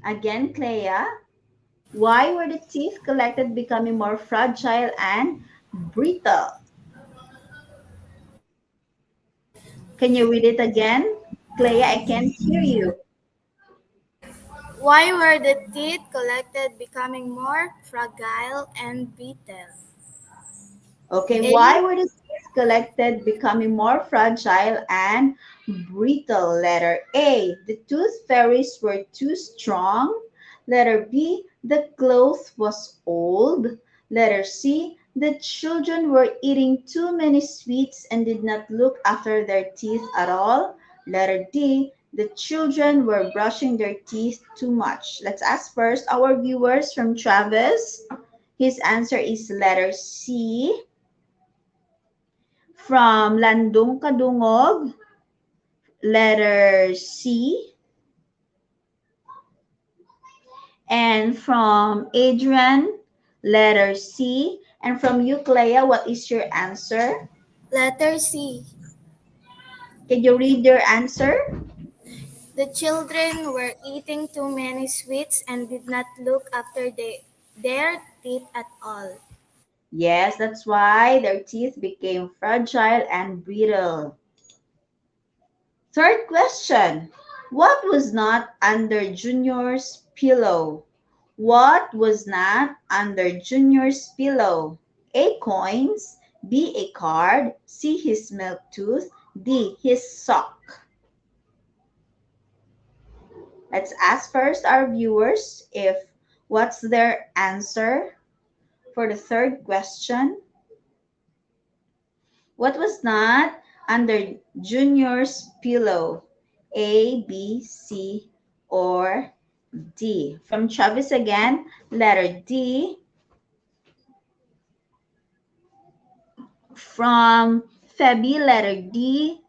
Again, Clea. Why were the teeth collected becoming more fragile and brittle? Can you read it again? Clea, I can't hear you. Why were the teeth collected becoming more fragile and brittle? Okay, A. why were the teeth collected becoming more fragile and brittle? Letter A, the tooth fairies were too strong. Letter B, the cloth was old. Letter C, the children were eating too many sweets and did not look after their teeth at all. Letter D, the children were brushing their teeth too much. Let's ask first our viewers from Travis. His answer is letter C. From Landong Kadungog, letter C. And from Adrian, letter C. And from you, Clea, what is your answer? Letter C. Can you read your answer? The children were eating too many sweets and did not look after their teeth at all. Yes, that's why their teeth became fragile and brittle. Third question. What was not under Junior's pillow? What was not under Junior's pillow? A, coins, B, a card, C, his milk tooth, D, his sock. Let's ask first our viewers if what's their answer for the third question. What was not under Junior's pillow? A, B, C, or D? From Travis again, letter D. From Feby, letter D.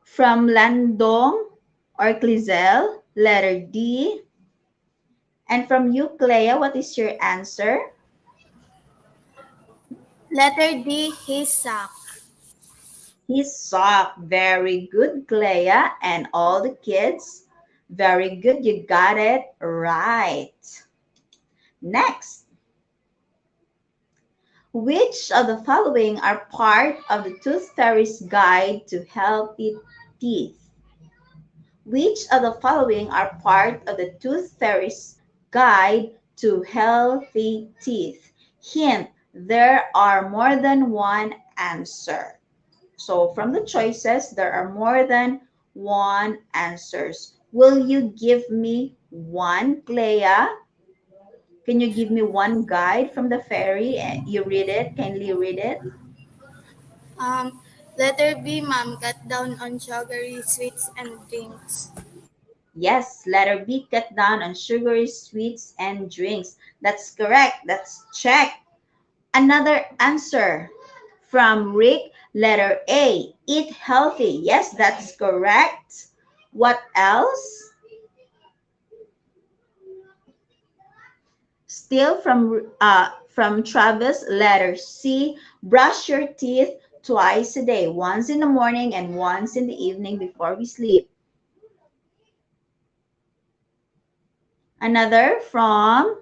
From Landong or Clizel, letter D. And from you, Clea, what is your answer? Letter D, his sock. His sock. Very good, Clea. And all the kids, very good. You got it right. Next. Which of the following are part of the Tooth Fairy's Guide to Healthy Teeth? Which of the following are part of the Tooth Fairy's Guide to Healthy Teeth? Hint, there are more than one answer. So from the choices, there are more than one answers. Will you give me one, Clea? Can you give me one guide from the fairy? You read it. Kindly read it. Letter B, ma'am, cut down on sugary sweets and drinks. Yes, letter B, cut down on sugary sweets and drinks. That's correct. Let's check. Another answer from Rick, letter A, eat healthy. Yes, that's correct. What else? Still from Travis, letter C, brush your teeth twice a day, once in the morning and once in the evening before we sleep. Another from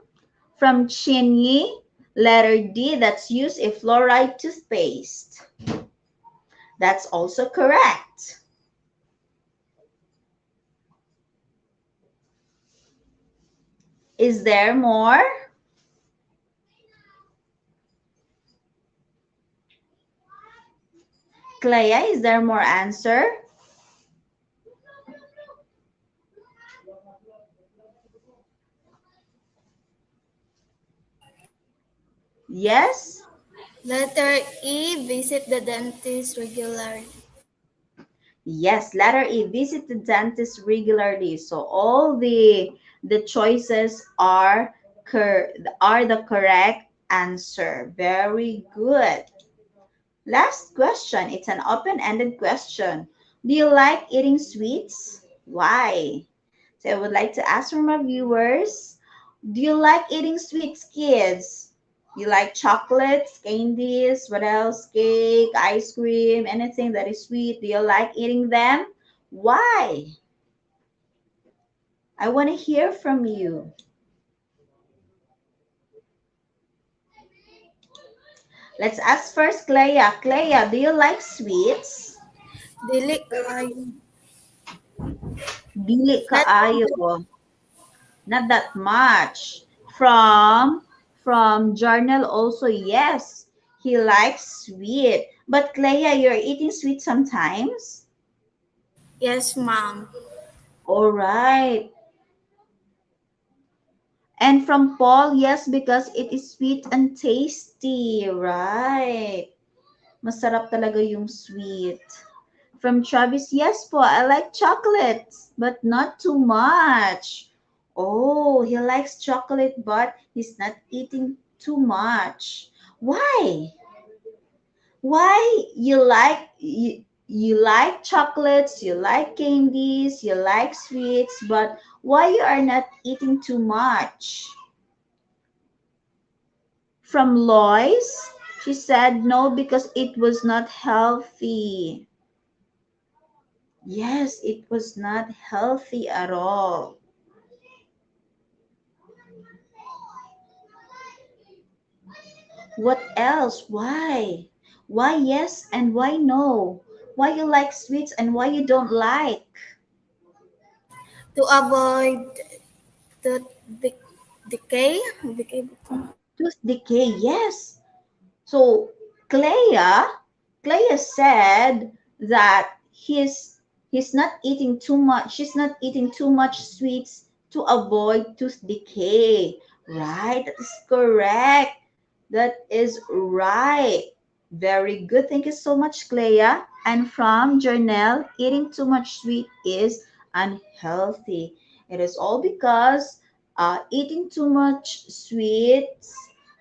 Chinyi, letter D, that's use a fluoride toothpaste. That's also correct. Is there more? Clea, is there more answer? Yes? Letter E, visit the dentist regularly. Yes, letter E, visit the dentist regularly. So all the choices are the correct answer. Very good. Last question. It's an open-ended question. Do you like eating sweets? Why? So I would like to ask from our viewers, do you like eating sweets, kids? You like chocolates, candies, what else? Cake, ice cream, anything that is sweet. Do you like eating them? Why? I want to hear from you. Let's ask first Clea. Clea, do you like sweets? Dili kaayo. Dili Not kaayo. Not that much. From Journal also, yes, he likes sweet. But Clea, you're eating sweet sometimes? Yes, ma'am. All right. And from Paul, yes, because it is sweet and tasty, right? Masarap talaga yung sweet. From Travis, yes po, I like chocolates, but not too much. Oh, he likes chocolate, but he's not eating too much. Why? Why you like chocolates, you like candies, you like sweets, but why you are not eating too much? From Lois, she said no because it was not healthy. Yes, it was not healthy at all. What else? Why? Why yes and why no? Why you like sweets and why you don't like? To avoid tooth decay. Decay. Tooth decay, yes. So Clea said that he's not eating too much. She's not eating too much sweets to avoid tooth decay. Right? That is correct. That is right. Very good. Thank you so much, Clea. And from Journal, eating too much sweet is unhealthy. It is all because eating too much sweets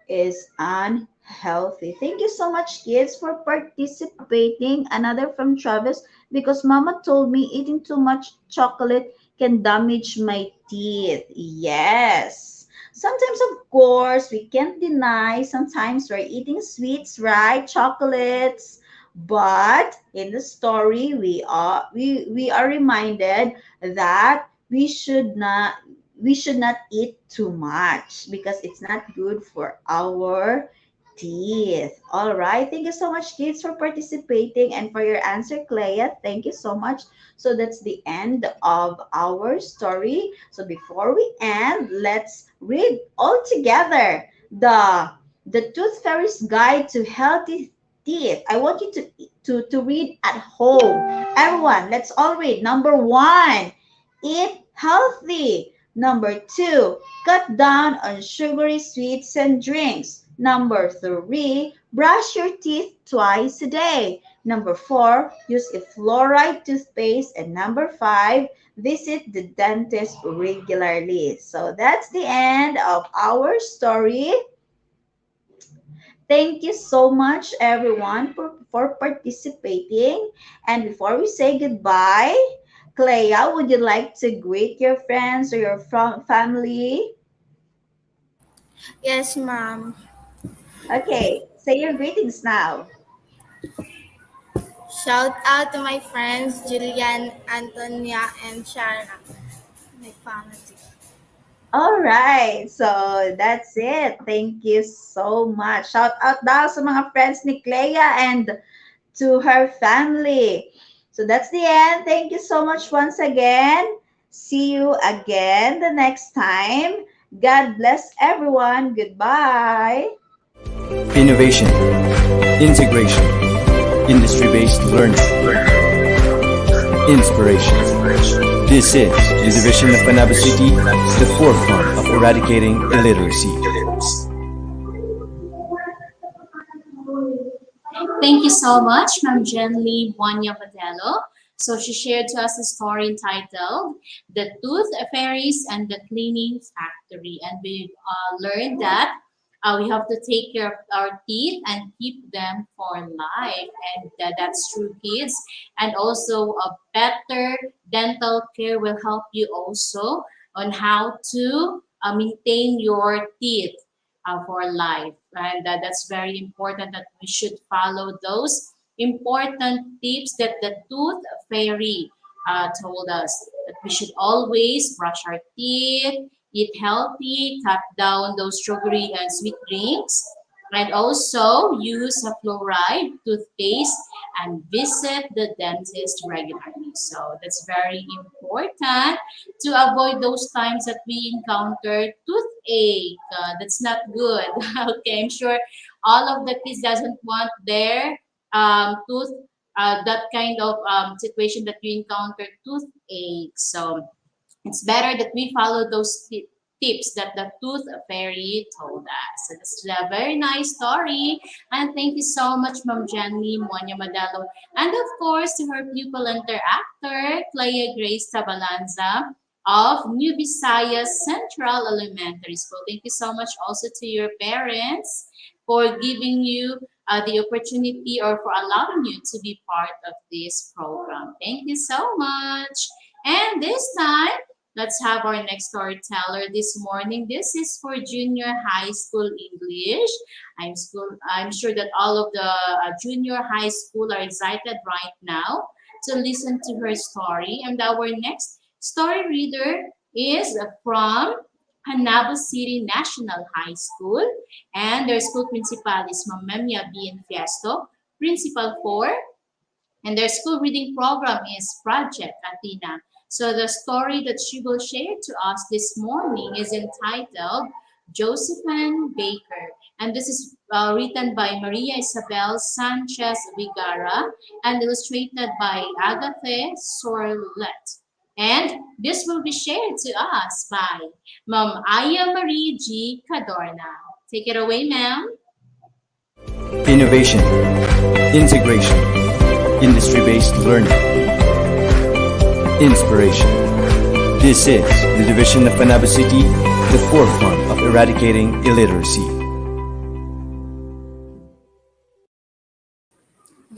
is unhealthy. Thank you so much, kids, for participating. Another from Travis, because Mama told me eating too much chocolate can damage my teeth. Yes. Sometimes, of course, we can't deny sometimes we're eating sweets, right? Chocolates. But in the story, we are reminded that we should not eat too much because it's not good for our teeth. All right. Thank you so much, kids, for participating and for your answer, Clea. Thank you so much. So that's the end of our story. So before we end, let's read all together the Tooth Fairy's Guide to Healthy Teeth. I want you to read at home. Everyone, let's all read. Number 1, eat healthy. Number 2, cut down on sugary sweets and drinks. Number 3, brush your teeth twice a day. Number 4, use a fluoride toothpaste. And number 5, visit the dentist regularly. So that's the end of our story. Thank you so much, everyone, for participating. And before we say goodbye, Clea, would you like to greet your friends or your family? Yes, ma'am. Okay, say your greetings now. Shout out to my friends Julian, Antonia, and Shara, my family. All right, so that's it. Thank you so much. Shout out daw sa mga friends ni Clea and to her family. So that's the end. Thank you so much once again. See you again the next time. God bless everyone. Goodbye. Innovation, integration, industry-based learning, inspiration. This is the division of Panabo City, the forefront of eradicating illiteracy. Thank you so much, Ma'am Jenly Wanya Patelo. So she shared to us a story entitled The Tooth Fairies and the Cleaning Factory. And we've learned that we have to take care of our teeth and keep them for life. And that's true, kids. And also, a better dental care will help you also on how to maintain your teeth for life. And that's very important that we should follow those important tips that the tooth fairy told us. That we should always brush our teeth, eat healthy, cut down those sugary and sweet drinks, and also use a fluoride toothpaste and visit the dentist regularly. So that's very important to avoid those times that we encounter toothache. That's not good. Okay, I'm sure all of the kids doesn't want their tooth that kind of situation that you encounter toothache. So it's better that we follow those tips that the tooth fairy told us. So this is a very nice story. And thank you so much, Ma'am Jenny Monya Madalo. And of course, to her pupil interactor, Clea Grace Tabalanza of New Visayas Central Elementary School. Thank you so much also to your parents for giving you the opportunity or for allowing you to be part of this program. Thank you so much. And this time, let's have our next storyteller this morning. This is for junior high school English. I'm sure that all of the junior high school are excited right now to listen to her story. And our next story reader is from Panabo City National High School. And their school principal is Mamemia B. Fiesto, principal for, and their school reading program is Project Athena. So the story that she will share to us this morning is entitled Josephine Baker. And this is written by Maria Isabel Sanchez Vigara and illustrated by Agathe Sorlet. And this will be shared to us by Ma'am Aya Marie G. Cadorna. Take it away, ma'am. Innovation, integration, industry-based learning, inspiration. This is the division of Panabo City, the forefront of eradicating illiteracy.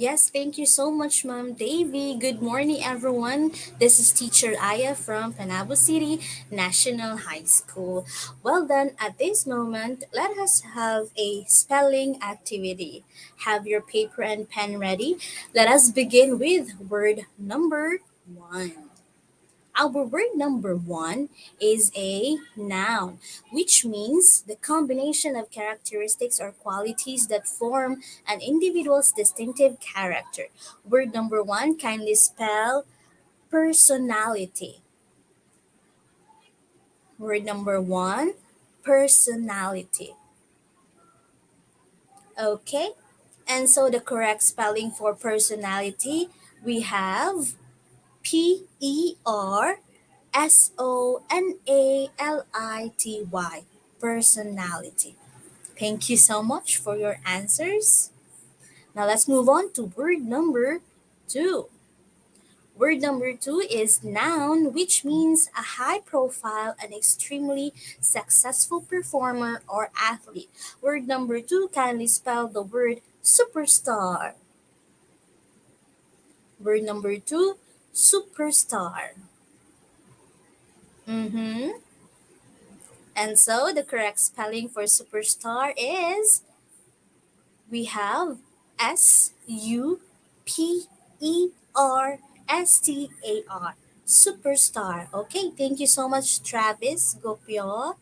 Yes, thank you so much, Ma'am Davy. Good morning, everyone. This is Teacher Aya from Panabo City National High School. Well then, at this moment, let us have a spelling activity. Have your paper and pen ready. Let us begin with word number 1. Our word number 1 is a noun, which means the combination of characteristics or qualities that form an individual's distinctive character. Word number 1, kindly spell personality. Word number 1, personality. Okay, and so the correct spelling for personality, we have Personality. Personality. Thank you so much for your answers. Now let's move on to word number two. Word number two is noun, which means a high profile and extremely successful performer or athlete. Word number two, kindly spell the word superstar. Word number two, superstar. Mm-hmm. And so the correct spelling for superstar is we have Superstar. Superstar. Okay, thank you so much, Travis Gopio.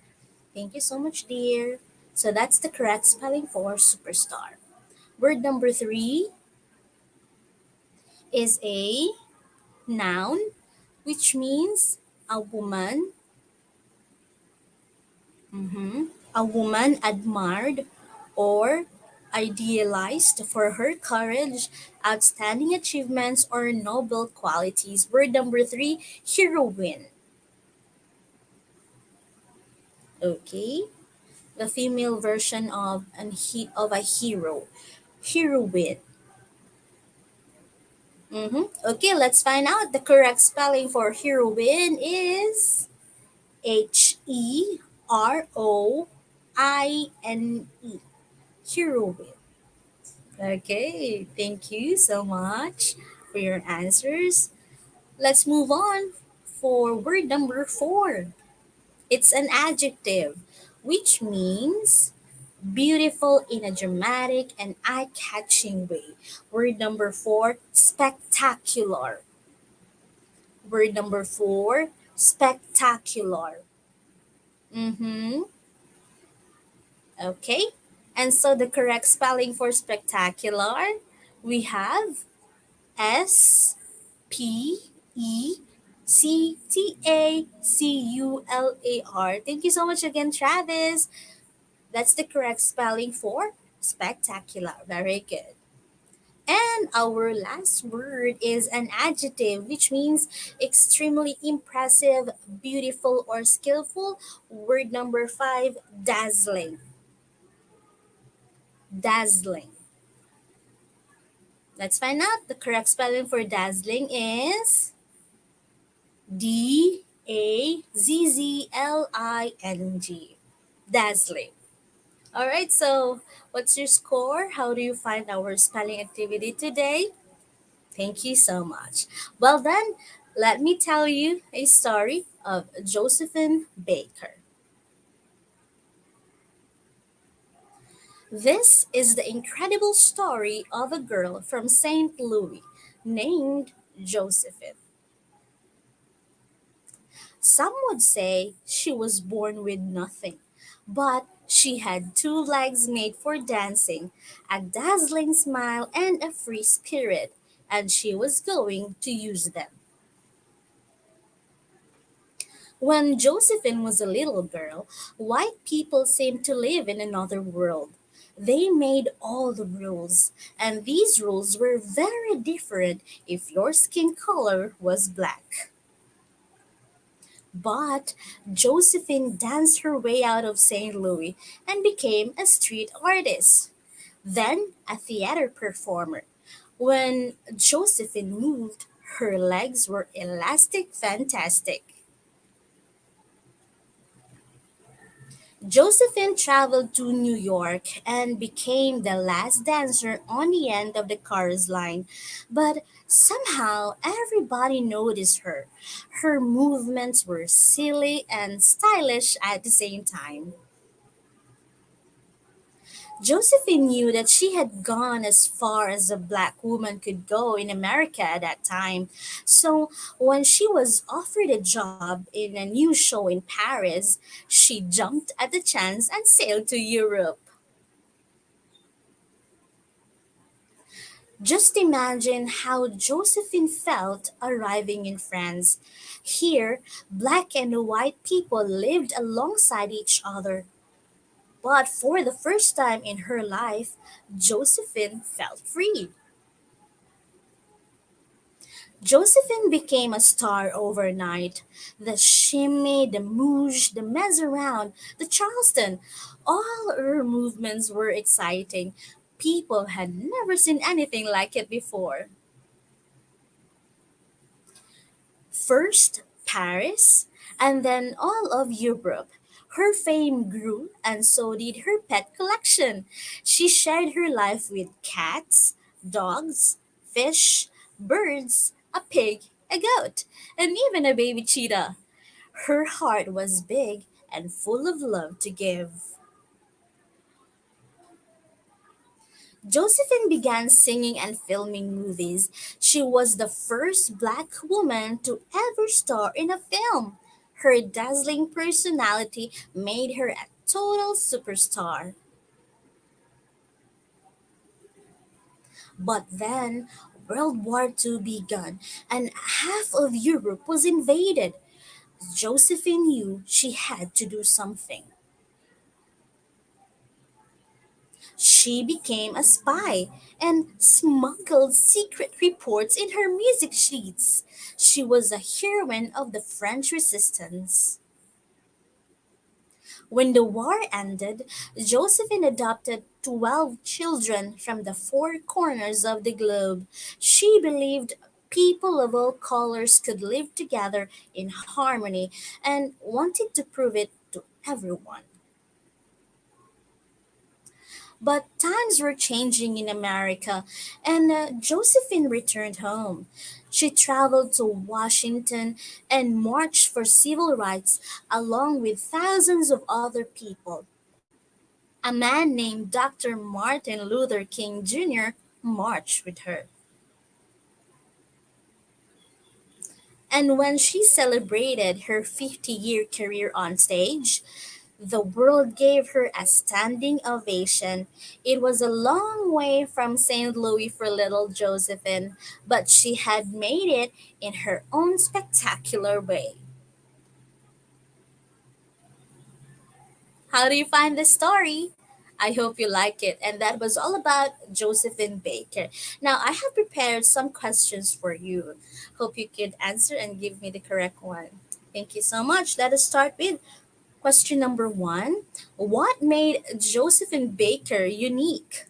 Thank you so much, dear. So that's the correct spelling for superstar. Word number three is a noun, which means a woman. A woman admired or idealized for her courage, outstanding achievements, or noble qualities. Word number three, heroine. Okay, the female version of of a hero, heroine. Okay, let's find out. The correct spelling for heroine is Heroine. Heroine. Okay, thank you so much for your answers. Let's move on for word number four. It's an adjective, which means beautiful in a dramatic and eye catching way. Word number four, spectacular. Word number four, spectacular. Mm-hmm. Okay. And so the correct spelling for spectacular, we have Spectacular. Thank you so much again, Travis. That's the correct spelling for spectacular. Very good. And our last word is an adjective, which means extremely impressive, beautiful, or skillful. Word number five, dazzling. Dazzling. Let's find out. The correct spelling for dazzling is Dazzling. Dazzling. All right, so what's your score? How do you find our spelling activity today? Thank you so much. Well, then, let me tell you a story of Josephine Baker. This is the incredible story of a girl from St. Louis named Josephine. Some would say she was born with nothing, but she had two legs made for dancing, a dazzling smile, and a free spirit, and she was going to use them. When Josephine was a little girl, white people seemed to live in another world. They made all the rules, and these rules were very different if your skin color was black. But Josephine danced her way out of St. Louis and became a street artist, then a theater performer. When Josephine moved, her legs were elastic fantastic. Josephine traveled to New York and became the last dancer on the end of the chorus line, but somehow everybody noticed her. Her movements were silly and stylish at the same time. Josephine knew that she had gone as far as a black woman could go in America at that time. So when she was offered a job in a new show in Paris, she jumped at the chance and sailed to Europe. Just imagine how Josephine felt arriving in France. Here, black and white people lived alongside each other. But for the first time in her life, Josephine felt free. Josephine became a star overnight. The shimmy, the moosh, the mess around, the Charleston, all her movements were exciting. People had never seen anything like it before. First Paris, and then all of Europe. Her fame grew, and so did her pet collection. She shared her life with cats, dogs, fish, birds, a pig, a goat, and even a baby cheetah. Her heart was big and full of love to give. Josephine began singing and filming movies. She was the first black woman to ever star in a film. Her dazzling personality made her a total superstar. But then World War II began and half of Europe was invaded. Josephine knew she had to do something. She became a spy and smuggled secret reports in her music sheets. She was a heroine of the French resistance. When the war ended, Josephine adopted 12 children from the four corners of the globe. She believed people of all colors could live together in harmony and wanted to prove it to everyone. But times were changing in America, and Josephine returned home. She traveled to Washington and marched for civil rights along with thousands of other people. A man named Dr. Martin Luther King Jr. marched with her. And when she celebrated her 50-year career on stage, the world gave her a standing ovation. It was a long way from St. Louis for little Josephine, but she had made it in her own spectacular way. How do you find the story? I hope you like it. And that was all about Josephine Baker. Now, I have prepared some questions for you. Hope you could answer and give me the correct one. Thank you so much. Let us start with question number one. What made Josephine Baker unique?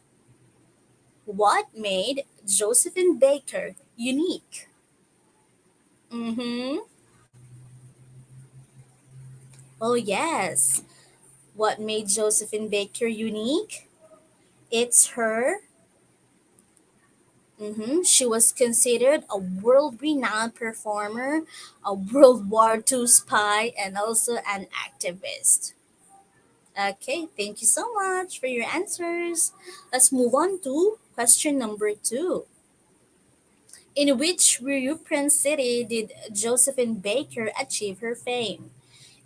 What made Josephine Baker unique? Mm-hmm. Oh, yes. What made Josephine Baker unique? It's her. She was considered a world renowned performer, a World War II spy, and also an activist. Okay, thank you so much for your answers. Let's move on to question number two. In which European city did Josephine Baker achieve her fame?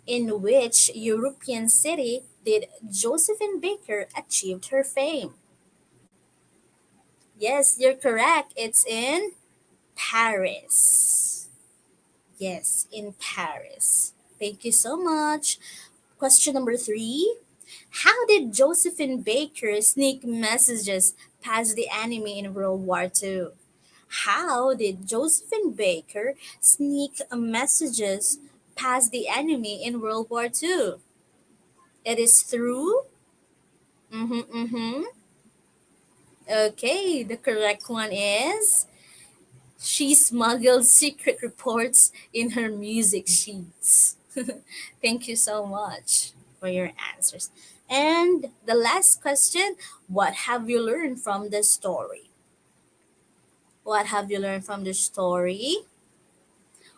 In which European city did Josephine Baker achieve her fame? Yes, you're correct. It's in Paris. Yes, in Paris. Thank you so much. Question number three. How did Josephine Baker sneak messages past the enemy in World War II? How did Josephine Baker sneak messages past the enemy in World War II? It is through. Mm-hmm. Okay, the correct one is she smuggled secret reports in her music sheets. Thank you so much for your answers. And the last question, what have you learned from the story? What have you learned from the story?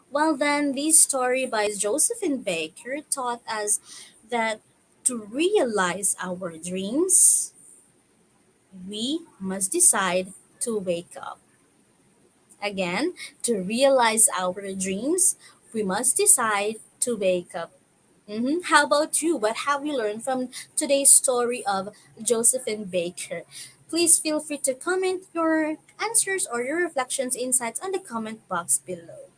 Well, then, this story by Josephine Baker taught us that to realize our dreams, we must decide to wake up. Again, to realize our dreams, we must decide to wake up. How about you? What have you learned from today's story of Josephine Baker? Please feel free to comment your answers or your reflections, insights on the comment box below.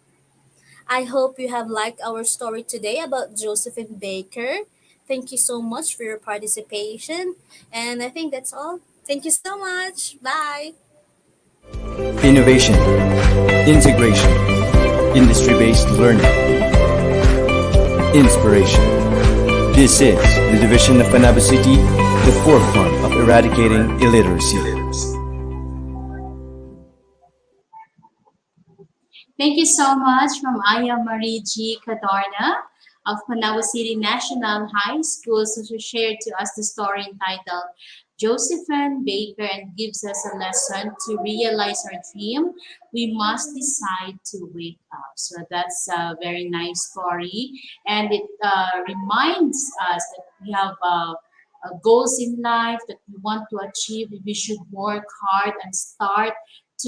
I hope you have liked our story today about Josephine Baker. Thank you so much for your participation. And I think that's all. Thank you so much. Bye. Innovation, integration, industry-based learning, inspiration. This is the division of Panabo City, the forefront of eradicating illiteracy. Thank you so much, Ma'am Aya Marie G. Cadorna of Panabo City National High School, who shared to us the story entitled Josephine Baker, and gives us a lesson to realize our dream. We must decide to wake up. So that's a very nice story, and it reminds us that we have goals in life that we want to achieve. We should work hard and start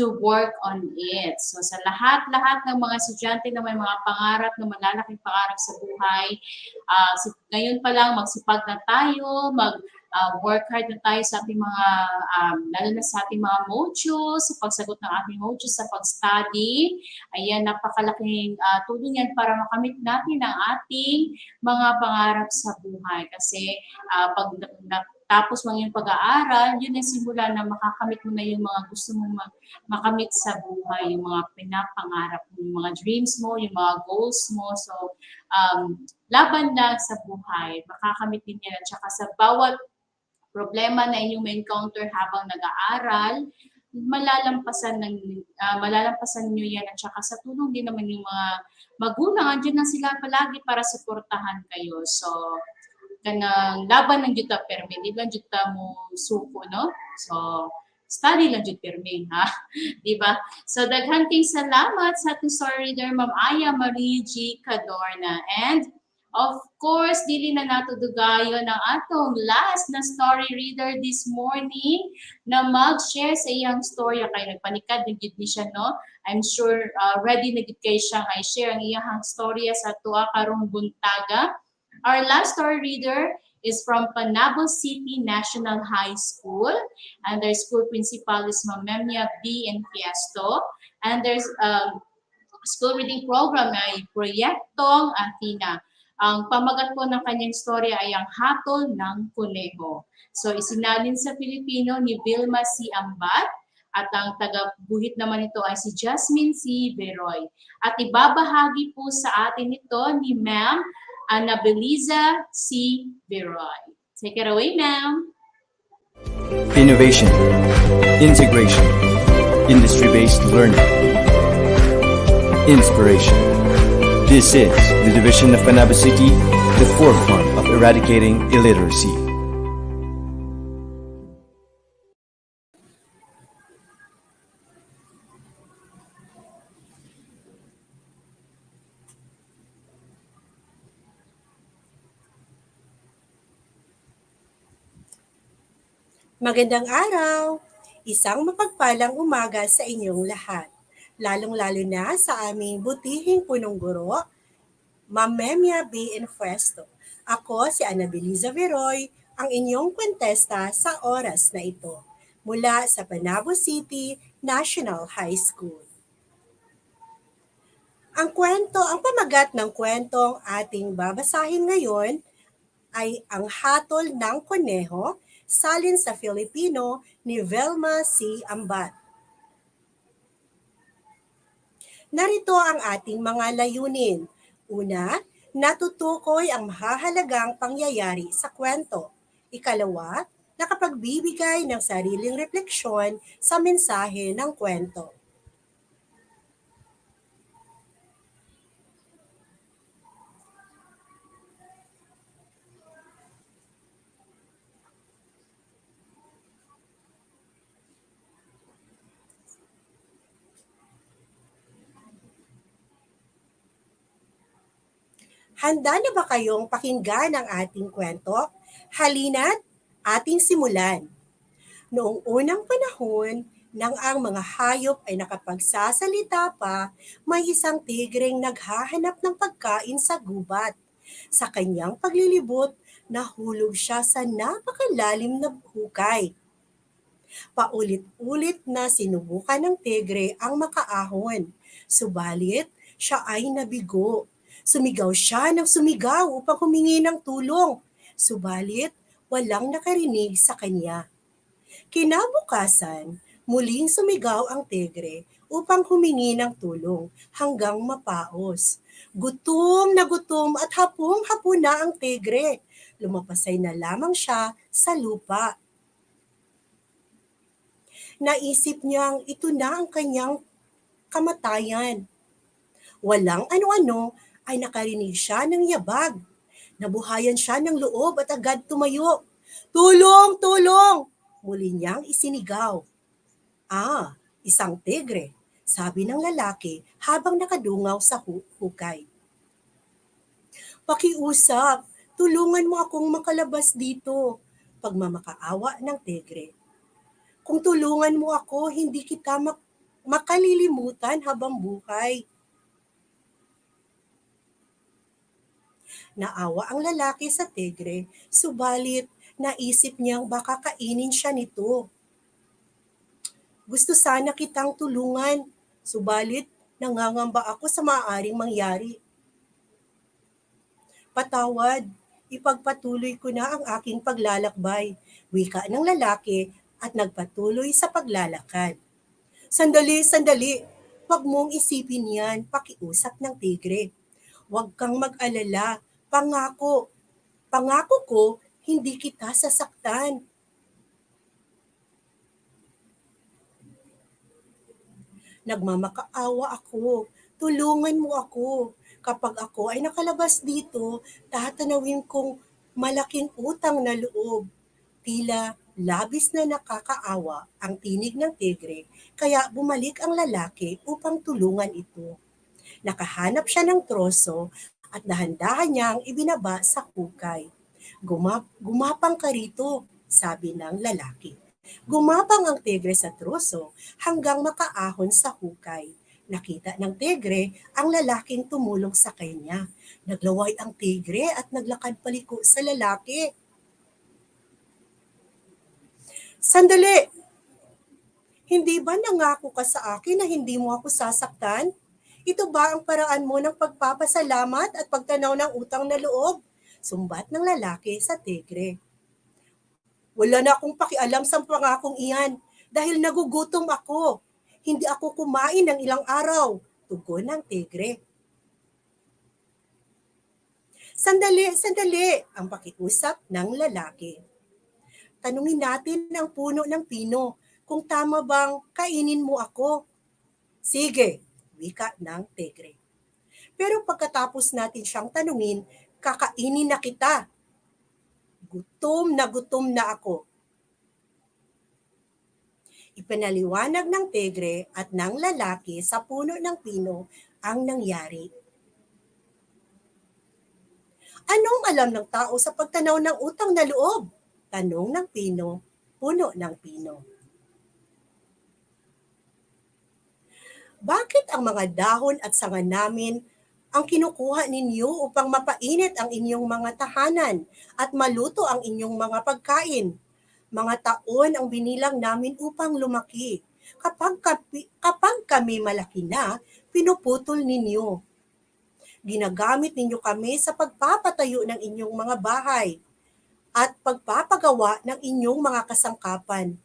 to work on it. So sa lahat-lahat ng mga estudyante na may mga pangarap, na malalaking pangarap sa buhay, ngayon pa lang magsipag na tayo, work hard na tayo sa ating mga, lalo na sa ating mga modules, sa pagsagot ng ating modules, sa pag-study. Ayan, napakalaking tulong yan para makamit natin ang ating mga pangarap sa buhay. Kasi pag tapos mo yung pag-aaral, yun ang simula na makakamit mo na yung mga gusto mong makamit sa buhay, yung mga pinapangarap mo, yung mga dreams mo, yung mga goals mo. So, laban lang sa buhay, makakamit din yan. At saka sa bawat problema na inyong ma-encounter habang nag-aaral, malalampasan niyo yan. At saka sa tulong din naman yung mga magulang, andyan lang sila palagi para suportahan kayo. So, kanang laban ng juta permi, di lang juta mo suko, no? So, study lang jud permi, ha? Di ba? So, daghang salamat sa ating story reader, Ma'am Aya Marie G. Cadorna. And, of course, dili na nato dugayon ang atong last na story reader this morning na mag-share sa iyang story. Kay nagpanikad na gid ni siya, no? I'm sure ready na gid kay siya nga i-share ang iyang storya sa tuwa karong buntaga. Our last story reader is from Panabo City National High School, and their school principal is Mamemia B. and Fiesto, and there's school reading program ay Proyektong Athena. Ang pamagat po ng kanyang storya ay ang Hatol ng Kuneho. So isinalin sa Pilipino ni Vilma C. Ambat, at ang taga-buhit naman ito ay si Jasmine C. Beroy. At ibabahagi po sa atin ito ni Ma'am Annabeliza C. Beroy. Take it away, ma'am. Innovation, integration, industry-based learning, inspiration. This is the division of Panabo City, the forefront of eradicating illiteracy. Magandang araw! Isang mapagpalang umaga sa inyong lahat, lalong-lalo na sa aming butihing punong guro, Ma'am Memia B. Infesto. Ako si Annabeliza Veroy, ang inyong kwentesta sa oras na ito, mula sa Panabo City National High School. Ang pamagat ng kwentong ating babasahin ngayon ay ang Hatol ng Kuneho, salin sa Filipino ni Vilma C. Ambat. Narito ang ating mga layunin. Una, natutukoy ang mahahalagang pangyayari sa kwento. Ikalawa, nakapagbibigay ng sariling refleksyon sa mensahe ng kwento. Handa na ba kayong pakinggan ang ating kwento? Halina't ating simulan. Noong unang panahon, nang ang mga hayop ay nakapagsasalita pa, may isang tigreng naghahanap ng pagkain sa gubat. Sa kanyang paglilibot, nahulog siya sa napakalalim na hukay. Paulit-ulit na sinubukan ng tigre ang makaahon, subalit siya ay nabigo. Sumigaw siya ng sumigaw upang humingi ng tulong, subalit walang nakarinig sa kanya. Kinabukasan, Muling sumigaw ang tigre upang humingi ng tulong hanggang mapaos. Gutom at hapong-hapo na ang tigre. Lumapasay na lamang siya sa lupa. Naisip niyang ito na ang kanyang kamatayan. Walang ano-ano ay nakarinig siya ng yabag. Nabuhayan siya ng loob at agad tumayo. Tulong! Tulong! Muli niyang isinigaw. Isang tigre, sabi ng lalaki habang nakadungaw sa hukay. Pakiusap, tulungan mo akong makalabas dito. Pagmamakaawa ng tigre. Kung tulungan mo ako, hindi kita makalilimutan habang buhay. Naawa ang lalaki sa tigre, subalit naisip niyang baka kainin siya nito. Gusto sana kitang tulungan, subalit nangangamba ako sa maaaring mangyari. Patawad, ipagpatuloy ko na ang aking paglalakbay, wika ng lalaki at nagpatuloy sa paglalakad. Sandali, huwag mong isipin yan, pakiusap ng tigre. Huwag kang mag-alala, pangako ko, hindi kita sasaktan. Nagmamakaawa ako, tulungan mo ako. Kapag ako ay nakalabas dito, tatanawin kong malaking utang na loob. Tila labis na nakakaawa ang tinig ng tigre, kaya bumalik ang lalaki upang tulungan ito. Nakahanap siya ng troso at dahan-dahan niyang ibinaba sa hukay. Gumapang ka rito, sabi ng lalaki. Gumapang ang tigre sa troso hanggang makaahon sa hukay. Nakita ng tigre ang lalaking tumulong sa kanya. Naglaway ang tigre at naglakad paliko sa lalaki. Sandali! Hindi ba nangako ka sa akin na hindi mo ako sasaktan? Ito ba ang paraan mo ng pagpapasalamat at pagtanaw ng utang na loob? Sumbat ng lalaki sa tigre. Wala na akong pakialam sa pangakong iyan dahil nagugutom ako. Hindi ako kumain ng ilang araw, tugon ng tigre. Sandali, ang pakiusap ng lalaki. Tanungin natin ang puno ng pino kung tama bang kainin mo ako. Sige, wika ng tigre. Pero pagkatapos natin siyang tanungin, kakainin na kita. Gutom na ako. Ipinaliwanag ng tigre at ng lalaki sa puno ng pino ang nangyari. Anong alam ng tao sa pagtanaw ng utang na loob? Tanong ng puno ng pino. Bakit ang mga dahon at sanga namin ang kinukuha ninyo upang mapainit ang inyong mga tahanan at maluto ang inyong mga pagkain? Mga taon ang binilang namin upang lumaki. Kapag kami malaki na, pinuputol ninyo. Ginagamit ninyo kami sa pagpapatayo ng inyong mga bahay at pagpapagawa ng inyong mga kasangkapan.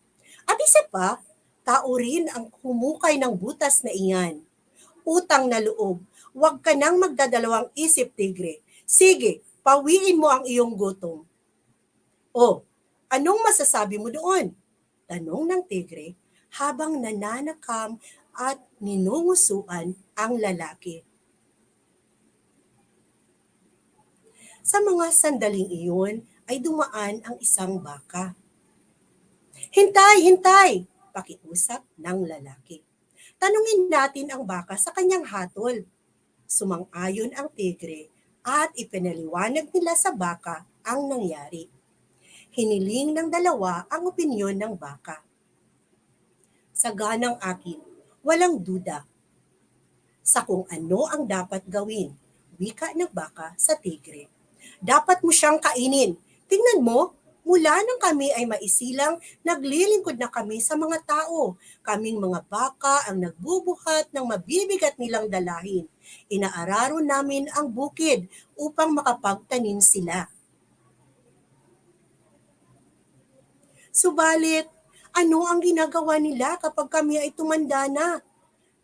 At isa pa, tao rin ang humukay ng butas na iyan. Utang na loob, huwag ka nang magdadalawang isip, tigre. Sige, pawiin mo ang iyong gutom. Anong masasabi mo doon? Tanong ng tigre habang nananakam at ninungusuan ang lalaki. Sa mga sandaling iyon ay dumaan ang isang baka. Hintay! Pakiusap ng lalaki. Tanungin natin ang baka sa kanyang hatol. Sumang-ayon ang tigre at ipinaliwanag nila sa baka ang nangyari. Hiniling ng dalawa ang opinyon ng baka. Sa ganang akin, walang duda sa kung ano ang dapat gawin, wika ng baka sa tigre. Dapat mo siyang kainin. Tingnan mo, mula nang kami ay maisilang, naglilingkod na kami sa mga tao. Kaming mga baka ang nagbubuhat ng mabibigat nilang dalahin. Inaararo namin ang bukid upang makapagtanim sila. Subalit, Ano ang ginagawa nila kapag kami ay tumanda na?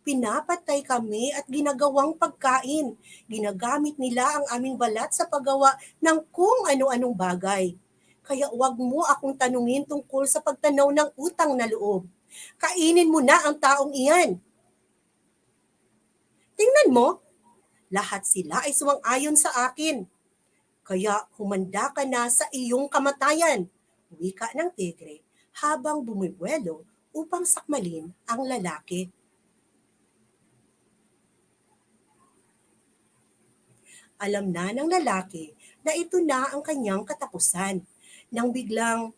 Pinapatay kami at ginagawang pagkain. Ginagamit nila ang aming balat sa paggawa ng kung ano-anong bagay. Kaya huwag mo akong tanungin tungkol sa pagtanaw ng utang na loob. Kainin mo na ang taong iyan. Tingnan mo, lahat sila ay sumang-ayon sa akin. Kaya humanda ka na sa iyong kamatayan, wika ng tigre habang bumibuelo upang sakmalin ang lalaki. Alam na ng lalaki na ito na ang kanyang katapusan nang biglang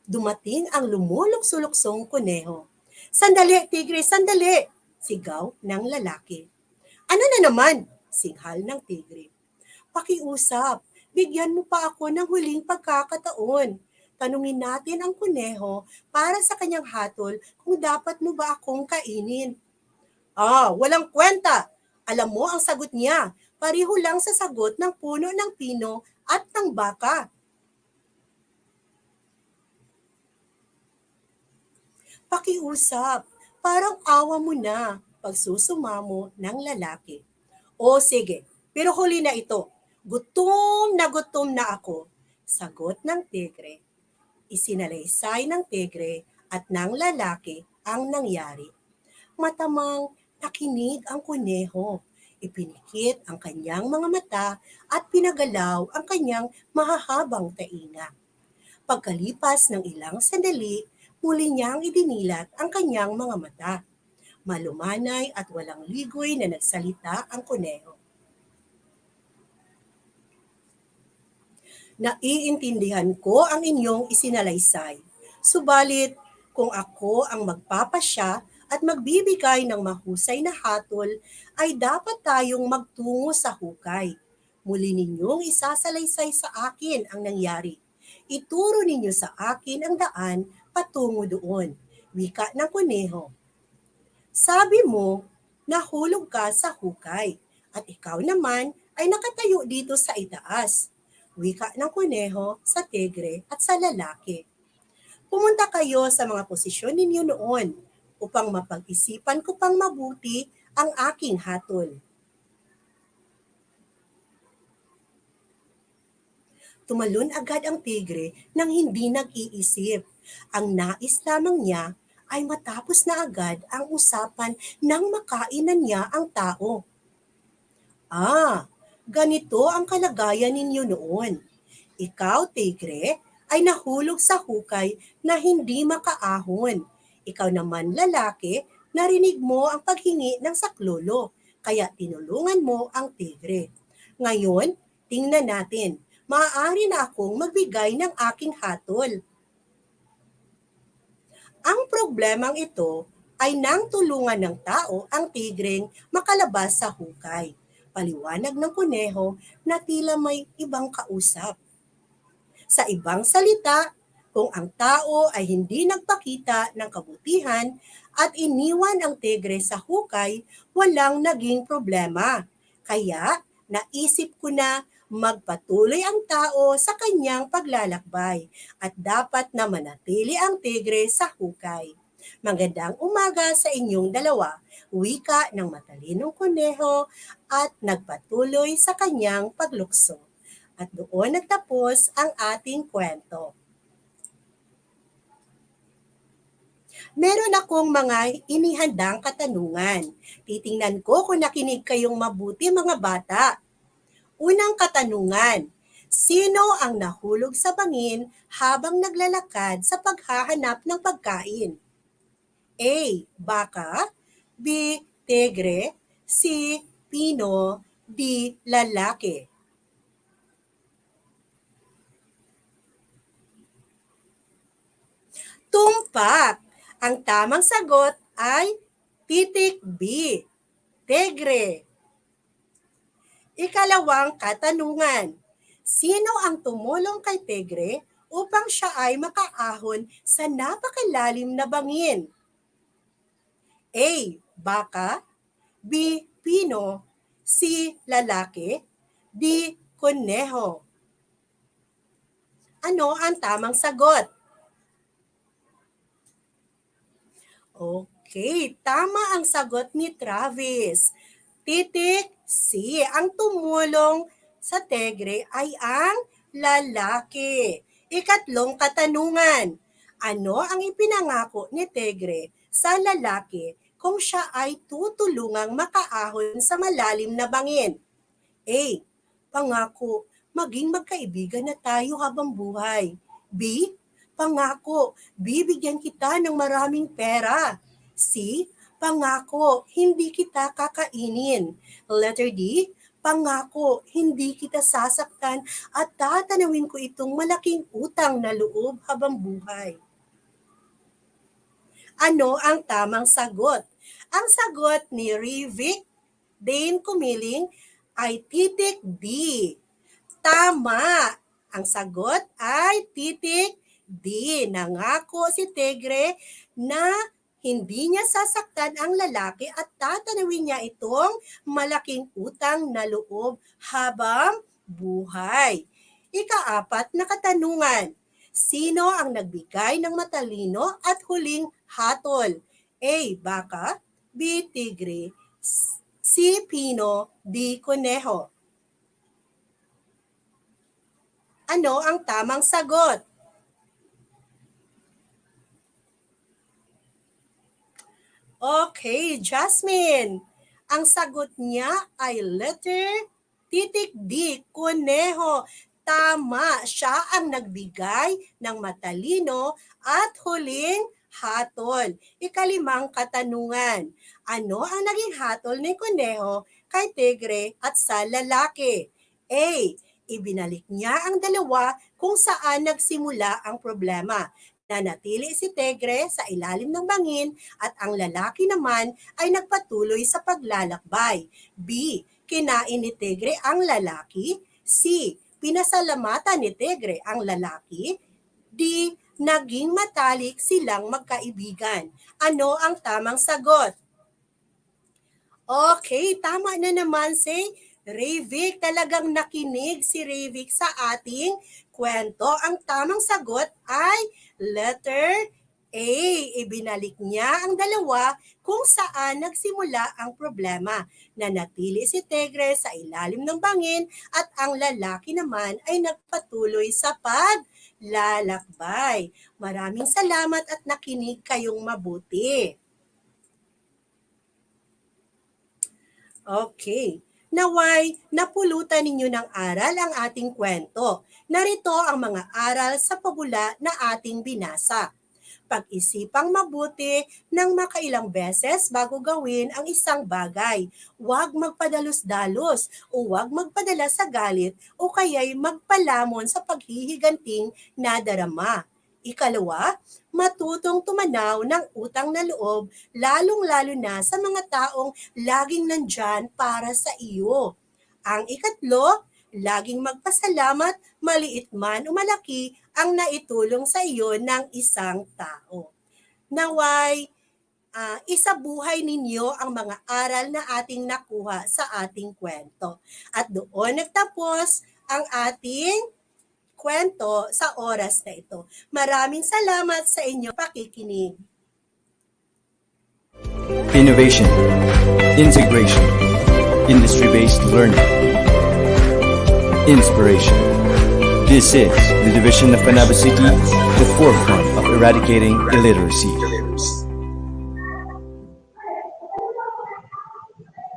dumating ang lumulok-suluksong kuneho. Sandali, tigre, sandali! Sigaw ng lalaki. Ano na naman? Singhal ng tigre. Pakiusap, bigyan mo pa ako ng huling pagkakataon. Tanungin natin ang kuneho para sa kanyang hatol kung dapat mo ba akong kainin. Walang kwenta. Alam mo ang sagot niya. Pareho lang sa sagot ng puno ng pino at ng baka. Pakiusap, parang awa mo na, pagsusumamo ng lalaki. O sige, pero huli na ito. Gutom na ako. Sagot ng tigre. Isinalaysay ng tigre at ng lalaki ang nangyari. Matamang nakinig ang kuneho. Ipinikit ang kanyang mga mata at pinagalaw ang kanyang mahahabang tainga. Pagkalipas ng ilang sandali, muli niyang idinilat ang kanyang mga mata. Malumanay at walang ligoy na nagsalita ang kuneho. Naiintindihan ko ang inyong isinalaysay. Subalit, kung ako ang magpapasya at magbibigay ng mahusay na hatol, ay dapat tayong magtungo sa hukay. Muli ninyong isasalaysay sa akin ang nangyari. Ituro ninyo sa akin ang daan patungo doon. Wika ng kuneho. Sabi mo, nahulog ka sa hukay, at ikaw naman ay nakatayo dito sa itaas. Wika ng kuneho sa tigre at sa lalaki. Pumunta kayo sa mga posisyon ninyo noon upang mapag-isipan ko pang mabuti ang aking hatol. Tumalon agad ang tigre nang hindi nag-iisip. Ang nais lamang niya ay matapos na agad ang usapan nang makainan niya ang tao. Ganito ang kalagayan ninyo noon. Ikaw, tigre, ay nahulog sa hukay na hindi makaahon. Ikaw naman, lalaki, narinig mo ang paghingi ng saklolo, kaya tinulungan mo ang tigre. Ngayon, tingnan natin, maaari na akong magbigay ng aking hatol. Ang problemang ito ay nang tulungan ng tao ang tigreng makalabas sa hukay. Paliwanag ng kuneho na tila may ibang kausap. Sa ibang salita, kung ang tao ay hindi nagpakita ng kabutihan at iniwan ang tigre sa hukay, walang naging problema. Kaya, naisip ko na magpatuloy ang tao sa kanyang paglalakbay at dapat na manatili ang tigre sa hukay. Magandang umaga sa inyong dalawa, wika ng matalinong kuneho at nagpatuloy sa kanyang paglukso. At doon nagtapos ang ating kwento. Meron akong mga inihandang katanungan. Titingnan ko kung nakinig kayong mabuti mga bata. Unang katanungan, sino ang nahulog sa bangin habang naglalakad sa paghahanap ng pagkain? A. Baka, B. Tigre, C. Pino, D. Lalaki. Tumpak! Ang tamang sagot ay titik B. Tigre. Ikalawang katanungan. Sino ang tumulong kay Tigre upang siya ay makaahon sa napakalalim na bangin? A. Baka, B. Pino, C. Lalaki, D. Kuneho. Ano ang tamang sagot? Okay, tama ang sagot ni Travis. Titik C. Ang tumulong sa Tigre ay ang lalaki. Ikatlong katanungan. Ano ang ipinangako ni Tigre sa lalaki kung siya ay tutulungang makaahon sa malalim na bangin? A. Pangako, maging magkaibigan na tayo habang buhay. B. Pangako, bibigyan kita ng maraming pera. C. Pangako, hindi kita kakainin. Letter D. Pangako, hindi kita sasaktan at tatanawin ko itong malaking utang na loob habang buhay. Ano ang tamang sagot? Ang sagot ni Rivik Dane Kumiling ay titik D. Tama! Ang sagot ay titik D. Nangako si Tigre na hindi niya sasaktan ang lalaki at tatanawin niya itong malaking utang na loob habang buhay. Ikaapat na katanungan. Sino ang nagbigay ng matalino at huling hatol? A. Baka, B. Tigre, C. Pino, D. Conejo. Ano ang tamang sagot? Okay, Jasmine. Ang sagot niya ay letter titik D, Conejo. Tama, siya ang nagbigay ng matalino at huling hatol. Ikalimang katanungan. Ano ang naging hatol ni Conejo kay Tigre at sa lalaki? A. Ibinalik niya ang dalawa kung saan nagsimula ang problema. Nanatili si Tigre sa ilalim ng bangin at ang lalaki naman ay nagpatuloy sa paglalakbay. B. Kinain ni Tigre ang lalaki. C. Pinasalamatan ni Tigre ang lalaki. D. Naging matalik silang magkaibigan. Ano ang tamang sagot? Okay, tama na naman si Rivik. Talagang nakinig si Rivik sa ating kwento. Ang tamang sagot ay letter A. Ibinalik niya ang dalawa kung saan nagsimula ang problema. Nanatili si Tigre sa ilalim ng bangin at ang lalaki naman ay nagpatuloy sa paglalakbay. Maraming salamat at nakinig kayong mabuti. Okay. Naway, napulutan ninyo ng aral ang ating kwento. Narito ang mga aral sa pabula na ating binasa. Pag-isipang mabuti ng makailang beses bago gawin ang isang bagay. Huwag magpadalos-dalos o huwag magpadala sa galit o kaya'y magpalamon sa paghihiganting nadarama. Ikalawa, matutong tumanaw ng utang na loob lalong-lalo na sa mga taong laging nandyan para sa iyo. Ang ikatlo, laging magpasalamat, maliit man o malaki ang naitulong sa iyo ng isang tao. Naway, isabuhay ninyo ang mga aral na ating nakuha sa ating kwento. At doon nagtapos ang ating kwento sa oras na ito. Maraming salamat sa inyong pakikinig. Innovation, integration, industry-based learning, inspiration. This is the division of Panabo City, the forefront of eradicating illiteracy.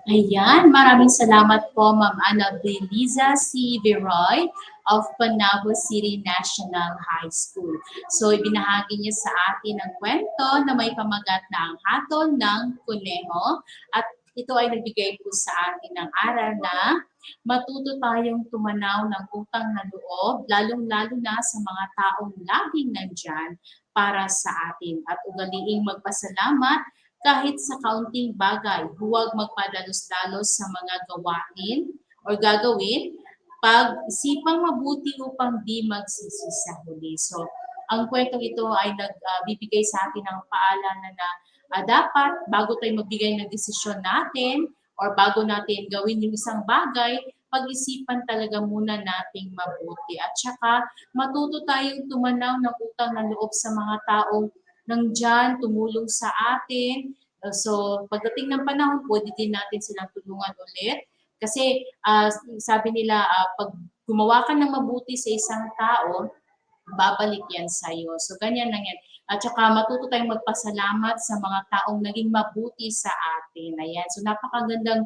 Ayan, maraming salamat po Ma'am Ana Beliza C. Viroy of Panabo City National High School. So ibinahagi niya sa atin ang kwento na may pamagat na ang hatol ng kuneho at ito ay nagbigay po sa atin ng aral na matuto tayong tumanaw ng utang na loob, lalong-lalo na sa mga taong laging nandyan para sa atin at ugaliing magpasalamat kahit sa kaunting bagay. Huwag magpadalos-dalos sa mga gawain o gagawin, pag-isipang mabuti upang di magsisi sa huli. So, ang kwentong ito ay nagbibigay sa atin ng paalala na dapat bago tayo magbigay ng desisyon natin or bago natin gawin yung isang bagay, pag-isipan talaga muna nating mabuti. At saka matuto tayong tumanaw ng utang na loob sa mga taong nandyan, tumulong sa atin. So pagdating ng panahon, pwede din natin silang tulungan ulit. Kasi sabi nila, pag gumawa ka ng mabuti sa isang tao, babalik yan sa'yo. So, ganyan lang yan. At saka matuto tayong magpasalamat sa mga taong naging mabuti sa atin. Ayan. So, napakagandang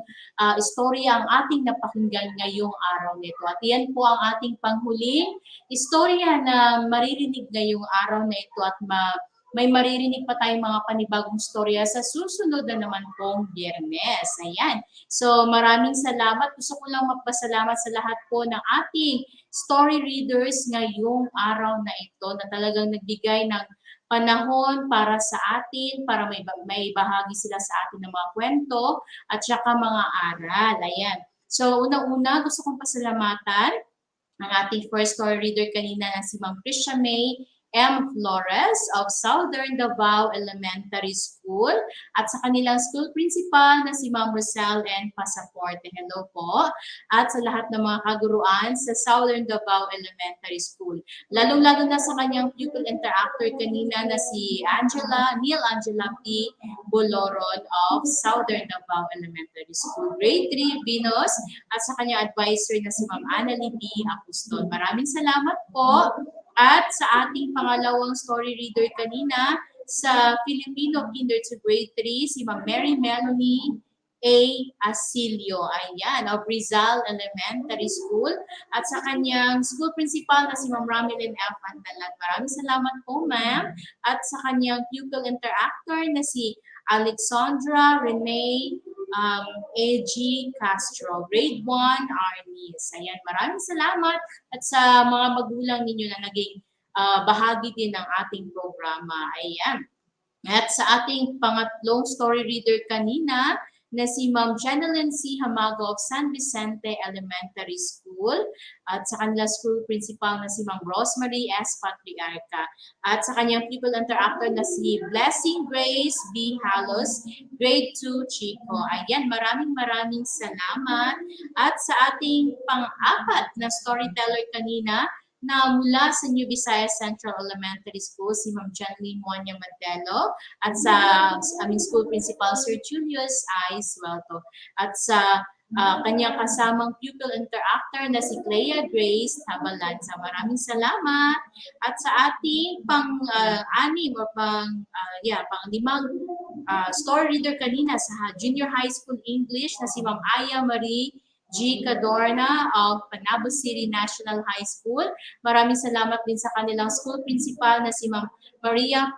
istorya ang ating napakinggan ngayong araw nito. At yan po ang ating panghuling istorya na maririnig ngayong araw na ito at may maririnig pa tayong mga panibagong storya sa susunod na naman pong Biyernes. Ayan. So maraming salamat. Gusto ko lang magpasalamat sa lahat po ng ating story readers ngayong araw na ito na talagang nagbigay ng panahon para sa atin, para may bahagi sila sa atin ng mga kwento at saka mga aral. Ayan. So unang-una gusto kong pasalamatan ang ating first story reader kanina na si Ma'am Krisha May M. Flores of Southern Davao Elementary School at sa kanilang school principal na si Ma'am Rosel N. Pasaporte. Hello po. At sa lahat ng mga kaguruan sa Southern Davao Elementary School. Lalong-lalo na sa kanyang pupil interactor kanina na si Neil Angela P. Boloron of Southern Davao Elementary School. Grade 3 Venus at sa kanyang advisor na si Ma'am Annalie B. Apostol. Maraming salamat po. At sa ating pangalawang story reader kanina, sa Filipino Kinder to Grade 3, si Ma'am Mary Melanie A. Asilio, ayan, of Rizal Elementary School. At sa kanyang school principal na si Ma'am Ramilin F. Antalan. Maraming salamat po, ma'am. At sa kanyang pupil interactor na si Alexandra Renee A.G. Castro, Grade 1, Arnis. Ayan, maraming salamat at sa mga magulang ninyo na naging bahagi din ng ating programa. Ayan. At sa ating pangatlong story reader kanina, na si Ma'am Jeneline C. Hamago of San Vicente Elementary School at sa kanilang school principal na si Ma'am Rosemary S. Patriarca at sa kanyang pupil interactor na si Blessing Grace B. Halos, Grade 2 Chico. Ayan, maraming salamat. At sa ating pang-apat na storyteller kanina, na mula sa New Visayas Central Elementary School, si Ma'am Janlene Moanya Mantelo, at sa aming school principal, Sir Julius I. Suelto, at sa kanyang kasamang pupil interactor na si Clea Grace Tabalanza. Maraming salamat. At sa ating pang-anim o pang-limang story reader kanina sa Junior High School English na si Ma'am Aya Marie G. Cadorna of Panabo City National High School. Maraming salamat din sa kanilang school principal na si Ma'am Maria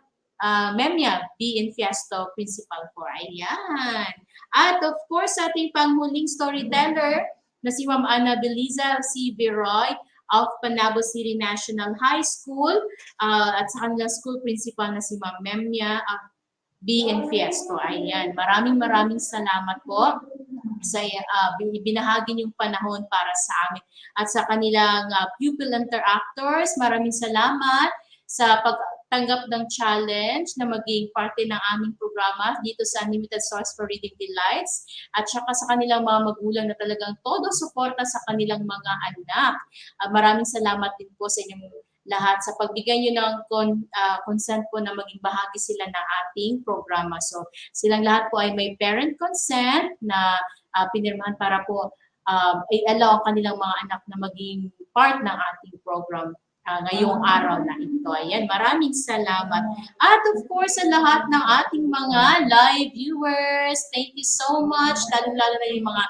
Memia B. Infiesto, Principal for. Ayan. At of course, ating panghuling storyteller na si Ma'am Ana Beliza C. Viroy of Panabo City National High School at sa kanilang school principal na si Ma'am Memia B. Infiesto. Ayan. Maraming salamat po sa binahagi niyong panahon para sa amin. At sa kanilang pupil interactors, maraming salamat sa pagtanggap ng challenge na maging parte ng aming programa dito sa Unlimited Source for Reading Delights at saka sa kanilang mga magulang na talagang todo suporta sa kanilang mga anak. Maraming salamat din po sa inyong lahat sa pagbigay nyo ng consent po na maging bahagi sila ng ating programa. So silang lahat po ay may parent consent na pinirmahan para po i-allow ang kanilang mga anak na maging part ng ating program ngayong araw na ito. Ayan, maraming salamat. At of course, sa lahat ng ating mga live viewers, thank you so much. Lalo-lalo na yung mga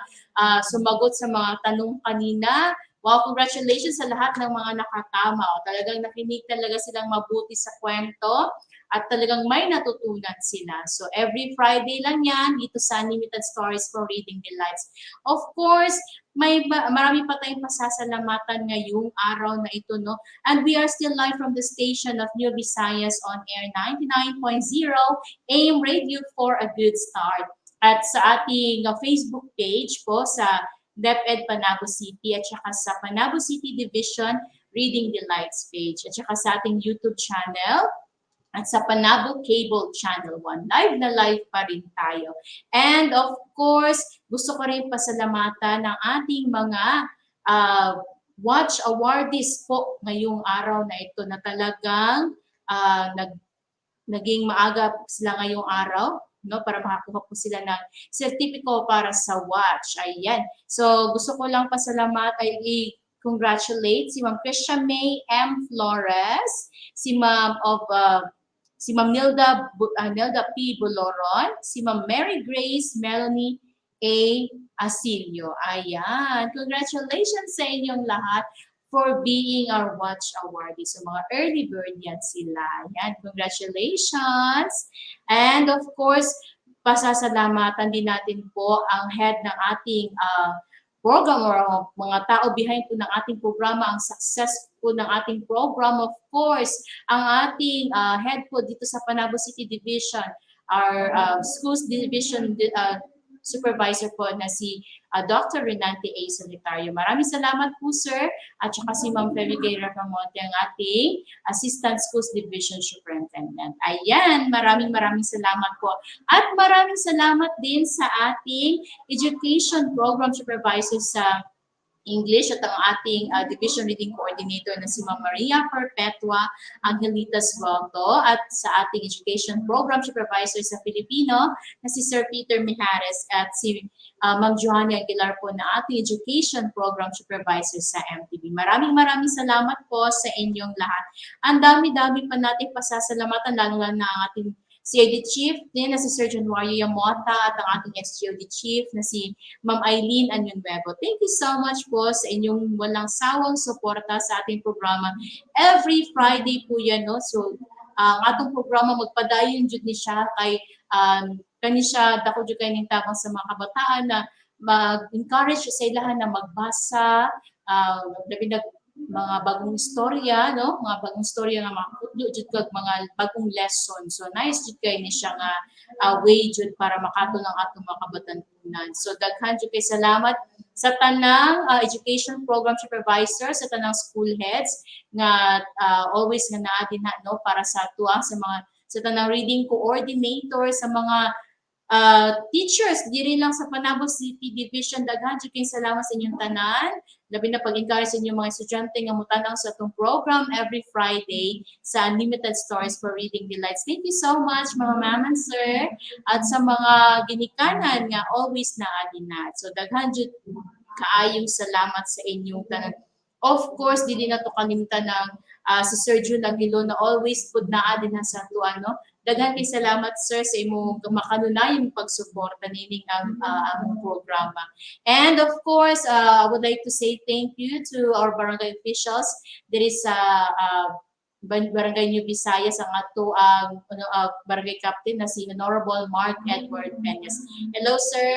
sumagot sa mga tanong kanina. Wow, congratulations sa lahat ng mga nakatama. Talagang nakinig talaga silang mabuti sa kwento at talagang may natutunan sila. So every Friday lang yan dito sa Unlimited Stories for Reading Delights. Of course, marami pa tayong pasasalamatan ngayong araw na ito, no? And we are still live from the station of New Visayas on air 99.0 AM radio for a good start. At sa ating Facebook page po sa DepEd Panabo City at saka sa Panabo City Division Reading Delights page at saka sa ating YouTube channel at sa Panabo Cable Channel 1. Live na live pa rin tayo. And of course, gusto ko rin pasalamatan ng ating mga watch awardees po ngayong araw na ito na talagang naging maaga sila ngayong araw, no, para makakuha po sila ng sertipiko para sa watch. Ayan. So, gusto ko lang pasalamat ay i-congratulate si Ma'am Krisha May M. Flores, si Ma'am Nilda P. Boloron, si Ma'am Mary Grace Melanie A. Asilio. Ayan. Congratulations sa inyong lahat for being our Watch Awardee. So, mga early bird yan sila. Ayan. Congratulations. And of course, pasasalamatan din natin po ang head ng ating program or mga tao behind po ng ating programa, ang success po ng ating program. Of course, ang ating head po dito sa Panabo City Division, our schools division supervisor po na si Dr. Renante A. Solitario. Maraming salamat po, sir. At saka si Ma'am Femi Guerra Camonte, ang ating Assistant Schools Division Superintendent. Ayan, maraming salamat po. At maraming salamat din sa ating Education Program Supervisor sa English at ang ating Division Reading Coordinator na si Ma'am Maria Perpetua Angelitas Gualto at sa ating Education Program Supervisor sa Filipino na si Sir Peter Mijares at si Ma'am Johanna Aguilar po na ating Education Program Supervisor sa MTV. Maraming salamat po sa inyong lahat. Ang dami-dami pa natin pasasalamatan, lalo na ang ating CID Chief din na si Sir Januario Yamota at ang ating ex-CID Chief na si Ma'am Eileen Anyonnuevo. Thank you so much po sa inyong walang sawang suporta sa ating programa. Every Friday po yan, no? So, ang atong programa magpadayon jud ni siya kay kani siya dako jud kay ning tabang sa mga kabataan na mag-encourage sa ilahan na magbasa, labi na mga bagong istorya, no? Mga bagong istorya nga makutlo jud kag mga bagong lesson. So nice jud kay ni siya nga way jud para makatulong atong mga kabatanunan. So daghan jud kay salamat sa tanang education program supervisor, sa tanang school heads nga always nga naa din no para sa tuwa sa tanang reading coordinator, sa mga teachers diri lang sa Panabo City Division. Daghan jud kay salamat sa inyong tanan, labi na pag-encourage sa inyong mga estudyante nga mutanaw sa atong program every Friday sa Unlimited Stories for Reading Delights. Thank you so much mga ma'am and sir, at sa mga ginikanan nga always naadinat. So daghan jud kaayong salamat sa inyong tanan. Of course, dili na to kalimutan ng si Sir Jun Aguilo na always pud naa din sa tuwa, no? Daghan kay salamat sir sa imong makanunayong pagsuporta nining ang programa. And of course, I would like to say thank you to our barangay officials. There is Barangay New Visayas ang ato ang barangay captain na si Honorable Mark Edward Peñas. Hello sir,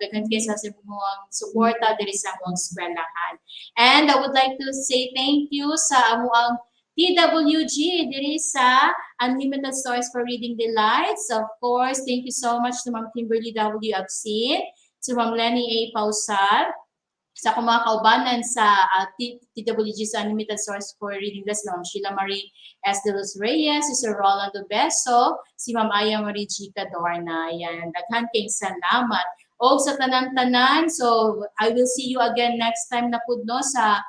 daghan kay sa imong suporta diri sa among eskwelahan. And I would like to say thank you sa among TWG diri sa Unlimited Stories for Reading Delights. Of course, thank you so much to Ma'am Kimberly W. Absin, to Ma'am Lenny A. Pausal, sa mga kaubanan sa TWG sa Unlimited Stories for Reading Delights, Ma'am Sheila Marie S. De Los Reyes, si Sir Rolando Beso, si Ma'am Aya Marie Chica Dorna. Yan, daghan kayong salamat. O sa tanan-tanan, so I will see you again next time na pud no sa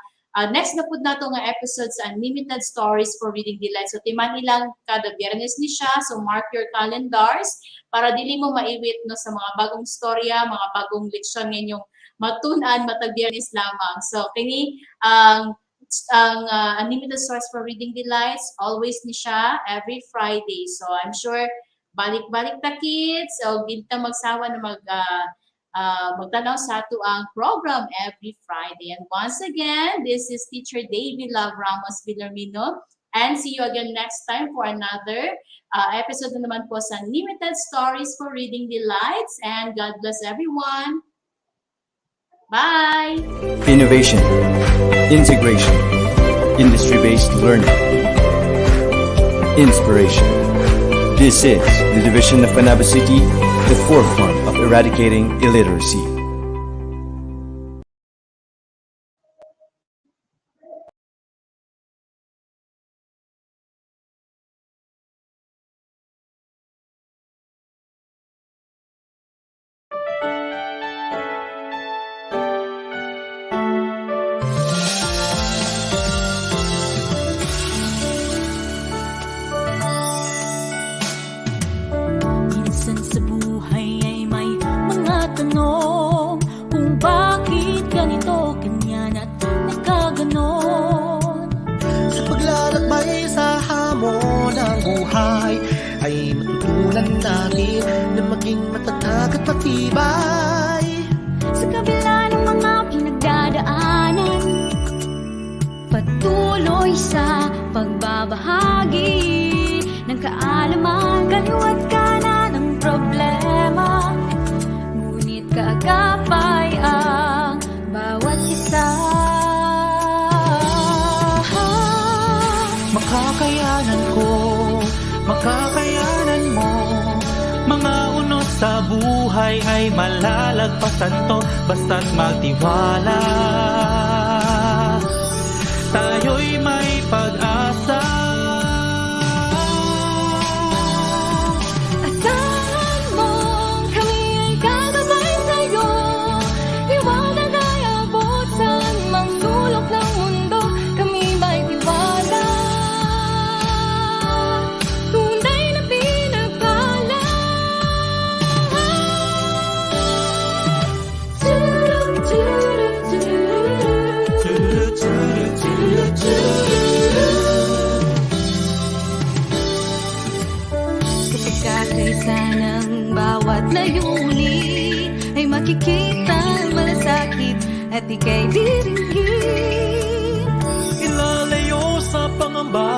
next na pud nato nga episode sa Unlimited Stories for Reading Delights. So timan ilang kada Biyernes ni siya, so mark your calendars para dili mo maiwit no sa mga bagong storya, mga bagong leksyon ninyong matun-an matag Biyernes lamang. So kini ang Unlimited Stories for Reading Delights always ni siya every Friday. So I'm sure balik-balik ta kids, o ginta magsawa na magtanaw sa ato ang program every Friday. And once again, this is Teacher Davy Love Ramos Villarmino, and see you again next time for another episode na naman po sa Unlimited Stories for Reading Delights, and God bless everyone. Bye! Innovation, integration, industry-based learning, inspiration. This is the Division of Panabo City, the forefront of eradicating illiteracy. ay matutunan natin na maging matatag at matibay. Sa kabila ng mga pinagdadaanan, patuloy sa pagbabahagi ng kaalaman, kaliwat kanan ng problema, ngunit kaagapay ang bawat isa. Makakayanan ko, makakayanan mo. Mga unos sa buhay ay malalagpasan to, basta't magtiwala. Tayo'y may pag-asa. Asahan mong kami ay gagabay sa'yo, liwanag ay abot sa anumang sulok ng mundo. Kami may tiwala, tunay na pinagpala. Kapag kakaisa ng bawat layunin ay makikita malasakit at ika'y diringgin. Ilalayo sa pangamba,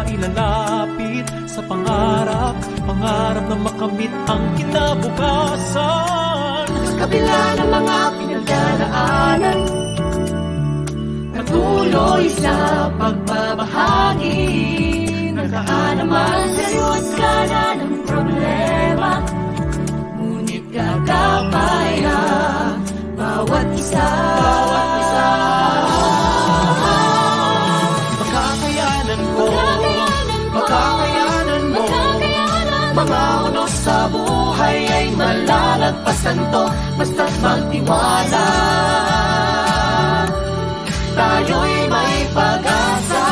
ilalapit sa pangarap, pangarap na makamit ang kinabukasan. Sa kabila ng mga pinagdaraanan, patuloy sa pagbabahagi ng kaalaman, kaliwat kanan ng problema, ngunit kakapay ang bawat isa. Makakayanan ko, makakayanan mo. Mga unos sa buhay ay malalagpasan to, basta't magtiwala. Tayo'y may pag-asa.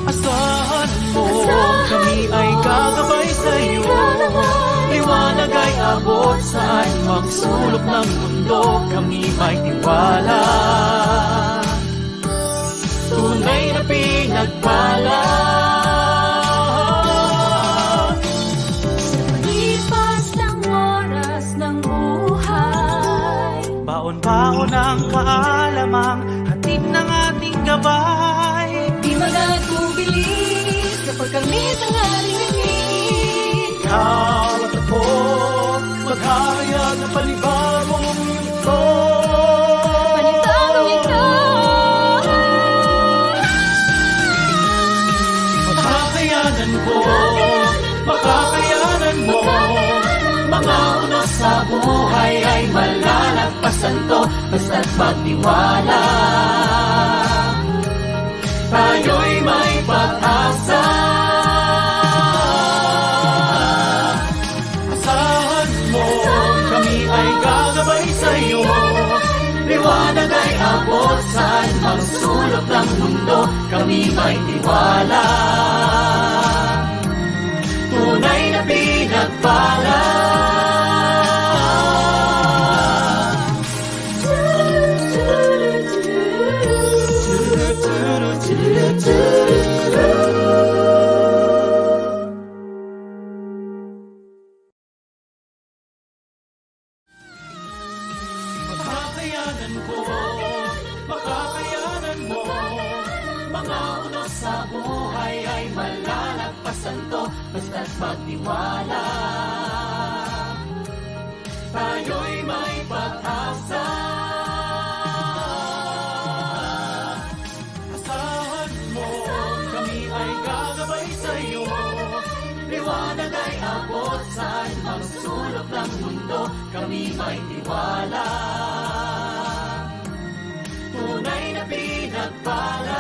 Asahan mo, kami ay gagabay sa'yo. Liwanag ay abot saan mang sulok ng mundo. Kami may tiwala, tunay na pinagpala. Sa palipas ng oras ng buhay, baon-baon ang kaalamang hatid ng ating gabay. di magatubilis kapag kamit ang alingin. Ikaw at ako, maghahayag ng panibagong mundo. Panibagong ito. Makakayanan ko, makakayanan mo. Mga unos sa buhay ay malalagpasan to, basta't magtiwala. Tayo'y may pag-asa. Asahan mo, kami ay gagabay sa'yo. Liwanag ay abot saan mang sulok ng mundo. Kami may tiwala, tunay na pinagpala. Makakayanan ko, makakayanan mo. Mga unos sa buhay ay malalagpasan to, basta't magtiwala. Tayo'y may pag-asa. Asahan mo, kami ay gagabay sa'yo. Liwanag ay abot saan mang sulok ng mundo. Kami may tiwala, tunay na pinagpala.